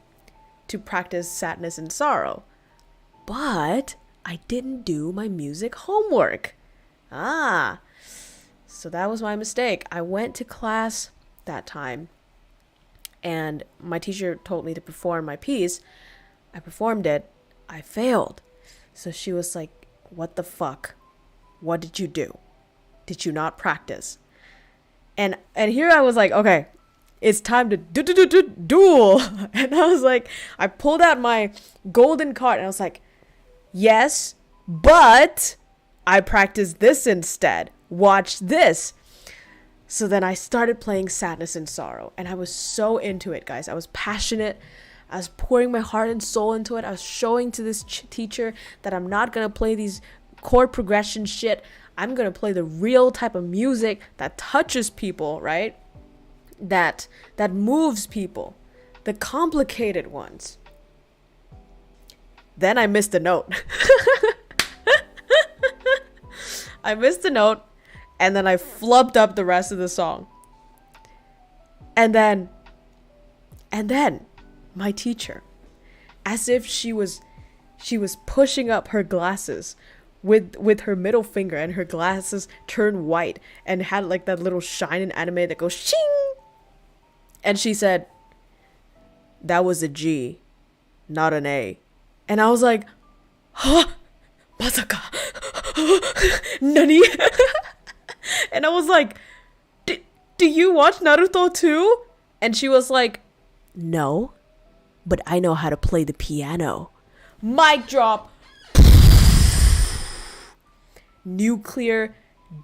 to practice Sadness and Sorrow. But I didn't do my music homework. So that was my mistake. I went to class that time and my teacher told me to perform my piece. I performed it. I failed. So she was like, "What the fuck? What did you do? Did you not practice?" And here I was like, okay, it's time to duel. And I was like, I pulled out my golden card and I was like, yes, but I practiced this instead. Watch this. So then I started playing Sadness and Sorrow, and I was so into it, guys. I was passionate. I was pouring my heart and soul into it. I was showing to this teacher that I'm not gonna play these chord progression shit. I'm gonna play the real type of music that touches people, right? That moves people, the complicated ones. Then I missed a note. I missed a note, and then I flubbed up the rest of the song. And then my teacher, as if she was pushing up her glasses with her middle finger, and her glasses turned white and had like that little shine in anime that goes shing. And she said, that was a G, not an A. And I was like, huh? Masaka? Nani? And I was like, do you watch Naruto too? And she was like, no, but I know how to play the piano. Mic drop. Nuclear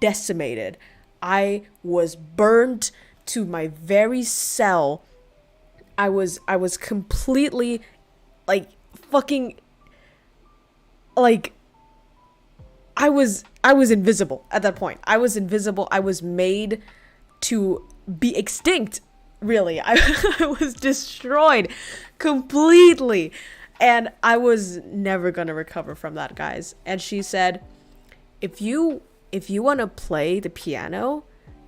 decimated. I was burned to my very cell. I was completely like fucking like I was invisible at that point. I was invisible. I was made to be extinct, really. I was destroyed completely, and I was never gonna recover from that, guys. And she said, if you want to play the piano,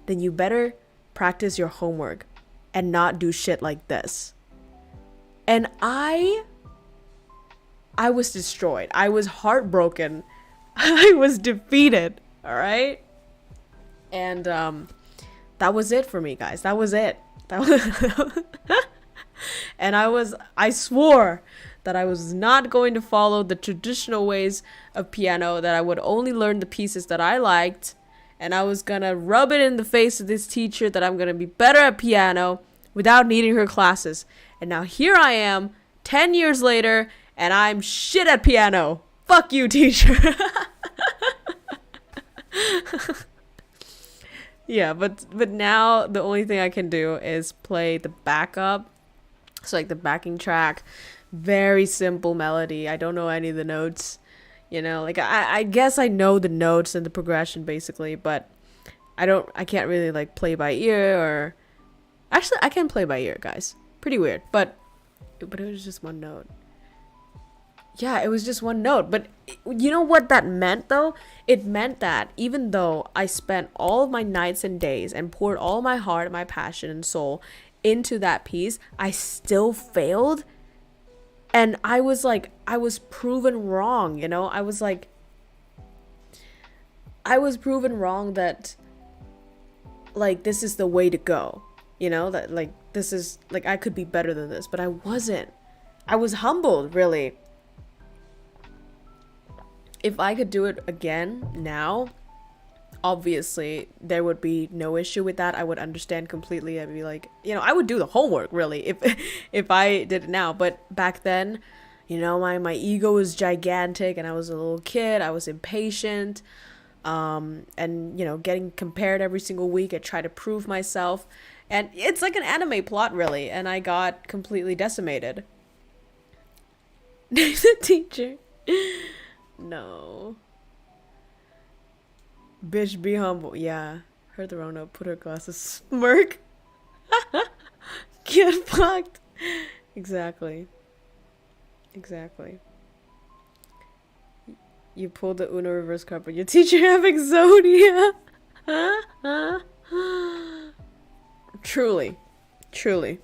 then you better practice your homework and not do shit like this. And I was destroyed. I was heartbroken. I was defeated. All right. And that was it for me, guys. That was it. And I swore that I was not going to follow the traditional ways of piano, that I would only learn the pieces that I liked, and I was gonna rub it in the face of this teacher that I'm gonna be better at piano without needing her classes. And now here I am 10 years later, and I'm shit at piano. Fuck you, teacher. Yeah, but now the only thing I can do is play the backup. So like the backing track, very simple melody. I don't know any of the notes, you know, like I guess I know the notes and the progression basically, but I can't really like play by ear, or actually I can play by ear, guys. Pretty weird, but it was just one note. Yeah, it was just one note. But you know what that meant, though? It meant that even though I spent all of my nights and days and poured all my heart, my passion and soul into that piece, I still failed. And I was like, I was proven wrong, you know? I was proven wrong that, like, this is the way to go. You know? That, like, this is, like, I could be better than this. But I wasn't. I was humbled, really. If I could do it again now, obviously there would be no issue with that. I would understand completely. I'd be like, you know, I would do the homework really if I did it now. But back then, you know, my ego was gigantic, and I was a little kid. I was impatient, and you know, getting compared every single week. I tried to prove myself, and it's like an anime plot really. And I got completely decimated. The teacher. No. Bitch, be humble. Yeah. Heard the wrong note. Put her glasses. Smirk. Get fucked. Exactly. Exactly. You pulled the Uno reverse card, but your teacher having Zodia. Truly. Truly.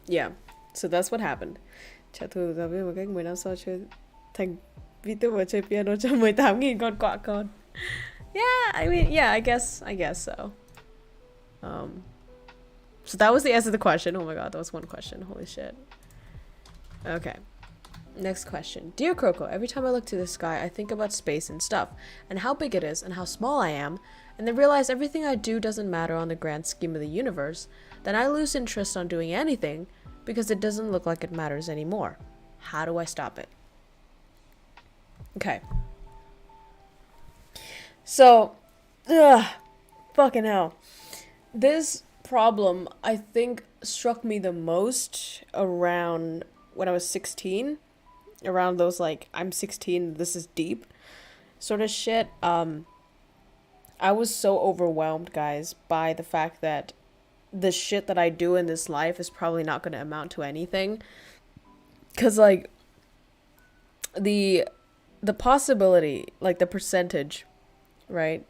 Yeah. So that's what happened. Thành Vtuber chơi piano cho 18.000 con quạ con. Yeah, I mean, yeah, I guess so. So that was the answer to the question. Oh my god, that was one question. Holy shit. Okay. Next question. Dear KROWKO, every time I look to the sky, I think about space and stuff, and how big it is, and how small I am, and then realize everything I do doesn't matter on the grand scheme of the universe, then I lose interest on doing anything because it doesn't look like it matters anymore. How do I stop it? Okay. So, fucking hell. This problem, I think, struck me the most around when I was 16. Around those, like, I'm 16, this is deep sort of shit. I was so overwhelmed, guys, by the fact that the shit that I do in this life is probably not going to amount to anything. Because, like, the possibility, like, the percentage, right,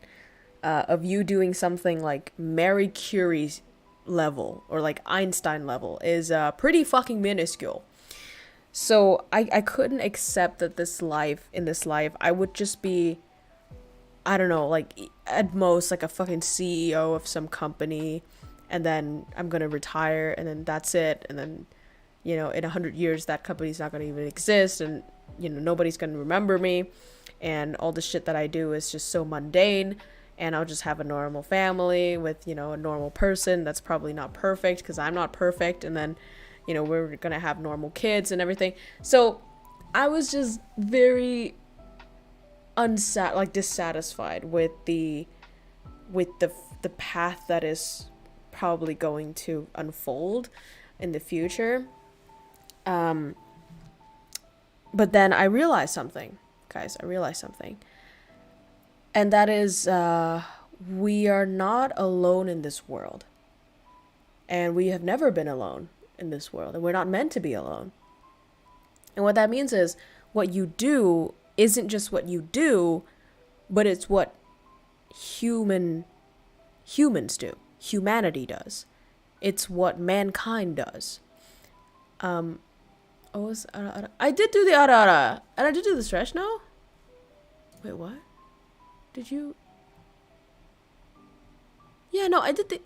of you doing something like Marie Curie's level or like Einstein level is pretty fucking minuscule. So I couldn't accept that in this life I would just be, I don't know, like at most like a fucking CEO of some company, and then I'm gonna retire, and then that's it, and then, you know, in 100 years that company's not gonna even exist, and, you know, nobody's gonna remember me, and all the shit that I do is just so mundane, and I'll just have a normal family with, you know, a normal person that's probably not perfect because I'm not perfect, and then, you know, we're gonna have normal kids and everything. So I was just very dissatisfied with the path that is probably going to unfold in the future. But then I realized something, guys. And that is, we are not alone in this world. And we have never been alone in this world. And we're not meant to be alone. And what that means is, what you do isn't just what you do, but it's what humans do. Humanity does. It's what mankind does. I did do the ara, and I did do the stretch now? Wait, what? Did you? Yeah, no, I did the...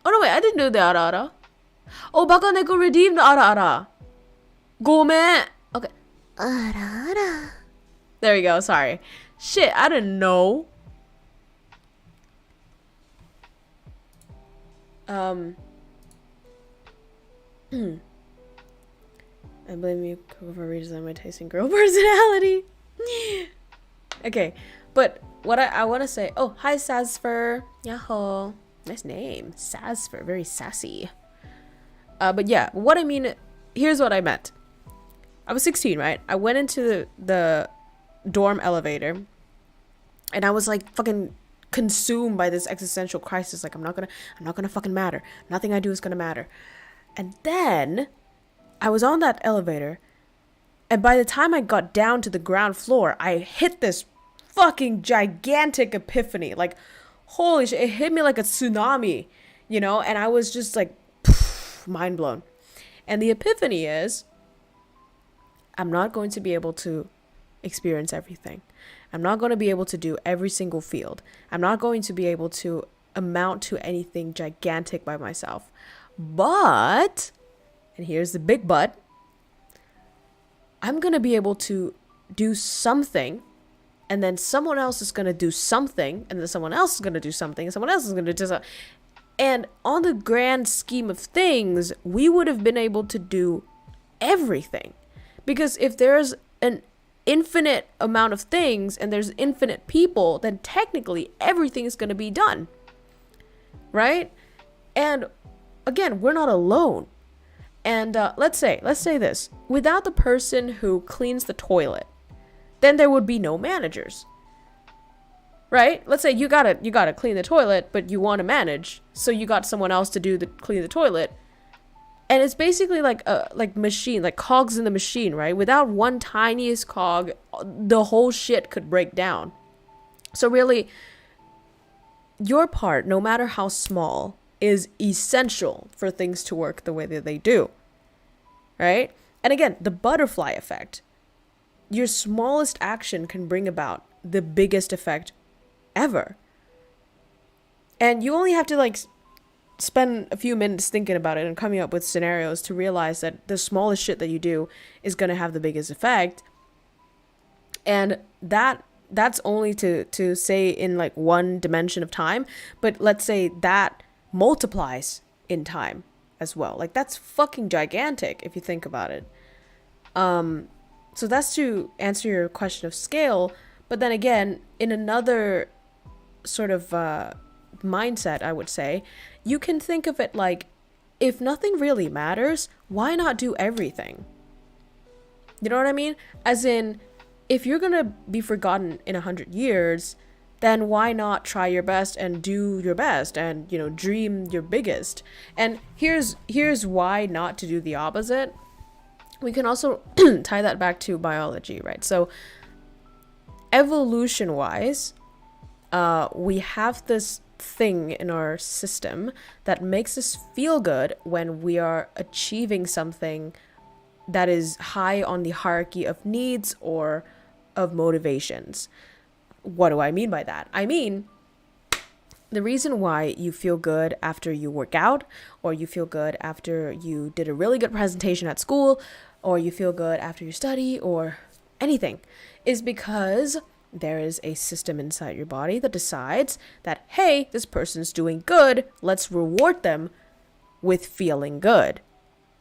Oh, no, wait, I didn't do the ara. Oh, baka neko redeemed the ara. Gomen. Okay. Ara. There we go, sorry. Shit, I didn't know. I blame you for redesigning my taste in girl personality. Okay, but what I want to say... Oh, hi, Sasfer. Yahoo. Nice name. Sasfer. Very sassy. But yeah, what I mean... Here's what I meant. I was 16, right? I went into the dorm elevator, and I was like fucking consumed by this existential crisis. Like, I'm not gonna fucking matter. Nothing I do is gonna matter. And then I was on that elevator, and by the time I got down to the ground floor, I hit this fucking gigantic epiphany. Like, holy shit, it hit me like a tsunami, you know? And I was just like, mind blown. And the epiphany is, I'm not going to be able to experience everything. I'm not going to be able to do every single field. I'm not going to be able to amount to anything gigantic by myself. But, and here's the big but, I'm going to be able to do something, and then someone else is going to do something, and then someone else is going to do something, and someone else is going to do something. And on the grand scheme of things, we would have been able to do everything. Because if there's an infinite amount of things and there's infinite people, then technically everything is going to be done. Right? And again, we're not alone. And let's say this. Without the person who cleans the toilet, then there would be no managers. Right? Let's say you gotta clean the toilet, but you want to manage, so you got someone else to clean the toilet. And it's basically like a machine, like cogs in the machine, right? Without one tiniest cog, the whole shit could break down. So really, your part, no matter how small, is essential for things to work the way that they do. Right? And again, the butterfly effect. Your smallest action can bring about the biggest effect ever. And you only have to spend a few minutes thinking about it and coming up with scenarios to realize that the smallest shit that you do is going to have the biggest effect. And that that's only to say in like one dimension of time, but let's say that multiplies in time as well. Like that's fucking gigantic if you think about it. So that's to answer your question of scale. But then again, in another sort of mindset, I would say, you can think of it like, if nothing really matters, why not do everything? You know what I mean? As in, if you're gonna be forgotten in 100 years, then why not try your best and do your best and, you know, dream your biggest? And here's why not to do the opposite. We can also tie that back to biology, right? So evolution-wise, we have this thing in our system that makes us feel good when we are achieving something that is high on the hierarchy of needs or of motivations. What do I mean by that? I mean, the reason why you feel good after you work out, or you feel good after you did a really good presentation at school, or you feel good after you study, or anything, is because there is a system inside your body that decides that, hey, this person's doing good, let's reward them with feeling good,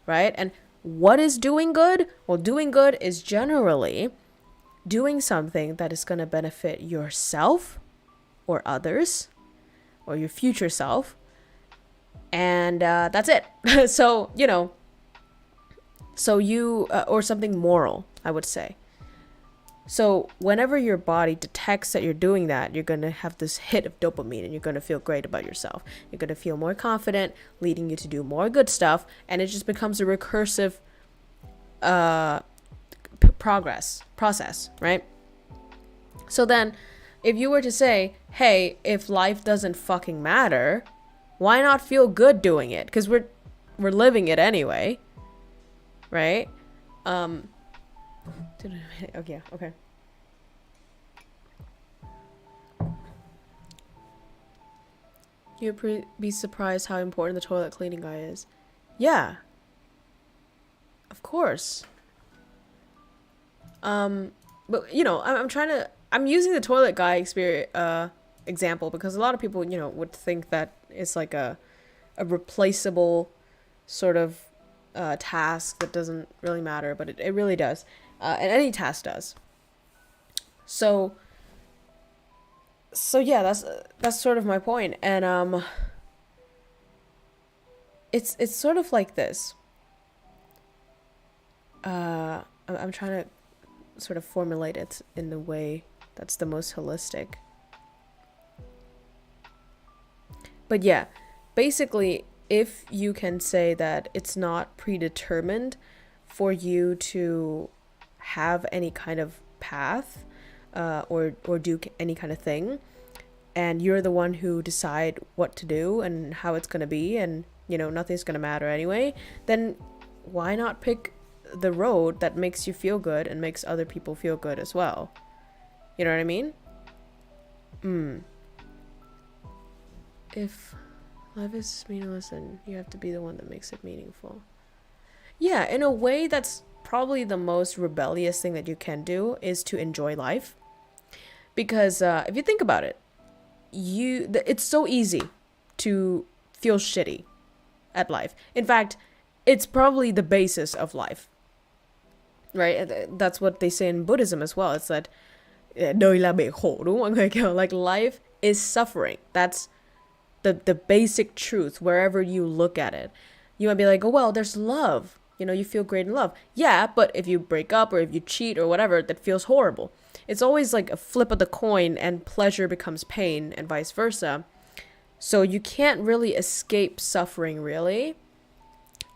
right? And what is doing good? Well, doing good is generally doing something that is going to benefit yourself or others or your future self. And that's it. So, you know, so you, or something moral, I would say. So whenever your body detects that you're doing that, you're going to have this hit of dopamine and you're going to feel great about yourself. You're going to feel more confident, leading you to do more good stuff. And it just becomes a recursive process, right? So then if you were to say, hey, if life doesn't fucking matter, why not feel good doing it? Because we're living it anyway, right? Okay, okay. You'd be surprised how important the toilet cleaning guy is. Yeah. Of course. But you know, I'm using the toilet guy example because a lot of people, you know, would think that it's like a replaceable sort of task that doesn't really matter, but it really does. And any task does. So yeah, that's sort of my point. And it's sort of like this. I'm trying to sort of formulate it in the way that's the most holistic. But yeah, basically, if you can say that it's not predetermined for you to have any kind of path or do any kind of thing, and you're the one who decide what to do and how it's going to be, and you know nothing's going to matter anyway, then why not pick the road that makes you feel good and makes other people feel good as well? You know what I mean? If life is meaningless, then you have to be the one that makes it meaningful. Yeah, in a way, that's probably the most rebellious thing that you can do, is to enjoy life. Because if you think about it, it's so easy to feel shitty at life. In fact, it's probably the basis of life. Right? That's what they say in Buddhism as well. It's that đời là bể khổ, đúng không? Like life is suffering. That's the basic truth wherever you look at it. You might be like, oh, well, there's love. You know, you feel great in love. Yeah, but if you break up or if you cheat or whatever, that feels horrible. It's always like a flip of the coin, and pleasure becomes pain and vice versa. So you can't really escape suffering, really.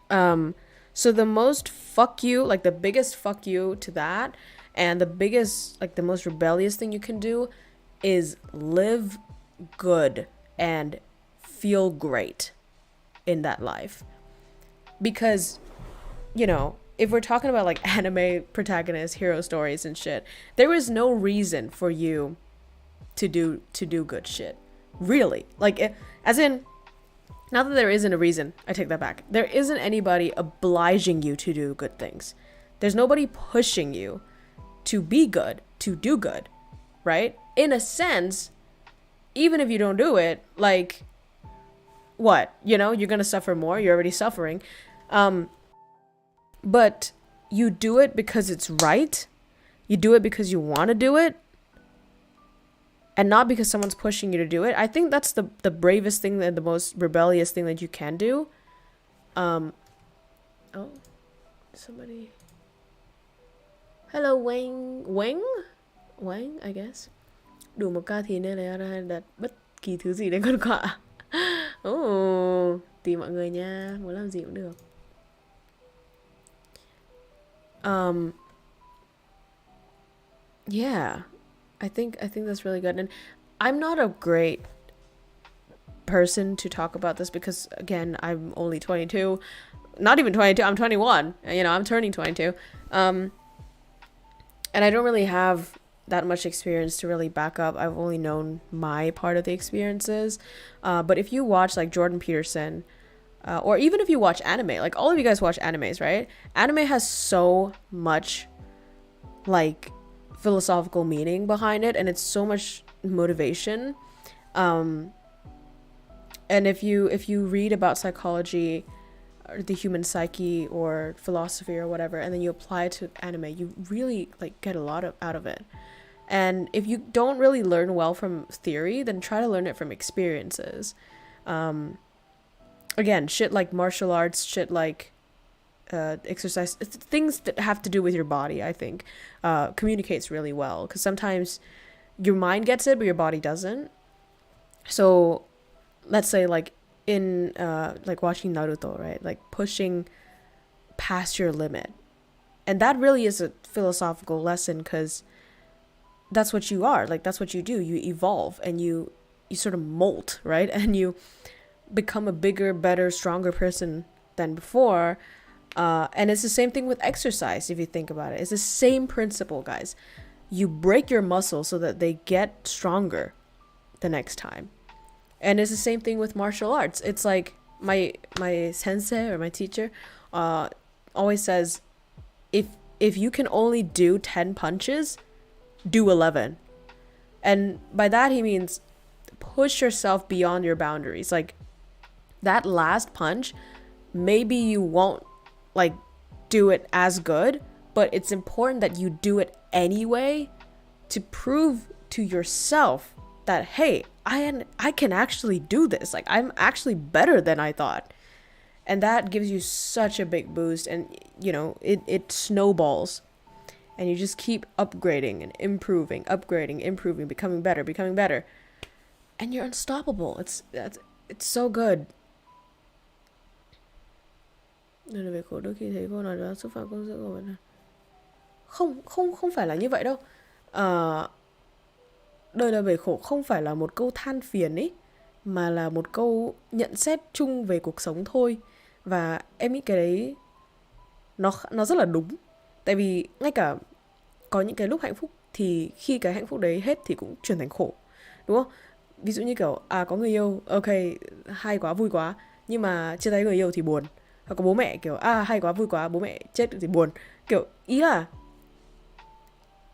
So the most fuck you, like the biggest fuck you to that, and the biggest, like the most rebellious thing you can do is live good and feel great in that life. Because, you know, if we're talking about like anime protagonists, hero stories and shit, there is no reason for you to do good shit. Really. Like, as in, not that there isn't a reason, I take that back. There isn't anybody obliging you to do good things. There's nobody pushing you to be good, to do good, right? In a sense, even if you don't do it, like, what? You know, you're gonna suffer more. You're already suffering. But you do it because it's right. You do it because you want to do it. And not because someone's pushing you to do it. I think that's the bravest thing and the most rebellious thing that you can do. Oh, somebody. Hello, Wang. Wang, I guess. Đủ một ca thì nên là đặt bất kỳ thứ gì để con quạ. Oh, tùy mọi người nha, muốn làm gì cũng được. Yeah, I think that's really good. And I'm not a great person to talk about this because, again, I'm only 22. Not even 22, I'm 21. You know, I'm turning 22. And I don't really have that much experience to really back up. I've only known my part of the experiences. But if you watch like Jordan Peterson, or even if you watch anime, like all of you guys watch animes, right? Anime has so much like philosophical meaning behind it, and it's so much motivation. And if you read about psychology or the human psyche or philosophy or whatever, and then you apply it to anime, you really like get a lot out of it. And if you don't really learn well from theory, then try to learn it from experiences. Again, shit like martial arts, shit like exercise, things that have to do with your body, I think, communicates really well. Because sometimes your mind gets it, but your body doesn't. So let's say like in like watching Naruto, right? Like pushing past your limit. And that really is a philosophical lesson because that's what you are. Like that's what you do. You evolve and you sort of molt, right? And you become a bigger, better, stronger person than before. And it's the same thing with exercise if you think about it. It's the same principle, guys. You break your muscles so that they get stronger the next time. And it's the same thing with martial arts. It's like my sensei or my teacher always says, if you can only do 10 punches, do 11. And by that he means push yourself beyond your boundaries. Like that last punch, maybe you won't like do it as good, but it's important that you do it anyway to prove to yourself that, hey, I can actually do this. Like I'm actually better than I thought. And that gives you such a big boost, and you know, it snowballs. And you just keep upgrading and improving, becoming better. And you're unstoppable. It's so good. Nên về khổ đôi khi thấy cô nói đó xúc phạm công sự của mình. Không phải là như vậy đâu. Đời là về khổ không phải là một câu than phiền ấy, mà là một câu nhận xét chung về cuộc sống thôi. Và em nghĩ cái đấy nó rất là đúng. Tại vì ngay cả có những cái lúc hạnh phúc thì khi cái hạnh phúc đấy hết thì cũng chuyển thành khổ, đúng không? Ví dụ như kiểu có người yêu, ok, hay quá, vui quá, nhưng mà chia tay người yêu thì buồn. Hoặc có bố mẹ kiểu hay quá, vui quá, bố mẹ chết thì buồn. Kiểu ý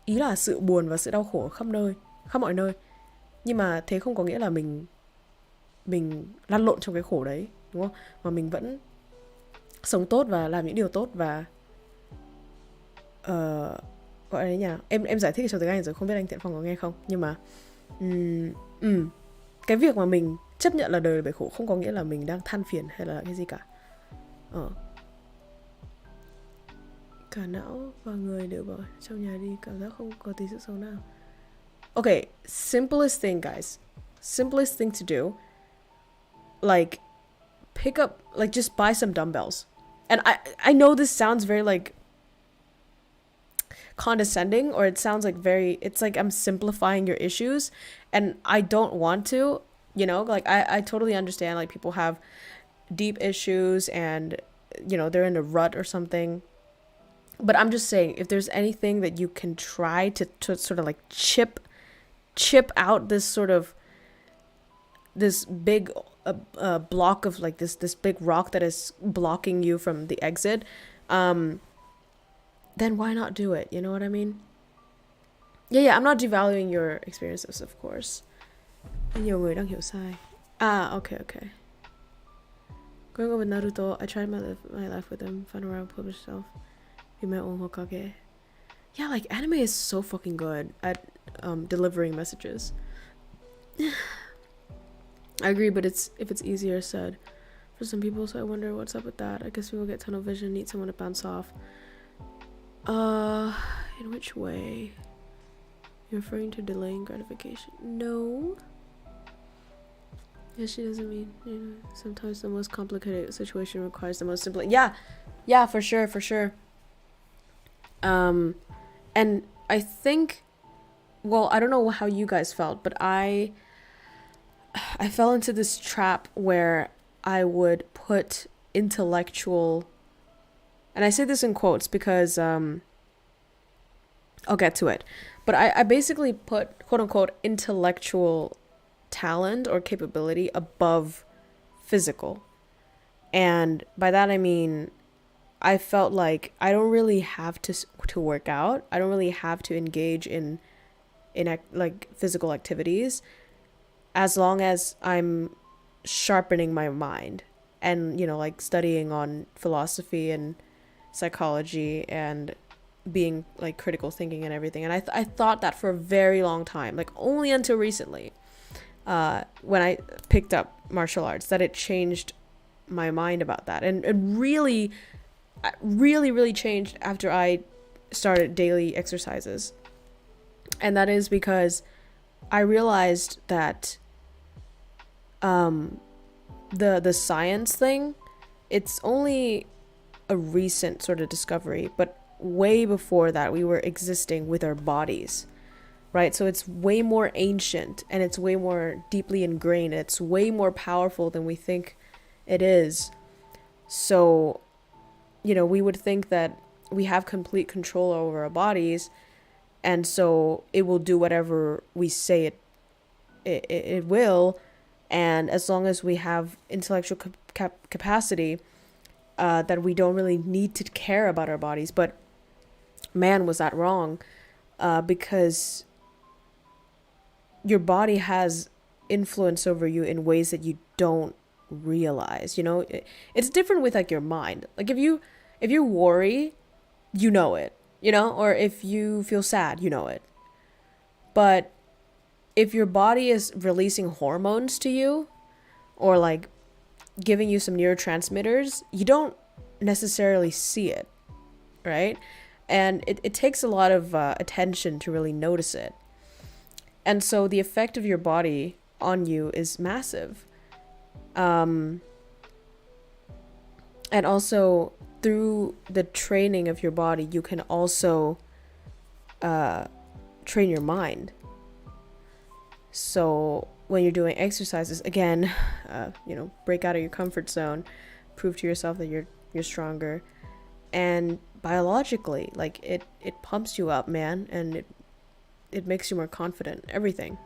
là sự buồn và sự đau khổ khắp mọi nơi. Nhưng mà thế không có nghĩa là mình lăn lộn trong cái khổ đấy, đúng không? Mà mình vẫn sống tốt và làm những điều tốt và gọi là đấy nhỉ? Em giải thích cho tiếng Anh rồi, không biết anh Tiện Phong có nghe không? Nhưng mà cái việc mà mình chấp nhận là đời bể khổ không có nghĩa là mình đang than phiền hay là cái gì cả. Cả não và người đều bỏ trong nhà đi, cảm giác không có tí sức sống nào. Okay, simplest thing, guys. Simplest thing to do. Like, pick up, like, just buy some dumbbells. And I know this sounds very, like, condescending, or it sounds like it's like I'm simplifying your issues, and I don't want to, you know, like, I totally understand, like, people have deep issues, and, you know, they're in a rut or something. But I'm just saying, if there's anything that you can try to sort of like chip out this sort of this big block of like this big rock that is blocking you from the exit, then why not do it? You know what I mean? Yeah, I'm not devaluing your experiences, of course. nhiều người đang hiểu sai. Okay. Growing up with Naruto, I tried my life with him, found around put myself, be my own Hokage. Yeah, like anime is so fucking good at delivering messages. I agree, but if it's easier said for some people, so I wonder what's up with that. I guess people get tunnel vision, need someone to bounce off. In which way? You're referring to delaying gratification? No. Yeah, she doesn't mean, sometimes the most complicated situation requires the most simple. Yeah, for sure. And I think, well, I don't know how you guys felt, but I fell into this trap where I would put intellectual, and I say this in quotes because I'll get to it, but I basically put quote unquote intellectual talent or capability above physical. And by that I mean I felt like I don't really have to work out. I don't really have to engage in like physical activities as long as I'm sharpening my mind and like studying on philosophy and psychology and being like critical thinking and everything. And I thought that for a very long time, like only until recently, when I picked up martial arts, that it changed my mind about that. And it really changed after I started daily exercises. And that is because I realized that the science thing, it's only a recent sort of discovery, but way before that we were existing with our bodies, right? So it's way more ancient and it's way more deeply ingrained. It's way more powerful than we think it is. So, we would think that we have complete control over our bodies, and so it will do whatever we say it will, and as long as we have intellectual capacity, that we don't really need to care about our bodies. But man, was that wrong, because your body has influence over you in ways that you don't realize. It's different with like your mind. Like if you worry, it, or if you feel sad, it. But if your body is releasing hormones to you or like giving you some neurotransmitters, you don't necessarily see it, right? And it takes a lot of attention to really notice it. And so the effect of your body on you is massive. And also through the training of your body, you can also train your mind. So when you're doing exercises, again, break out of your comfort zone, prove to yourself that you're stronger. And biologically, like it pumps you up, man, and it makes you more confident. Everything.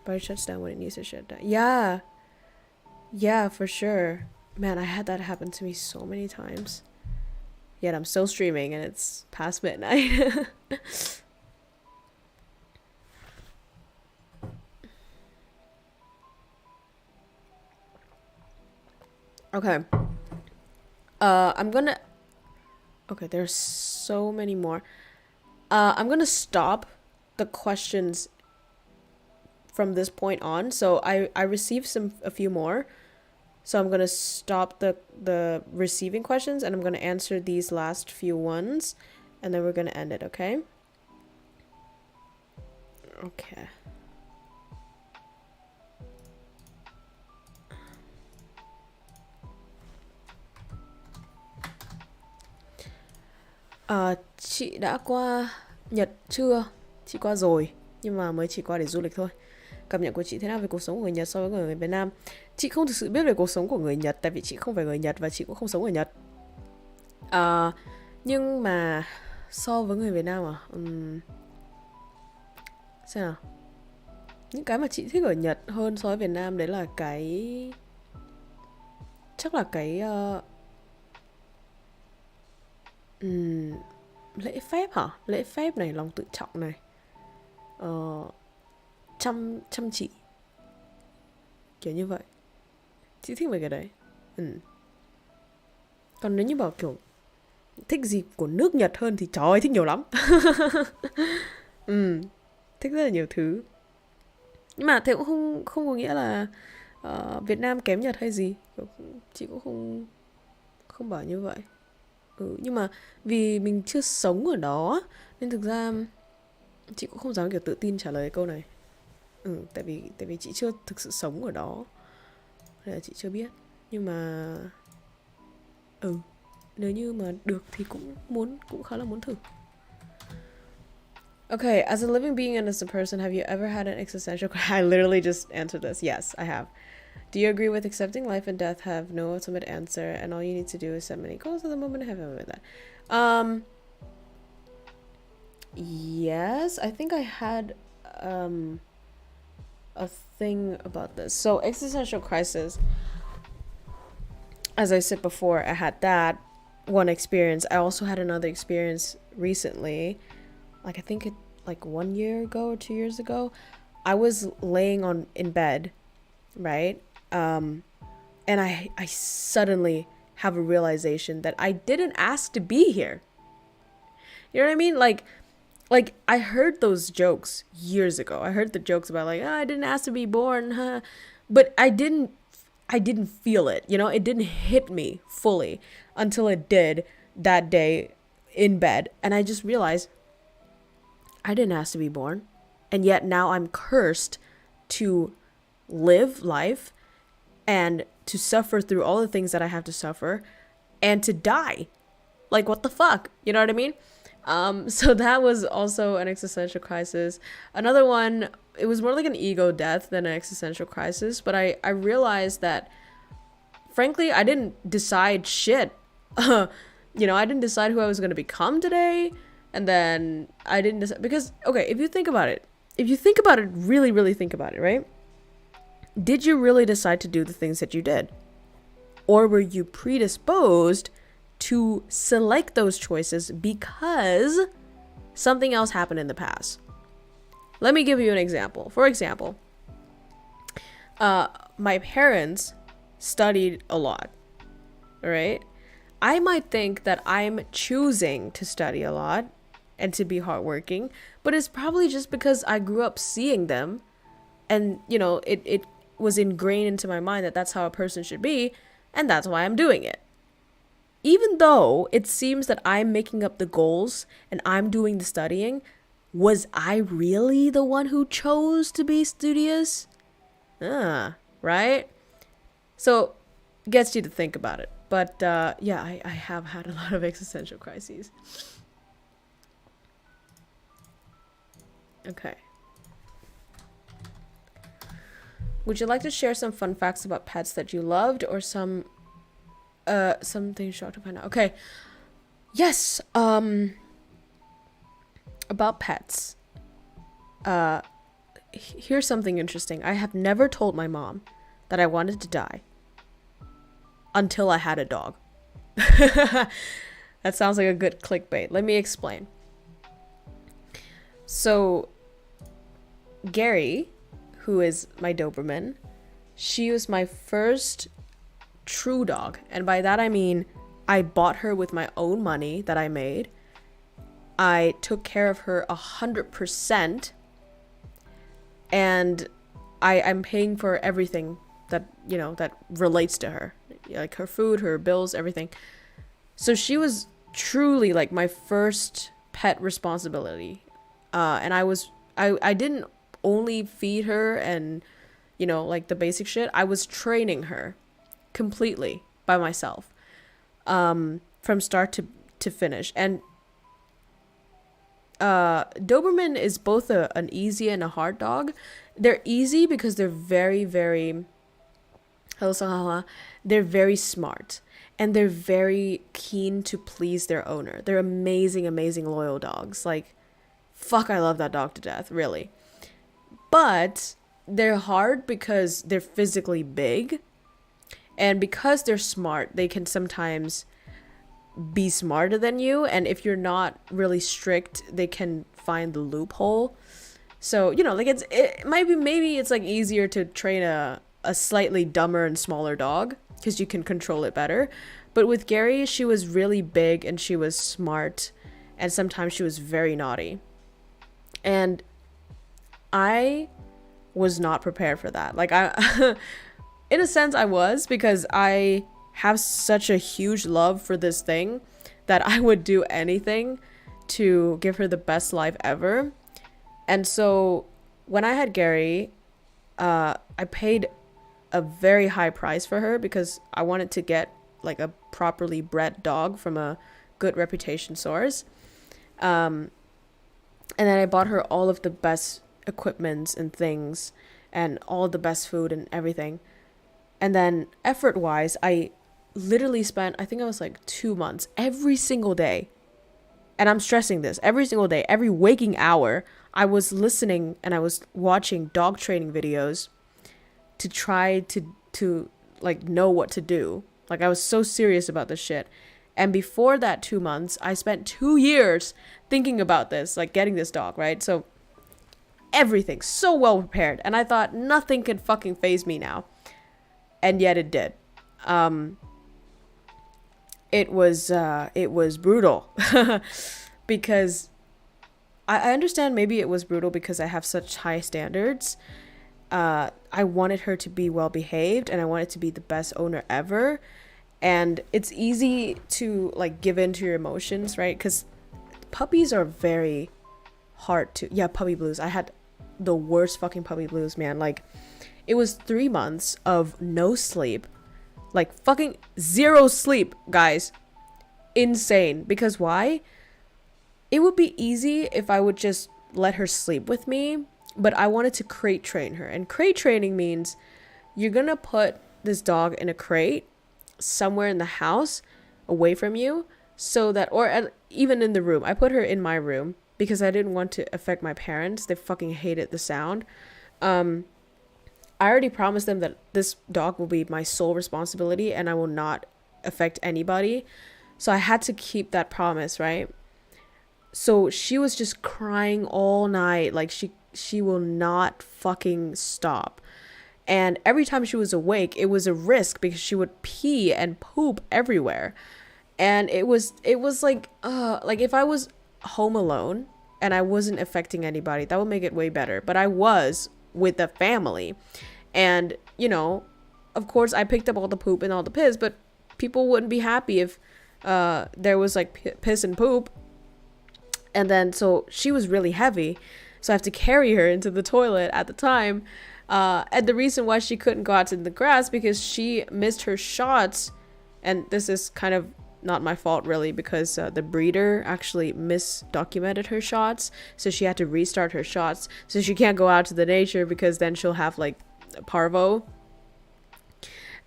Body shuts down when it needs to shut down. Yeah, for sure. Man, I had that happen to me so many times. Yet I'm still streaming and it's past midnight. Okay. Okay, there's so many more. I'm gonna stop the questions from this point on. So I received a few more. So I'm gonna stop the receiving questions and I'm gonna answer these last few ones, and then we're gonna end it, okay? Okay. Chị đã qua Nhật chưa? Chị qua rồi, nhưng mà mới chỉ qua để du lịch thôi. Cảm nhận của chị thế nào về cuộc sống của người Nhật so với người Việt Nam? Chị không thực sự biết về cuộc sống của người Nhật, tại vì chị không phải người Nhật và chị cũng không sống ở Nhật. Nhưng mà so với người Việt Nam xem nào. Những cái mà chị thích ở Nhật hơn so với Việt Nam đấy là chắc là lễ phép hả? Lễ phép này, lòng tự trọng này. chăm chỉ, kiểu như vậy. Chị thích mấy cái đấy. Còn nếu như bảo kiểu thích gì của nước Nhật hơn thì trời ơi thích nhiều lắm. Thích rất là nhiều thứ. Nhưng mà thế cũng không có nghĩa là Việt Nam kém Nhật hay gì. Chị cũng không bảo như vậy. Nhưng mà vì mình chưa sống ở đó nên thực ra chị cũng không dám kiểu tự tin trả lời câu này. Tại vì chị chưa thực sự sống ở đó nên là chị chưa biết. Nhưng mà nếu như mà được thì cũng khá là muốn thử. Okay, as a living being and as a person, have you ever had an existential crisis? I literally just answered this. Yes, I have. Do you agree with accepting life and death have no ultimate answer and all you need to do is set many goals at the moment? Have ever with that? Yes, I think I had a thing about this. So existential crisis, as I said before, I had that one experience. I also had another experience recently. Like I think 1 year ago or 2 years ago, I was laying in bed, right? And I suddenly have a realization that I didn't ask to be here. You know what I mean? Like I heard those jokes years ago. I heard the jokes about I didn't ask to be born, huh? But I didn't feel it, you know? It didn't hit me fully until it did that day in bed. And I just realized I didn't ask to be born. And yet now I'm cursed to live life and to suffer through all the things that I have to suffer and to die. Like, what the fuck? You know what I mean? So that was also an existential crisis. Another one, it was more like an ego death than an existential crisis. But I realized that, frankly, I didn't decide shit. I didn't decide who I was going to become today. And then I didn't decide. Because, okay, if you think about it, really, really think about it, right? Did you really decide to do the things that you did? Or were you predisposed to select those choices because something else happened in the past? Let me give you an example. For example, my parents studied a lot, right? I might think that I'm choosing to study a lot and to be hardworking, but it's probably just because I grew up seeing them and, it was ingrained into my mind that that's how a person should be, and that's why I'm doing it. Even though it seems that I'm making up the goals and I'm doing the studying, was I really the one who chose to be studious? Right? So, it gets you to think about it. But, yeah, I have had a lot of existential crises. Okay. Would you like to share some fun facts about pets that you loved or something shocked to find out? Okay. Yes. About pets. Here's something interesting. I have never told my mom that I wanted to die until I had a dog. That sounds like a good clickbait. Let me explain. So, Gary, who is my Doberman, she was my first true dog. And by that I mean I bought her with my own money that I made. I took care of her 100%. And I'm paying for everything that, that relates to her. Like her food, her bills, everything. So she was truly like my first pet responsibility. And I didn't only feed her and, like the basic shit. I was training her completely by myself, from start to finish. And Doberman is both an easy and a hard dog. They're easy because they're very, very, they're very smart. And they're very keen to please their owner. They're amazing, amazing loyal dogs. Like, fuck, I love that dog to death, really. But they're hard because they're physically big. And because they're smart, they can sometimes be smarter than you. And if you're not really strict, they can find the loophole. So, you know, like it might be, maybe it's like easier to train a slightly dumber and smaller dog because you can control it better. But with Gary, she was really big and she was smart, and sometimes she was very naughty. And I was not prepared for that. Like I in a sense I was, because I have such a huge love for this thing that I would do anything to give her the best life ever. And so when I had Gary, I paid a very high price for her because I wanted to get like a properly bred dog from a good reputation source. And then I bought her all of the best equipments and things and all the best food and everything. And then effort wise, I literally spent, I think I was like 2 months every single day. And I'm stressing this, every single day, every waking hour, I was listening and I was watching dog training videos to try to like know what to do. Like I was so serious about this shit. And before that 2 months, I spent 2 years thinking about this, like getting this dog, right? So everything so well prepared. And I thought nothing could fucking faze me now. And yet it did. It was brutal because I understand maybe it was brutal because I have such high standards. I wanted her to be well behaved and I wanted to be the best owner ever. And it's easy to like give in to your emotions, right? Because puppies are very hard to, puppy blues. I had the worst fucking puppy blues, man. Like it was 3 months of no sleep, like fucking 0 sleep, guys. Insane. Because why? It would be easy if I would just let her sleep with me, but I wanted to crate train her. And crate training means you're gonna put this dog in a crate somewhere in the house away from you, so that, or even in the room. I put her in my room because I didn't want to affect my parents. They fucking hated the sound. I already promised them that this dog will be my sole responsibility and I will not affect anybody. So I had to keep that promise, right? So she was just crying all night. Like she will not fucking stop. And every time she was awake, it was a risk because she would pee and poop everywhere. And it was like if I was home alone and I wasn't affecting anybody, that would make it way better. But I was with the family. And, you know, of course I picked up all the poop and all the piss, but people wouldn't be happy if there was like piss and poop. And then so she was really heavy. So I have to carry her into the toilet at the time. And the reason why she couldn't go out in the grass because she missed her shots. And this is kind of not my fault really, because the breeder actually misdocumented her shots. So she had to restart her shots. So she can't go out to the nature because then she'll have like parvo.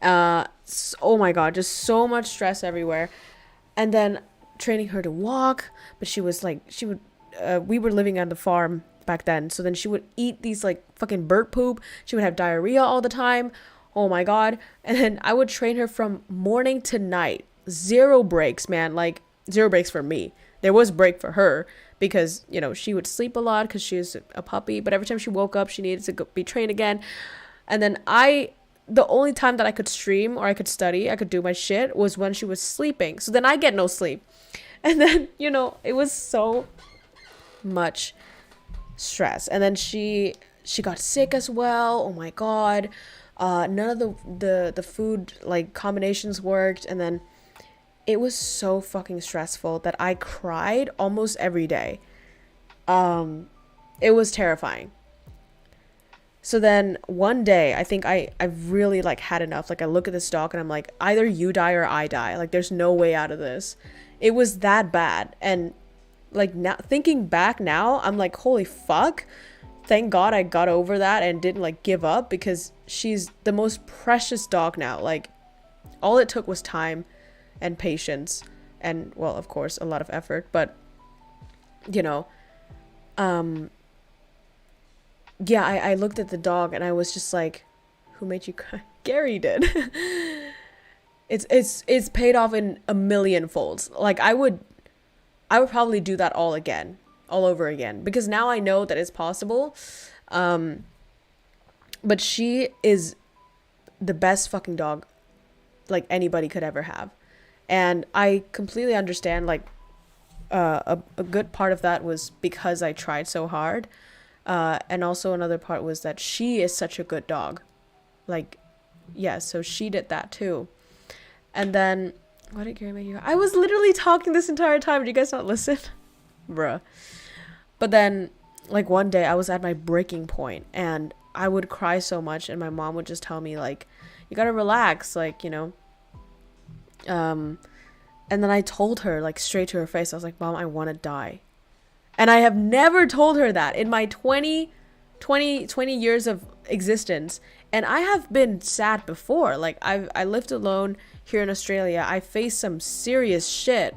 Oh my god, just so much stress everywhere. And then training her to walk, but she was like, we were living on the farm back then, so then she would eat these like fucking bird poop. She would have diarrhea all the time. Oh my god. And then I would train her from morning to night, 0 breaks, man. Like 0 breaks for me. There was break for her because, you know, she would sleep a lot because she was a puppy, but every time she woke up she needed to be trained again. And then the only time that I could stream or I could study, I could do my shit, was when she was sleeping. So then I get no sleep. And then, you know, it was so much stress. And then she got sick as well. Oh my god. None of the food like combinations worked. And then it was so fucking stressful that I cried almost every day. It was terrifying. So then one day, I think I really like had enough. Like I look at this dog and I'm like, either you die or I die. Like there's no way out of this. It was that bad. And like now, thinking back now, I'm like, holy fuck. Thank God I got over that and didn't like give up, because she's the most precious dog now. Like all it took was time and patience and, well, of course, a lot of effort. But, you know, yeah, I looked at the dog and I was just like, who made you cry? Gary did. It's paid off in a million folds. Like I would probably do that all all over again, because now I know that it's possible. But she is the best fucking dog like anybody could ever have. And I completely understand, like, a good part of that was because I tried so hard. And also another part was that she is such a good dog. Like, yeah, so she did that too. And then, what did Gary make you? I was literally talking this entire time. Did you guys not listen? Bruh. But then, like, one day I was at my breaking point and I would cry so much, and my mom would just tell me, like, you gotta relax, like, you know. And then I told her, like, straight to her face, I was like, Mom, I want to die. And I have never told her that in my 20 years of existence. And I have been sad before. Like, I lived alone here in Australia. I faced some serious shit.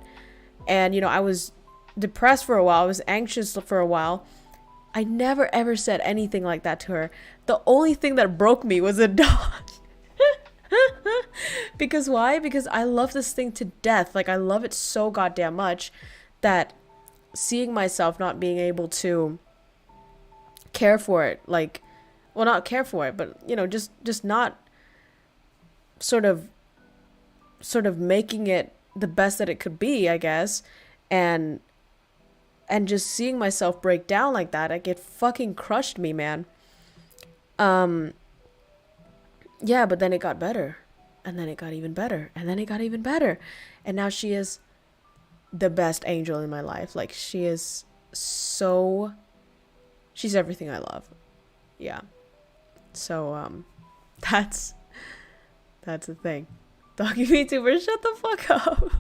And, you know, I was depressed for a while. I was anxious for a while. I never ever said anything like that to her. The only thing that broke me was a dog. Because why? Because I love this thing to death. Like, I love it so goddamn much that seeing myself not being able to care for it, like, well, not care for it, but, you know, just not sort of making it the best that it could be, I guess, and just seeing myself break down like that, like, it fucking crushed me, man. Yeah, but then it got better, and then it got even better, and then it got even better, and now she is the best angel in my life. Like, she's everything I love. Yeah. So, that's the thing. Doggy VTuber, shut the fuck up.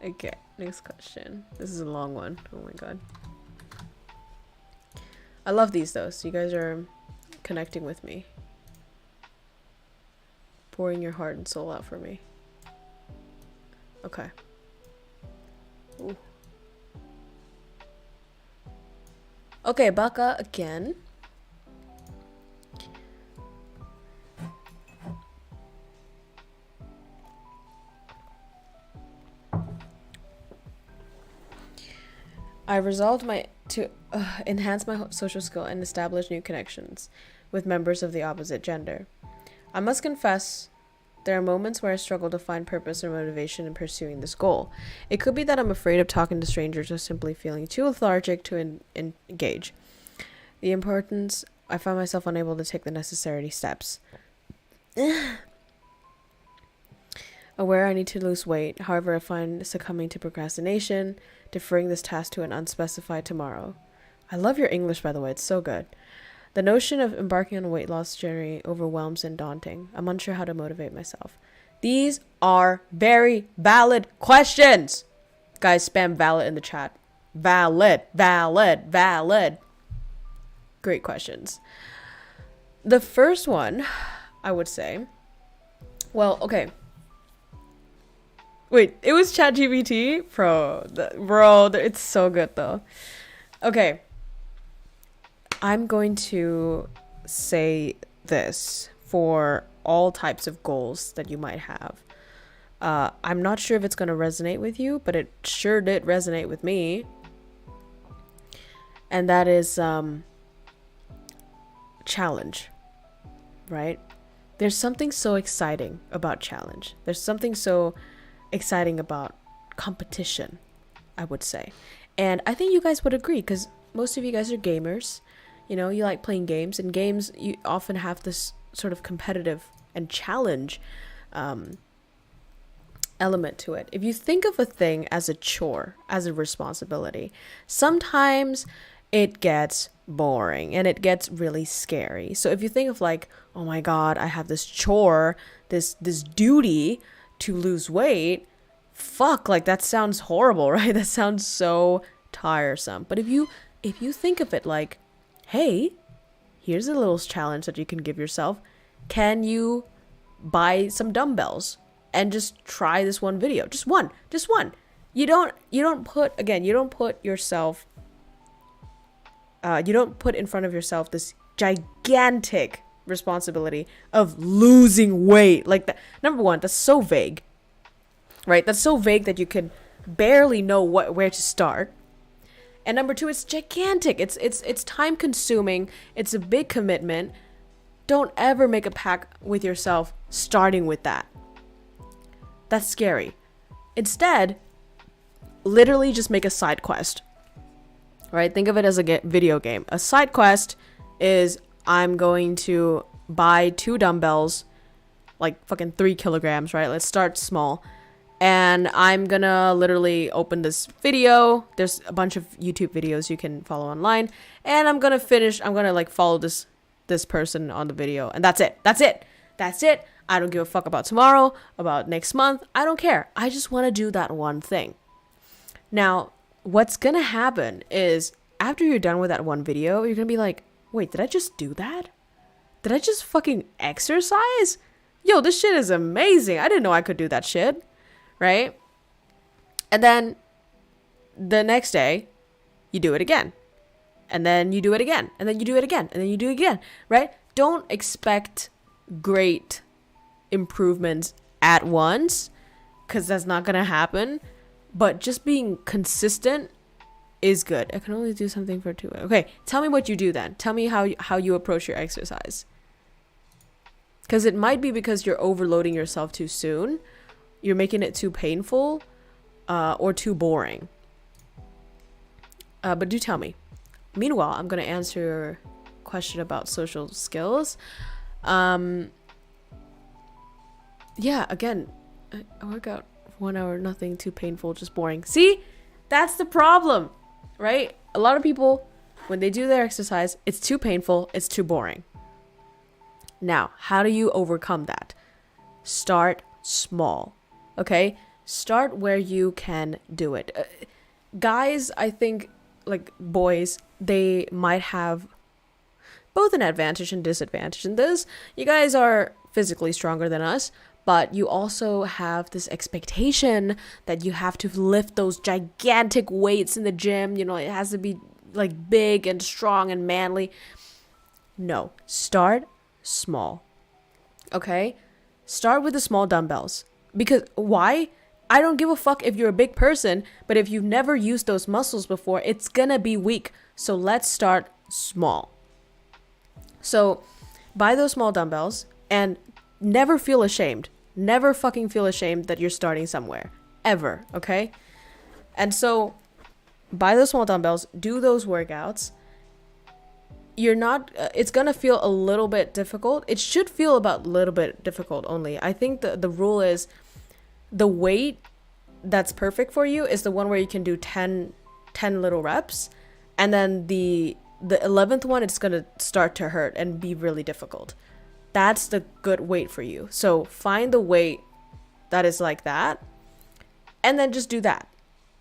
Okay, next question. This is a long one. Oh my god. I love these though, so you guys are connecting with me. Pouring your heart and soul out for me. Okay. Ooh. Okay, Baka again. I resolved to enhance my social skill and establish new connections with members of the opposite gender. I must confess, there are moments where I struggle to find purpose or motivation in pursuing this goal. It could be that I'm afraid of talking to strangers or simply feeling too lethargic to engage. The importance, I find myself unable to take the necessary steps. Aware I need to lose weight, however I find succumbing to procrastination, deferring this task to an unspecified tomorrow. I love your English, by the way, it's so good. The notion of embarking on a weight loss journey overwhelms and daunting. I'm unsure how to motivate myself. These are very valid questions. Guys, spam valid in the chat. Valid, valid, valid. Great questions. The first one, I would say, well, okay. Wait, it was ChatGPT? Bro, it's so good though. Okay. I'm going to say this for all types of goals that you might have. I'm not sure if it's going to resonate with you, but it sure did resonate with me. And that is challenge, right? There's something so exciting about challenge. There's something so exciting about competition, I would say. And I think you guys would agree, because most of you guys are gamers. You know, you like playing games, and games, you often have this sort of competitive and challenge element to it. If you think of a thing as a chore, as a responsibility, sometimes it gets boring and it gets really scary. So if you think of like, oh my god, I have this chore, this duty to lose weight, fuck, like that sounds horrible, right? That sounds so tiresome. But if you think of it like, hey, here's a little challenge that you can give yourself. Can you buy some dumbbells and just try this one video? Just one. You don't put yourself, you don't put in front of yourself this gigantic responsibility of losing weight. Like that. Number one, that's so vague, right? That's so vague that you could barely know where to start. And number two, it's gigantic. It's time consuming. It's a big commitment. Don't ever make a pact with yourself starting with that. That's scary. Instead, literally just make a side quest. Right? Think of it as a video game. A side quest is I'm going to buy 2 dumbbells, like fucking 3 kilograms, right? Let's start small. And I'm gonna literally open this video. There's a bunch of YouTube videos you can follow online. And I'm gonna like follow this person on the video. And that's it. I don't give a fuck about tomorrow, about next month. I don't care. I just want to do that one thing. Now, what's gonna happen is after you're done with that one video, you're gonna be like, wait, did I just do that? Did I just fucking exercise? Yo, this shit is amazing. I didn't know I could do that shit. Right? And then the next day, you do it again. And then you do it again. And then you do it again. And then you do it again. Right? Don't expect great improvements at once, because that's not going to happen. But just being consistent is good. I can only do something for 2 hours. Okay, tell me what you do then. Tell me how you approach your exercise. Because it might be because you're overloading yourself too soon. You're making it too painful or too boring. But do tell me. Meanwhile, I'm going to answer your question about social skills. Yeah, again, I work out 1 hour, nothing too painful, just boring. See? That's the problem, right? A lot of people, when they do their exercise, it's too painful, it's too boring. Now, how do you overcome that? Start small. Okay, start where you can do it. Guys, I think, like boys, they might have both an advantage and disadvantage in this. You guys are physically stronger than us, but you also have this expectation that you have to lift those gigantic weights in the gym. You know, it has to be like big and strong and manly. No, start small. Okay, start with the small dumbbells. Because why? I don't give a fuck if you're a big person, but if you've never used those muscles before, it's gonna be weak. So let's start small. So buy those small dumbbells and never feel ashamed. Never fucking feel ashamed that you're starting somewhere. Ever, okay? And so buy those small dumbbells, do those workouts. You're not, it's gonna feel a little bit difficult. It should feel about a little bit difficult only. I think the rule is the weight that's perfect for you is the one where you can do 10 little reps. And then the 11th one, it's gonna start to hurt and be really difficult. That's the good weight for you. So find the weight that is like that. And then just do that,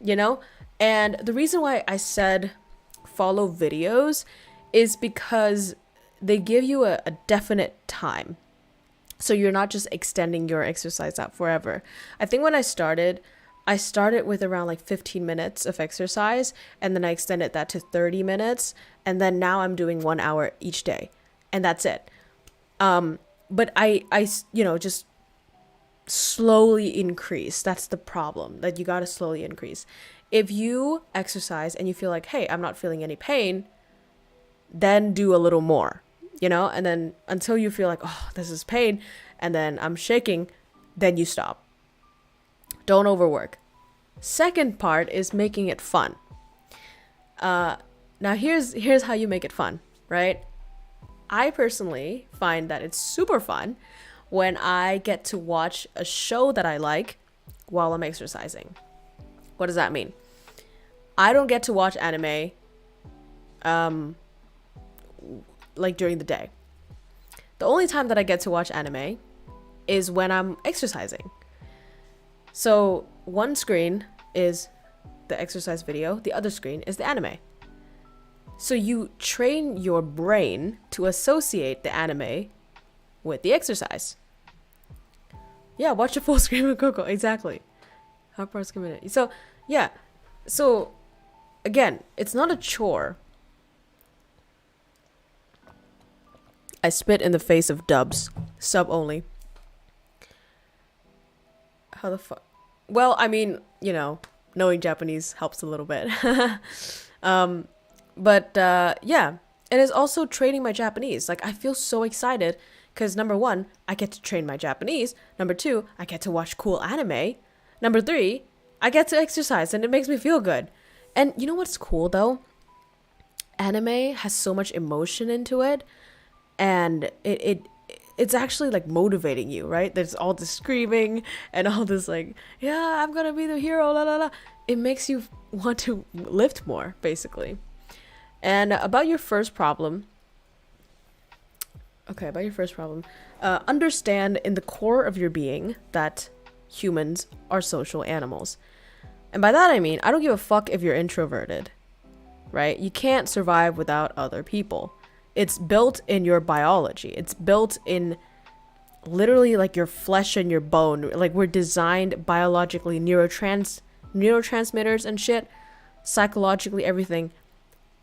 you know? And the reason why I said follow videos is because they give you a definite time. So you're not just extending your exercise out forever. I think when I started with around like 15 minutes of exercise, and then I extended that to 30 minutes. And then now I'm doing 1 hour each day, and that's it. But I just slowly increase. That's the problem, that you got to slowly increase. If you exercise and you feel like, hey, I'm not feeling any pain, then do a little more, you know, and then until you feel like, oh, this is pain, and then I'm shaking, then you stop. Don't overwork. Second part is making it fun. Now here's how you make it fun, right? I personally find that it's super fun when I get to watch a show that I like while I'm exercising. What does that mean? I don't get to watch anime like during the day. The only time that I get to watch anime is when I'm exercising. So one screen is the exercise video, the other screen is the anime. So you train your brain to associate the anime with the exercise. Yeah, watch a full screen of KROWKO, exactly. How parts community. So yeah, so again, it's not a chore. I spit in the face of dubs. Sub only. How the fuck? Well, I mean, you know, knowing Japanese helps a little bit. Yeah, it is also training my Japanese. Like, I feel so excited because number one, I get to train my Japanese. Number two, I get to watch cool anime. Number three, I get to exercise and it makes me feel good. And you know what's cool though? Anime has so much emotion into it, and it's actually like motivating you, right? There's all this screaming and all this like, yeah, I'm gonna be the hero, la la la. It makes you want to lift more, basically. And about your first problem, understand in the core of your being that humans are social animals. And by that I mean, I don't give a fuck if you're introverted, right? You can't survive without other people. It's built in your biology. It's built in literally like your flesh and your bone. Like, we're designed biologically, neurotransmitters and shit, psychologically, everything,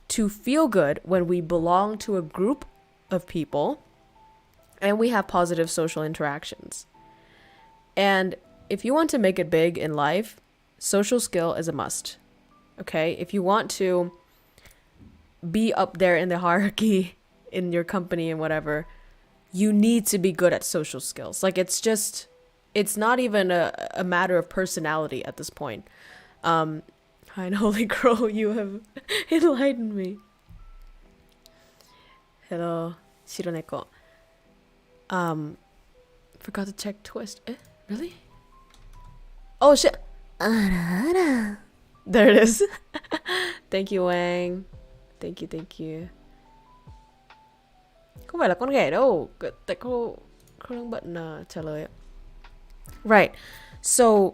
to feel good when we belong to a group of people and we have positive social interactions. And if you want to make it big in life, social skill is a must. Okay? If you want to be up there in the hierarchy in your company and whatever, you need to be good at social skills. Like, it's not even a matter of personality at this point. Hi, Holy Crow, you have enlightened me. Hello, Shironeko. Forgot to check twist. Really? Oh shit. There it is. Thank you, Wang. Thank you. Không phải là con ghẻ đâu. Tại cô đang bận trả lời. Right. So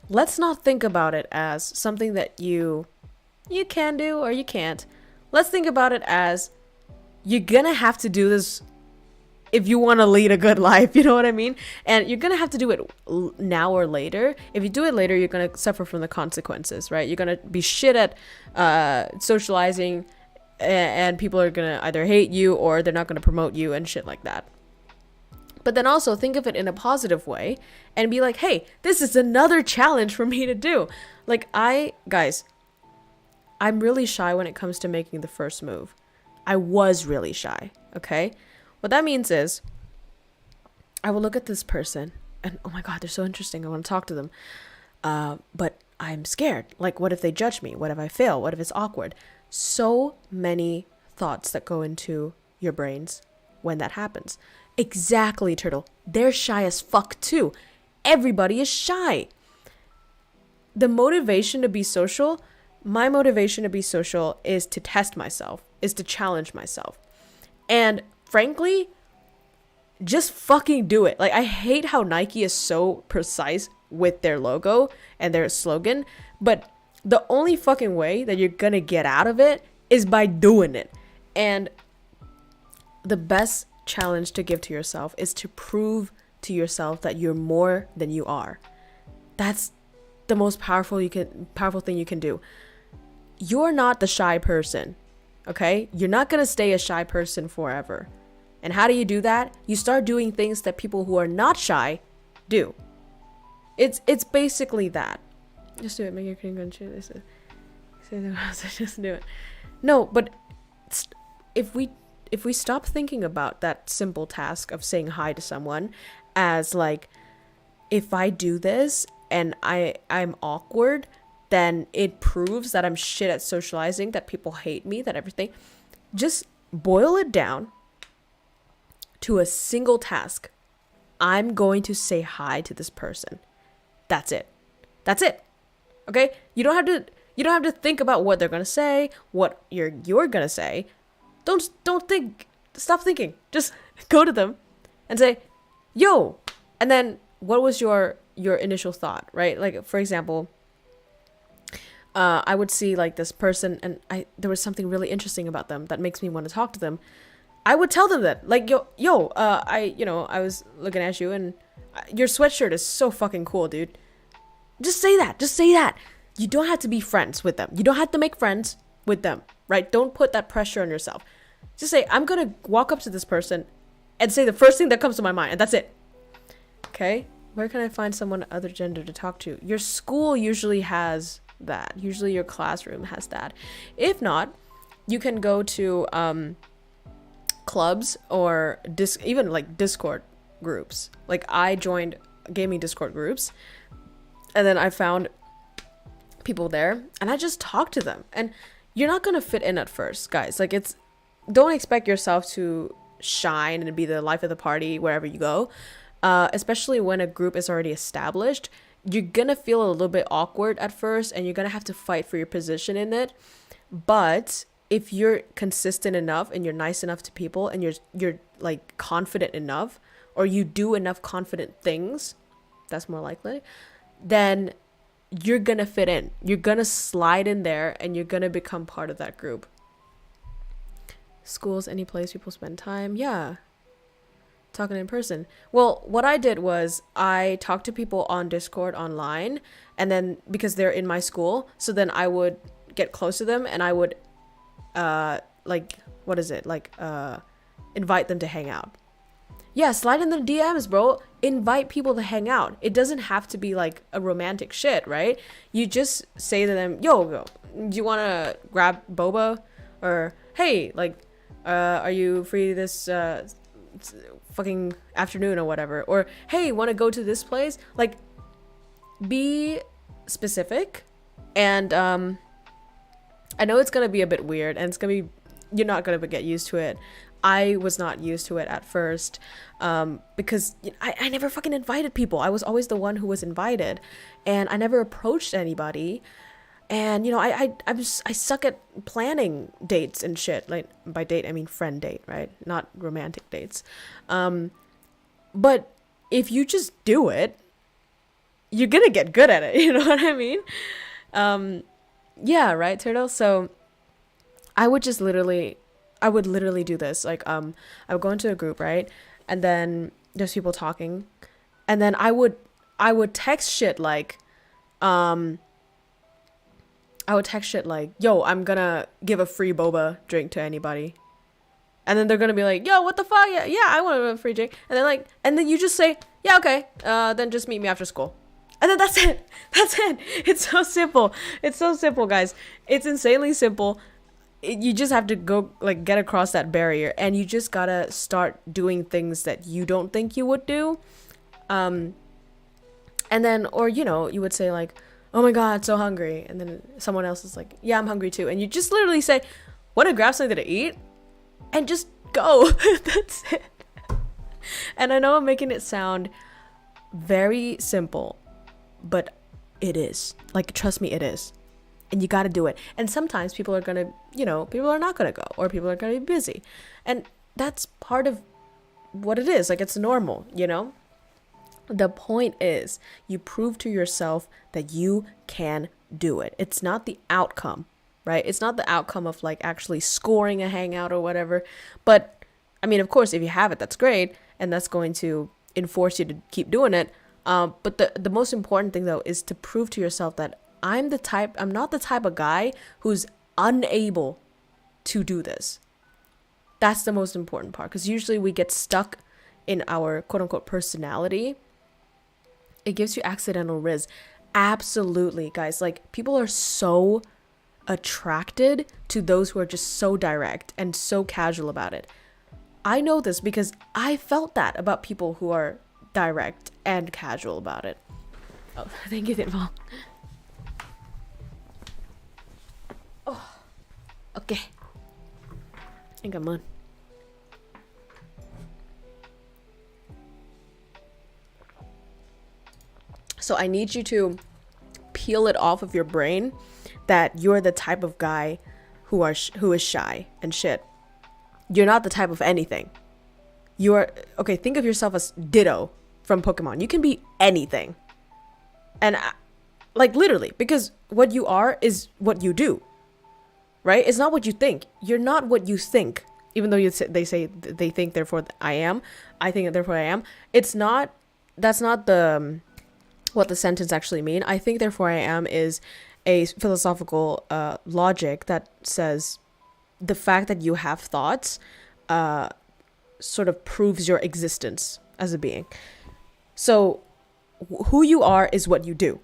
let's not think about it as something that you can do or you can't. Let's think about it as you're gonna have to do this if you want to lead a good life, you know what I mean? And you're gonna have to do it now or later. If you do it later, you're gonna suffer from the consequences, right? You're gonna be shit at socializing, and people are gonna either hate you or they're not gonna promote you and shit like that. But then also think of it in a positive way and be like, hey, this is another challenge for me to do. Like, I'm really shy when it comes to making the first move. I was really shy, okay? What that means is I will look at this person and, oh my God, they're so interesting. I want to talk to them. But I'm scared. Like, what if they judge me? What if I fail? What if it's awkward? So many thoughts that go into your brains when that happens. Exactly, Turtle. They're shy as fuck too. Everybody is shy. The motivation to be social, my motivation to be social is to test myself, is to challenge myself. And frankly, just fucking do it. Like, I hate how Nike is so precise with their logo and their slogan, but the only fucking way that you're gonna get out of it is by doing it. And the best challenge to give to yourself is to prove to yourself that you're more than you are. That's the most powerful thing you can do. You're not the shy person, okay? You're not gonna stay a shy person forever. And how do you do that? You start doing things that people who are not shy do. It's basically that. Just do it. Make your cream gun cheer. They said, just do it. No, but if we stop thinking about that simple task of saying hi to someone as like, if I do this and I'm awkward, then it proves that I'm shit at socializing, that people hate me, that everything. Just boil it down to a single task. I'm going to say hi to this person. That's it. That's it. Okay? You don't have to think about what they're going to say, what you're going to say. Don't think. Stop thinking. Just go to them and say, "Yo." And then what was your initial thought, right? Like, for example, I would see like this person and there was something really interesting about them that makes me want to talk to them. I would tell them that, like, I was looking at you and your sweatshirt is so fucking cool, dude. Just say that. Just say that. You don't have to be friends with them. You don't have to make friends with them, right? Don't put that pressure on yourself. Just say, I'm going to walk up to this person and say the first thing that comes to my mind, and that's it. Okay? Where can I find someone other gender to talk to? Your school usually has that. Usually your classroom has that. If not, you can go to clubs or even like Discord groups. Like I joined gaming Discord groups, and then I found people there, and I just talked to them. And you're not gonna fit in at first, guys. Like don't expect yourself to shine and be the life of the party wherever you go. Especially when a group is already established, you're gonna feel a little bit awkward at first, and you're gonna have to fight for your position in it. But if you're consistent enough and you're nice enough to people, and you're like confident enough, or you do enough confident things, that's more likely, then you're gonna fit in. You're gonna slide in there, and you're gonna become part of that group. Schools, any place people spend time. Yeah. Talking in person. Well, what I did was I talked to people on Discord online, and then because they're in my school, so then I would get close to them, and I would invite them to hang out. Yeah, slide in the DMs, bro. Invite people to hang out. It doesn't have to be like a romantic shit, right? You just say to them, yo, do you want to grab boba? Or, hey, like, are you free this fucking afternoon or whatever? Or, hey, want to go to this place? Like, be specific. And I know it's going to be a bit weird, and you're not going to get used to it. I was not used to it at first, because I never fucking invited people. I was always the one who was invited, and I never approached anybody. And I suck at planning dates and shit. Like, by date I mean friend date, right? Not romantic dates. But if you just do it, you're gonna get good at it. You know what I mean? Yeah, right, Turtle? So I would literally do this. Like, I would go into a group, right? And then there's people talking. And then I would text shit like, yo, I'm gonna give a free boba drink to anybody. And then they're gonna be like, yo, what the fuck? Yeah, I want a free drink. And then you just say, yeah, okay, then just meet me after school. And then that's it. It's so simple. It's so simple, guys. It's insanely simple. You just have to go, like, get across that barrier, and you just gotta start doing things that you don't think you would do. And then, or, you would say like, oh my god, so hungry. And then someone else is like, yeah, I'm hungry too. And you just literally say, want to grab something to eat? And just go. That's it. And I know I'm making it sound very simple, but it is. Like, trust me, it is. And you got to do it. And sometimes people are going to, people are not going to go, or people are going to be busy. And that's part of what it is. Like, it's normal, The point is, you prove to yourself that you can do it. It's not the outcome, right? It's not the outcome of like actually scoring a hangout or whatever. But I mean, of course, if you have it, that's great. And that's going to enforce you to keep doing it. But the most important thing though, is to prove to yourself that I'm not the type of guy who's unable to do this. That's the most important part. Because usually we get stuck in our quote unquote personality. It gives you accidental riz. Absolutely, guys. Like, people are so attracted to those who are just so direct and so casual about it. I know this because I felt that about people who are direct and casual about it. Oh, thank you, Tinval. Oh, okay. I think I'm on. So I need you to peel it off of your brain that you're the type of guy who is shy and shit. You're not the type of anything. Okay, think of yourself as Ditto from Pokemon. You can be anything. And like literally, because what you are is what you do. Right? It's not what you think. You're not what you think. Even though they say they think, therefore I am. I think, therefore I am. That's not what the sentence actually mean. I think, therefore I am is a philosophical logic that says the fact that you have thoughts sort of proves your existence as a being. So who you are is what you do.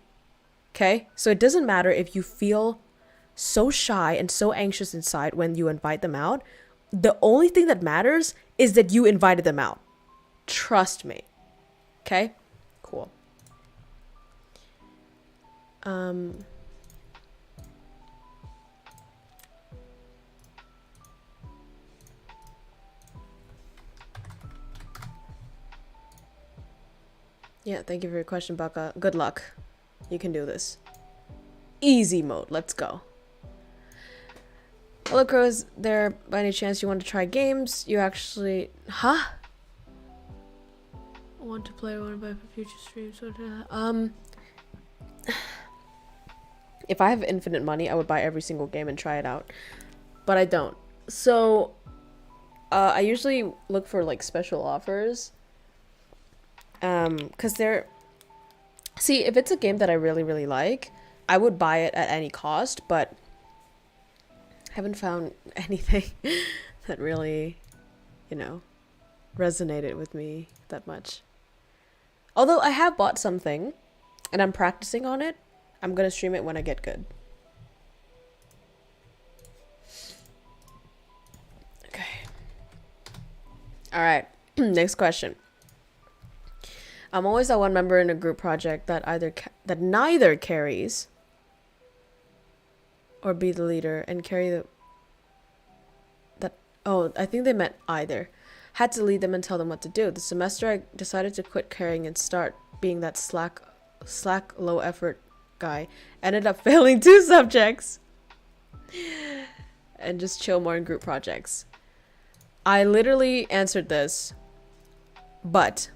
Okay? So it doesn't matter if you feel so shy and so anxious inside when you invite them out. The only thing that matters is that you invited them out. Trust me. Okay? Cool. Yeah, thank you for your question, Baka. Good luck. You can do this. Easy mode. Let's go. Hello, Crows. There, by any chance you want to try games? You actually... Huh? I want to play one by future streams. If I have infinite money, I would buy every single game and try it out. But I don't. So, I usually look for, like, special offers. Because they're... See, if it's a game that I really, really like, I would buy it at any cost, but I haven't found anything that really, you know, resonated with me that much. Although I have bought something, and I'm practicing on it. I'm gonna stream it when I get good. Okay. Alright, next question. I'm always that one member in a group project that neither carries or be the leader and carry the... Oh, I think they meant either. Had to lead them and tell them what to do. The semester I decided to quit carrying and start being that slack, low effort guy. Ended up failing 2 subjects. And just chill more in group projects. I literally answered this, but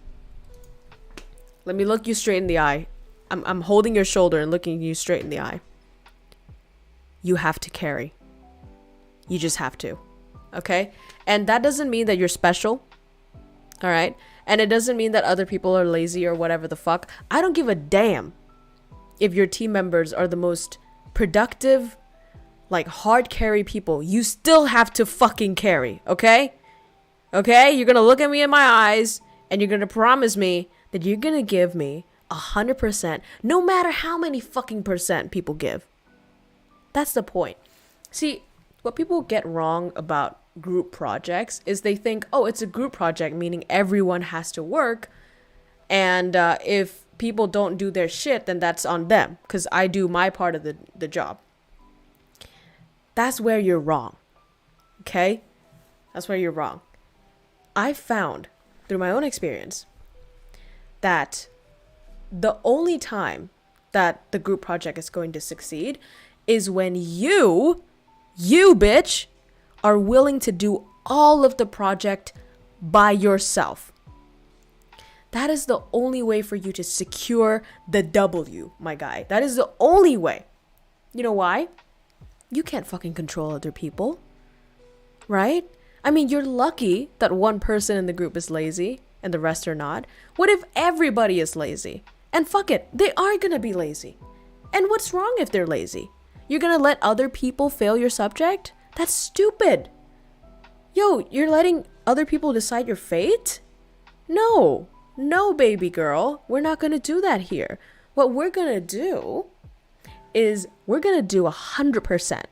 let me look you straight in the eye. I'm holding your shoulder and looking you straight in the eye. You have to carry. You just have to. Okay? And that doesn't mean that you're special. Alright? And it doesn't mean that other people are lazy or whatever the fuck. I don't give a damn if your team members are the most productive, like hard carry people. You still have to fucking carry. Okay? Okay? You're gonna look at me in my eyes and you're gonna promise me that you're gonna give me 100%, no matter how many fucking percent people give. That's the point. See, what people get wrong about group projects is they think, oh, it's a group project, meaning everyone has to work. And if people don't do their shit, then that's on them. Because I do my part of the job. That's where you're wrong. Okay? That's where you're wrong. I found, through my own experience, that the only time that the group project is going to succeed is when you bitch, are willing to do all of the project by yourself. That is the only way for you to secure the W, my guy. That is the only way. You know why? You can't fucking control other people, right? I mean, you're lucky that one person in the group is lazy and the rest are not. What if everybody is lazy? And fuck it, they are gonna be lazy. And what's wrong if they're lazy? You're gonna let other people fail your subject? That's stupid. Yo, you're letting other people decide your fate? No, baby girl. We're not gonna do that here. What we're gonna do is we're gonna do 100%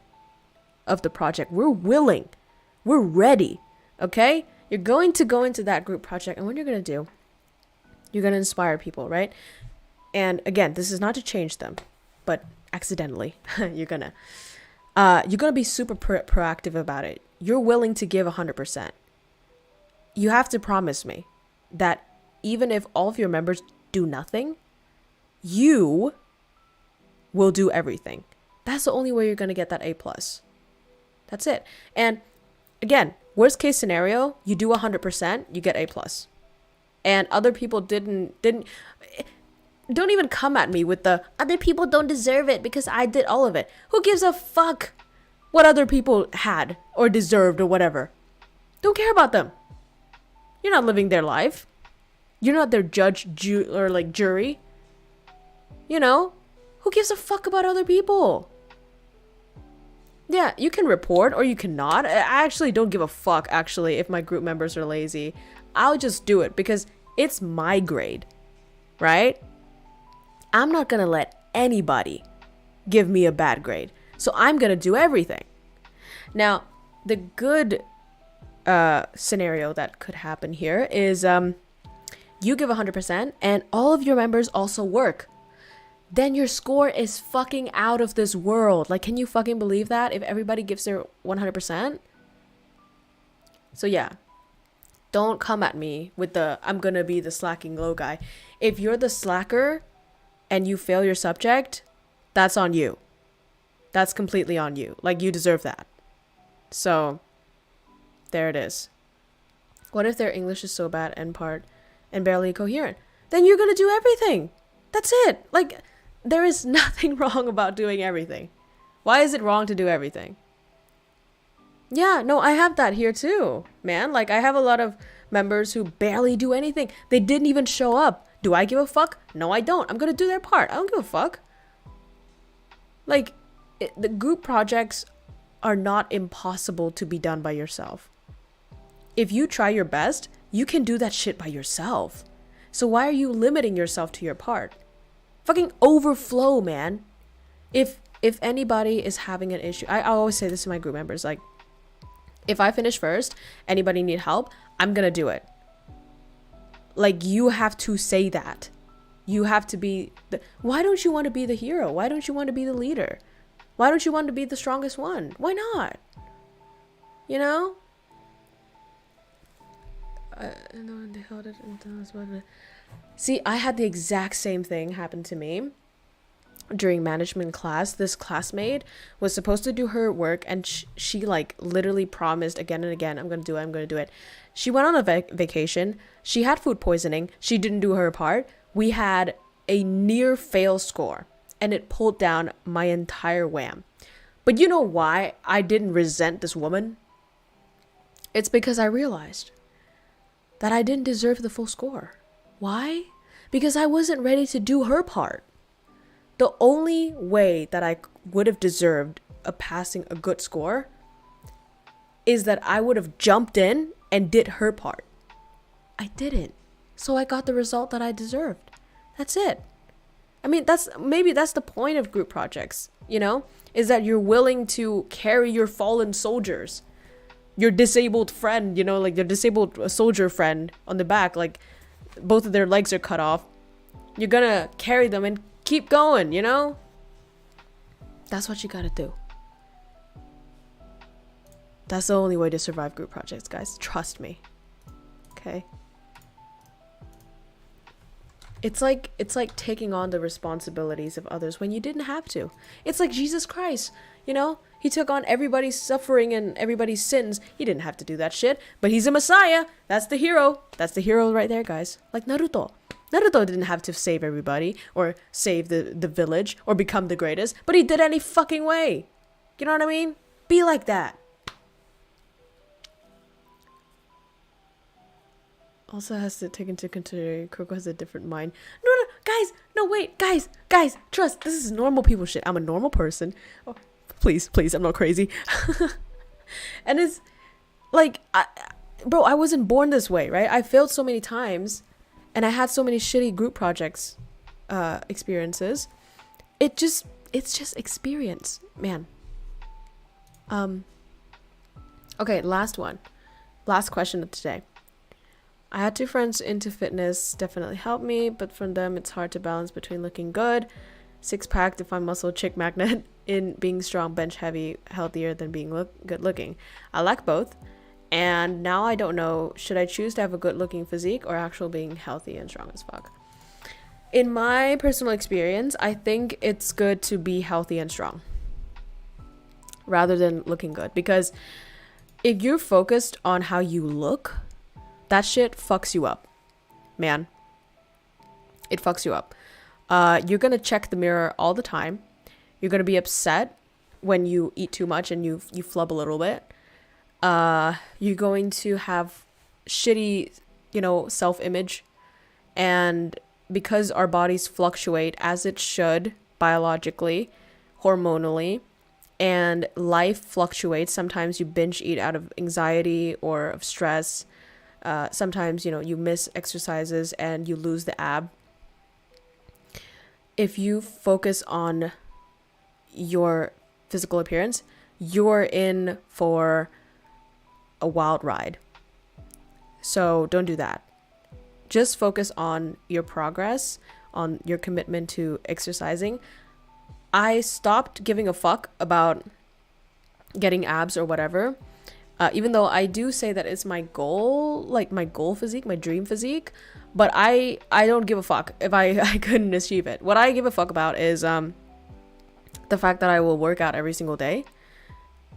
of the project. We're willing. We're ready. Okay? You're going to go into that group project, and what you're gonna do, you're gonna inspire people, right? And again, this is not to change them, but accidentally, you're gonna be super proactive about it. You're willing to give 100%. You have to promise me that even if all of your members do nothing, you will do everything. That's the only way you're gonna get that A+. That's it. And again, worst case scenario, you do 100%, you get A+. And other people didn't don't even come at me with the other people don't deserve it because I did all of it. Who gives a fuck what other people had or deserved or whatever? Don't care about them. You're not living their life. You're not their judge or like jury. You know, who gives a fuck about other people? Yeah, you can report or you cannot. I actually don't give a fuck actually if my group members are lazy. I'll just do it because it's my grade, right? I'm not gonna let anybody give me a bad grade. So I'm gonna do everything. Now, the good scenario that could happen here is you give 100% and all of your members also work. Then your score is fucking out of this world. Like, can you fucking believe that? If everybody gives their 100%? So yeah, don't come at me with the I'm gonna be the slacking low guy. If you're the slacker and you fail your subject, that's on you. That's completely on you. Like, you deserve that. So there it is. What if their English is so bad and part and barely coherent? Then you're gonna do everything. That's it. Like, there is nothing wrong about doing everything. Why is it wrong to do everything? Yeah, no, I have that here too, man. Like, I have a lot of members who barely do anything. They didn't even show up. Do I give a fuck? No, I don't. I'm gonna do their part. I don't give a fuck. Like, the group projects are not impossible to be done by yourself. If you try your best, you can do that shit by yourself. So why are you limiting yourself to your part? Fucking overflow, man. If anybody is having an issue, I always say this to my group members, like, if I finish first, anybody need help, I'm gonna do it. Like, you have to say that. You have to be why don't you want to be the hero? Why don't you want to be the leader? Why don't you want to be the strongest one? Why not? You know? See, I had the exact same thing happen to me during management class. This classmate was supposed to do her work, and she like literally promised again and again, I'm gonna do it. She went on a vacation. She had food poisoning. She didn't do her part. We had a near fail score, and it pulled down my entire WAM. But you know why I didn't resent this woman? It's because I realized that I didn't deserve the full score. Why? Because I wasn't ready to do her part. The only way that I would have deserved passing a good score is that I would have jumped in and did her part. I didn't. So I got the result that I deserved. That's it. I mean, maybe that's the point of group projects, you know, is that you're willing to carry your fallen soldiers, your disabled friend, you know, like your disabled soldier friend on the back, like both of their legs are cut off. You're gonna carry them and keep going, you know? That's what you gotta do. That's the only way to survive group projects, guys. Trust me. Okay? It's like taking on the responsibilities of others when you didn't have to. It's like Jesus Christ, you know? He took on everybody's suffering and everybody's sins. He didn't have to do that shit, but he's a messiah. That's the hero. That's the hero right there, guys. Like Naruto. Naruto didn't have to save everybody or save the village or become the greatest, but he did any fucking way. You know what I mean? Be like that. Also has to take into consideration KROWKO has a different mind. No, guys, no, wait, guys, trust, this is normal people shit. I'm a normal person. Oh, please, I'm not crazy. And it's like, bro, I wasn't born this way, right? I failed so many times, and I had so many shitty group projects experiences. It's just experience, man. Okay, last question of today. I had 2 friends into fitness, definitely helped me, but from them it's hard to balance between looking good, 6-pack, defined muscle, chick magnet, in being strong, bench heavy, healthier than being good looking. I lack both, and now I don't know, should I choose to have a good looking physique or actual being healthy and strong as fuck? In my personal experience, I think it's good to be healthy and strong rather than looking good, because if you're focused on how you look, that shit fucks you up, man. It fucks you up. You're gonna check the mirror all the time. You're gonna be upset when you eat too much and you flub a little bit. You're going to have shitty, you know, self-image. And because our bodies fluctuate as it should biologically, hormonally, and life fluctuates. Sometimes you binge eat out of anxiety or of stress. Sometimes, you know, you miss exercises and you lose the ab. if you focus on your physical appearance, you're in for a wild ride. So don't do that. Just focus on your progress, on your commitment to exercising. I stopped giving a fuck about getting abs or whatever. Even though I do say that it's my goal, like my goal physique, my dream physique, but I don't give a fuck if I couldn't achieve it. What I give a fuck about is the fact that I will work out every single day,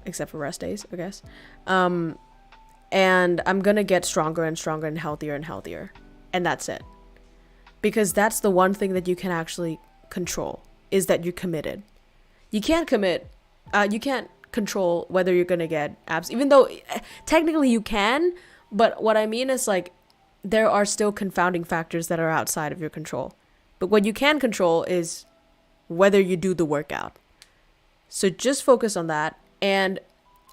except for rest days, I guess. And I'm gonna get stronger and stronger and healthier. And that's it. Because that's the one thing that you can actually control, is that you're committed. You can't control whether you're gonna get abs, even though technically you can, but what I mean is like there are still confounding factors that are outside of your control. But what you can control is whether you do the workout. So just focus on that, and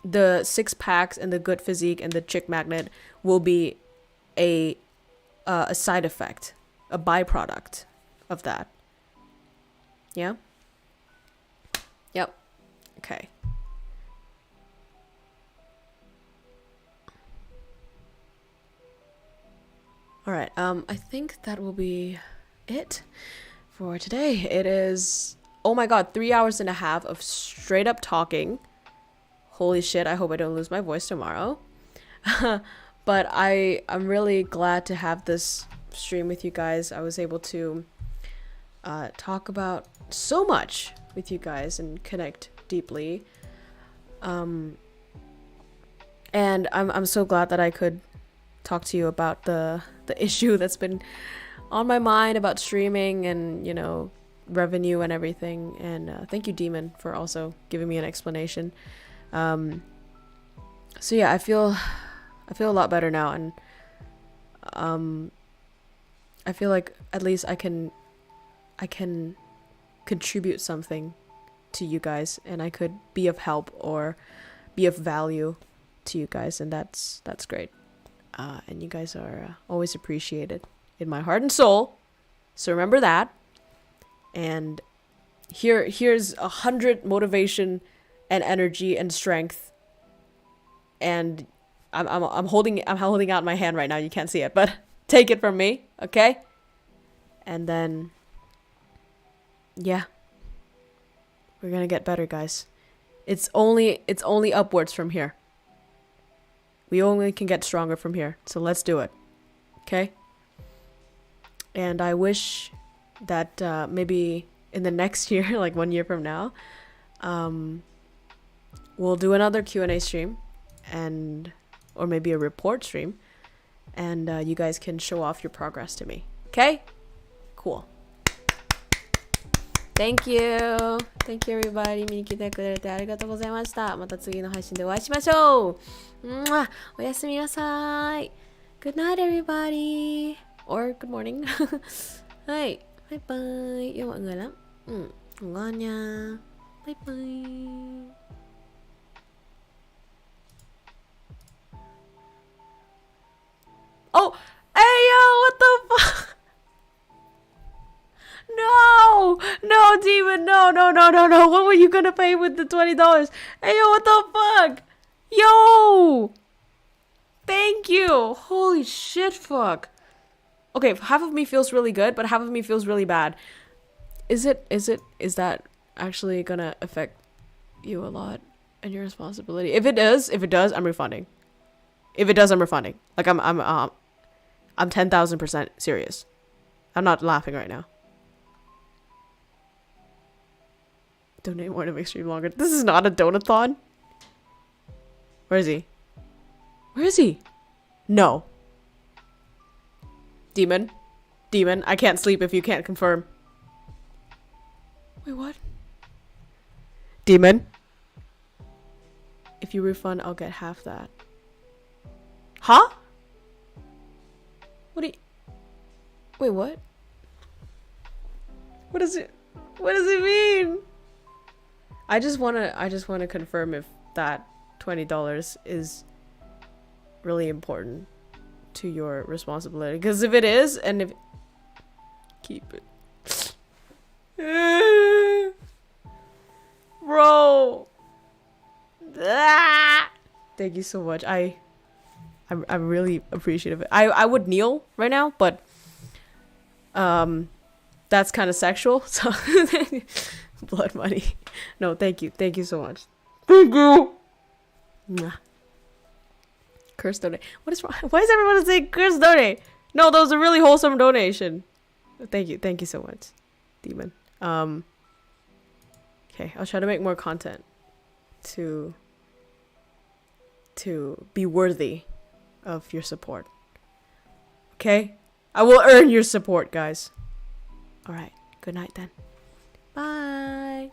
the six packs and the good physique and the chick magnet will be a side effect, a byproduct of that. Yeah? Yep. Okay. All right. I think that will be it for today. It is, oh my god, 3 hours and a half of straight up talking. Holy shit, I hope I don't lose my voice tomorrow. But I'm really glad to have this stream with you guys. I was able to talk about so much with you guys and connect deeply. And I'm so glad that I could talk to you about the issue that's been on my mind about streaming and, you know, revenue and everything. And thank you, Demon, for also giving me an explanation. So yeah, I feel a lot better now, and I feel like at least I can contribute something to you guys, and I could be of help or be of value to you guys, and that's great. And you guys are always appreciated in my heart and soul, so remember that. And here's 100 motivation and energy and strength, and I'm holding out my hand right now. You can't see it, but take it from me, okay? And then, yeah, we're gonna get better, guys. It's only upwards from here. We only can get stronger from here. So let's do it, okay? And I wish that maybe in the next year, like 1 year from now, we'll do another Q&A stream, or maybe a report stream, and you guys can show off your progress to me. Okay? Cool. Thank you. Thank you, everybody. 見に来てくれてありがとうございました。また次の配信でお会いしましょう。おやすみなさい。Good night, everybody. Or good morning. はい。バイバイ. Yêu mọi người lắm. Ngủ ngon nha. Bye bye. Oh, hey yo, what the fuck? No, Demon, no. What were you gonna pay with the $20? Hey yo, what the fuck? Yo, thank you. Holy shit, fuck. Okay, half of me feels really good, but half of me feels really bad. Is that actually gonna affect you a lot and your responsibility? If it does, I'm refunding. If it does, I'm refunding. Like I'm 10,000% serious. I'm not laughing right now. Donate more to make stream longer. This is not a donathon. Where is he? No. Demon, I can't sleep if you can't confirm. Wait, what? Demon, if you refund, I'll get half that. Huh? Wait, what? What does it mean? I just want to confirm if that $20 is really important to your responsibility, because if it is, and if keep it. Bro. Thank you so much. I'm really appreciative. I would kneel right now, but that's kind of sexual. So blood money. No, thank you. Thank you so much. Thank you. Curse donate. What is wrong? Why is everyone saying curse donate? No, that was a really wholesome donation. Thank you. Thank you so much, Demon. Okay, I'll try to make more content to be worthy of your support. Okay? I will earn your support, guys. All right. Good night then. Bye.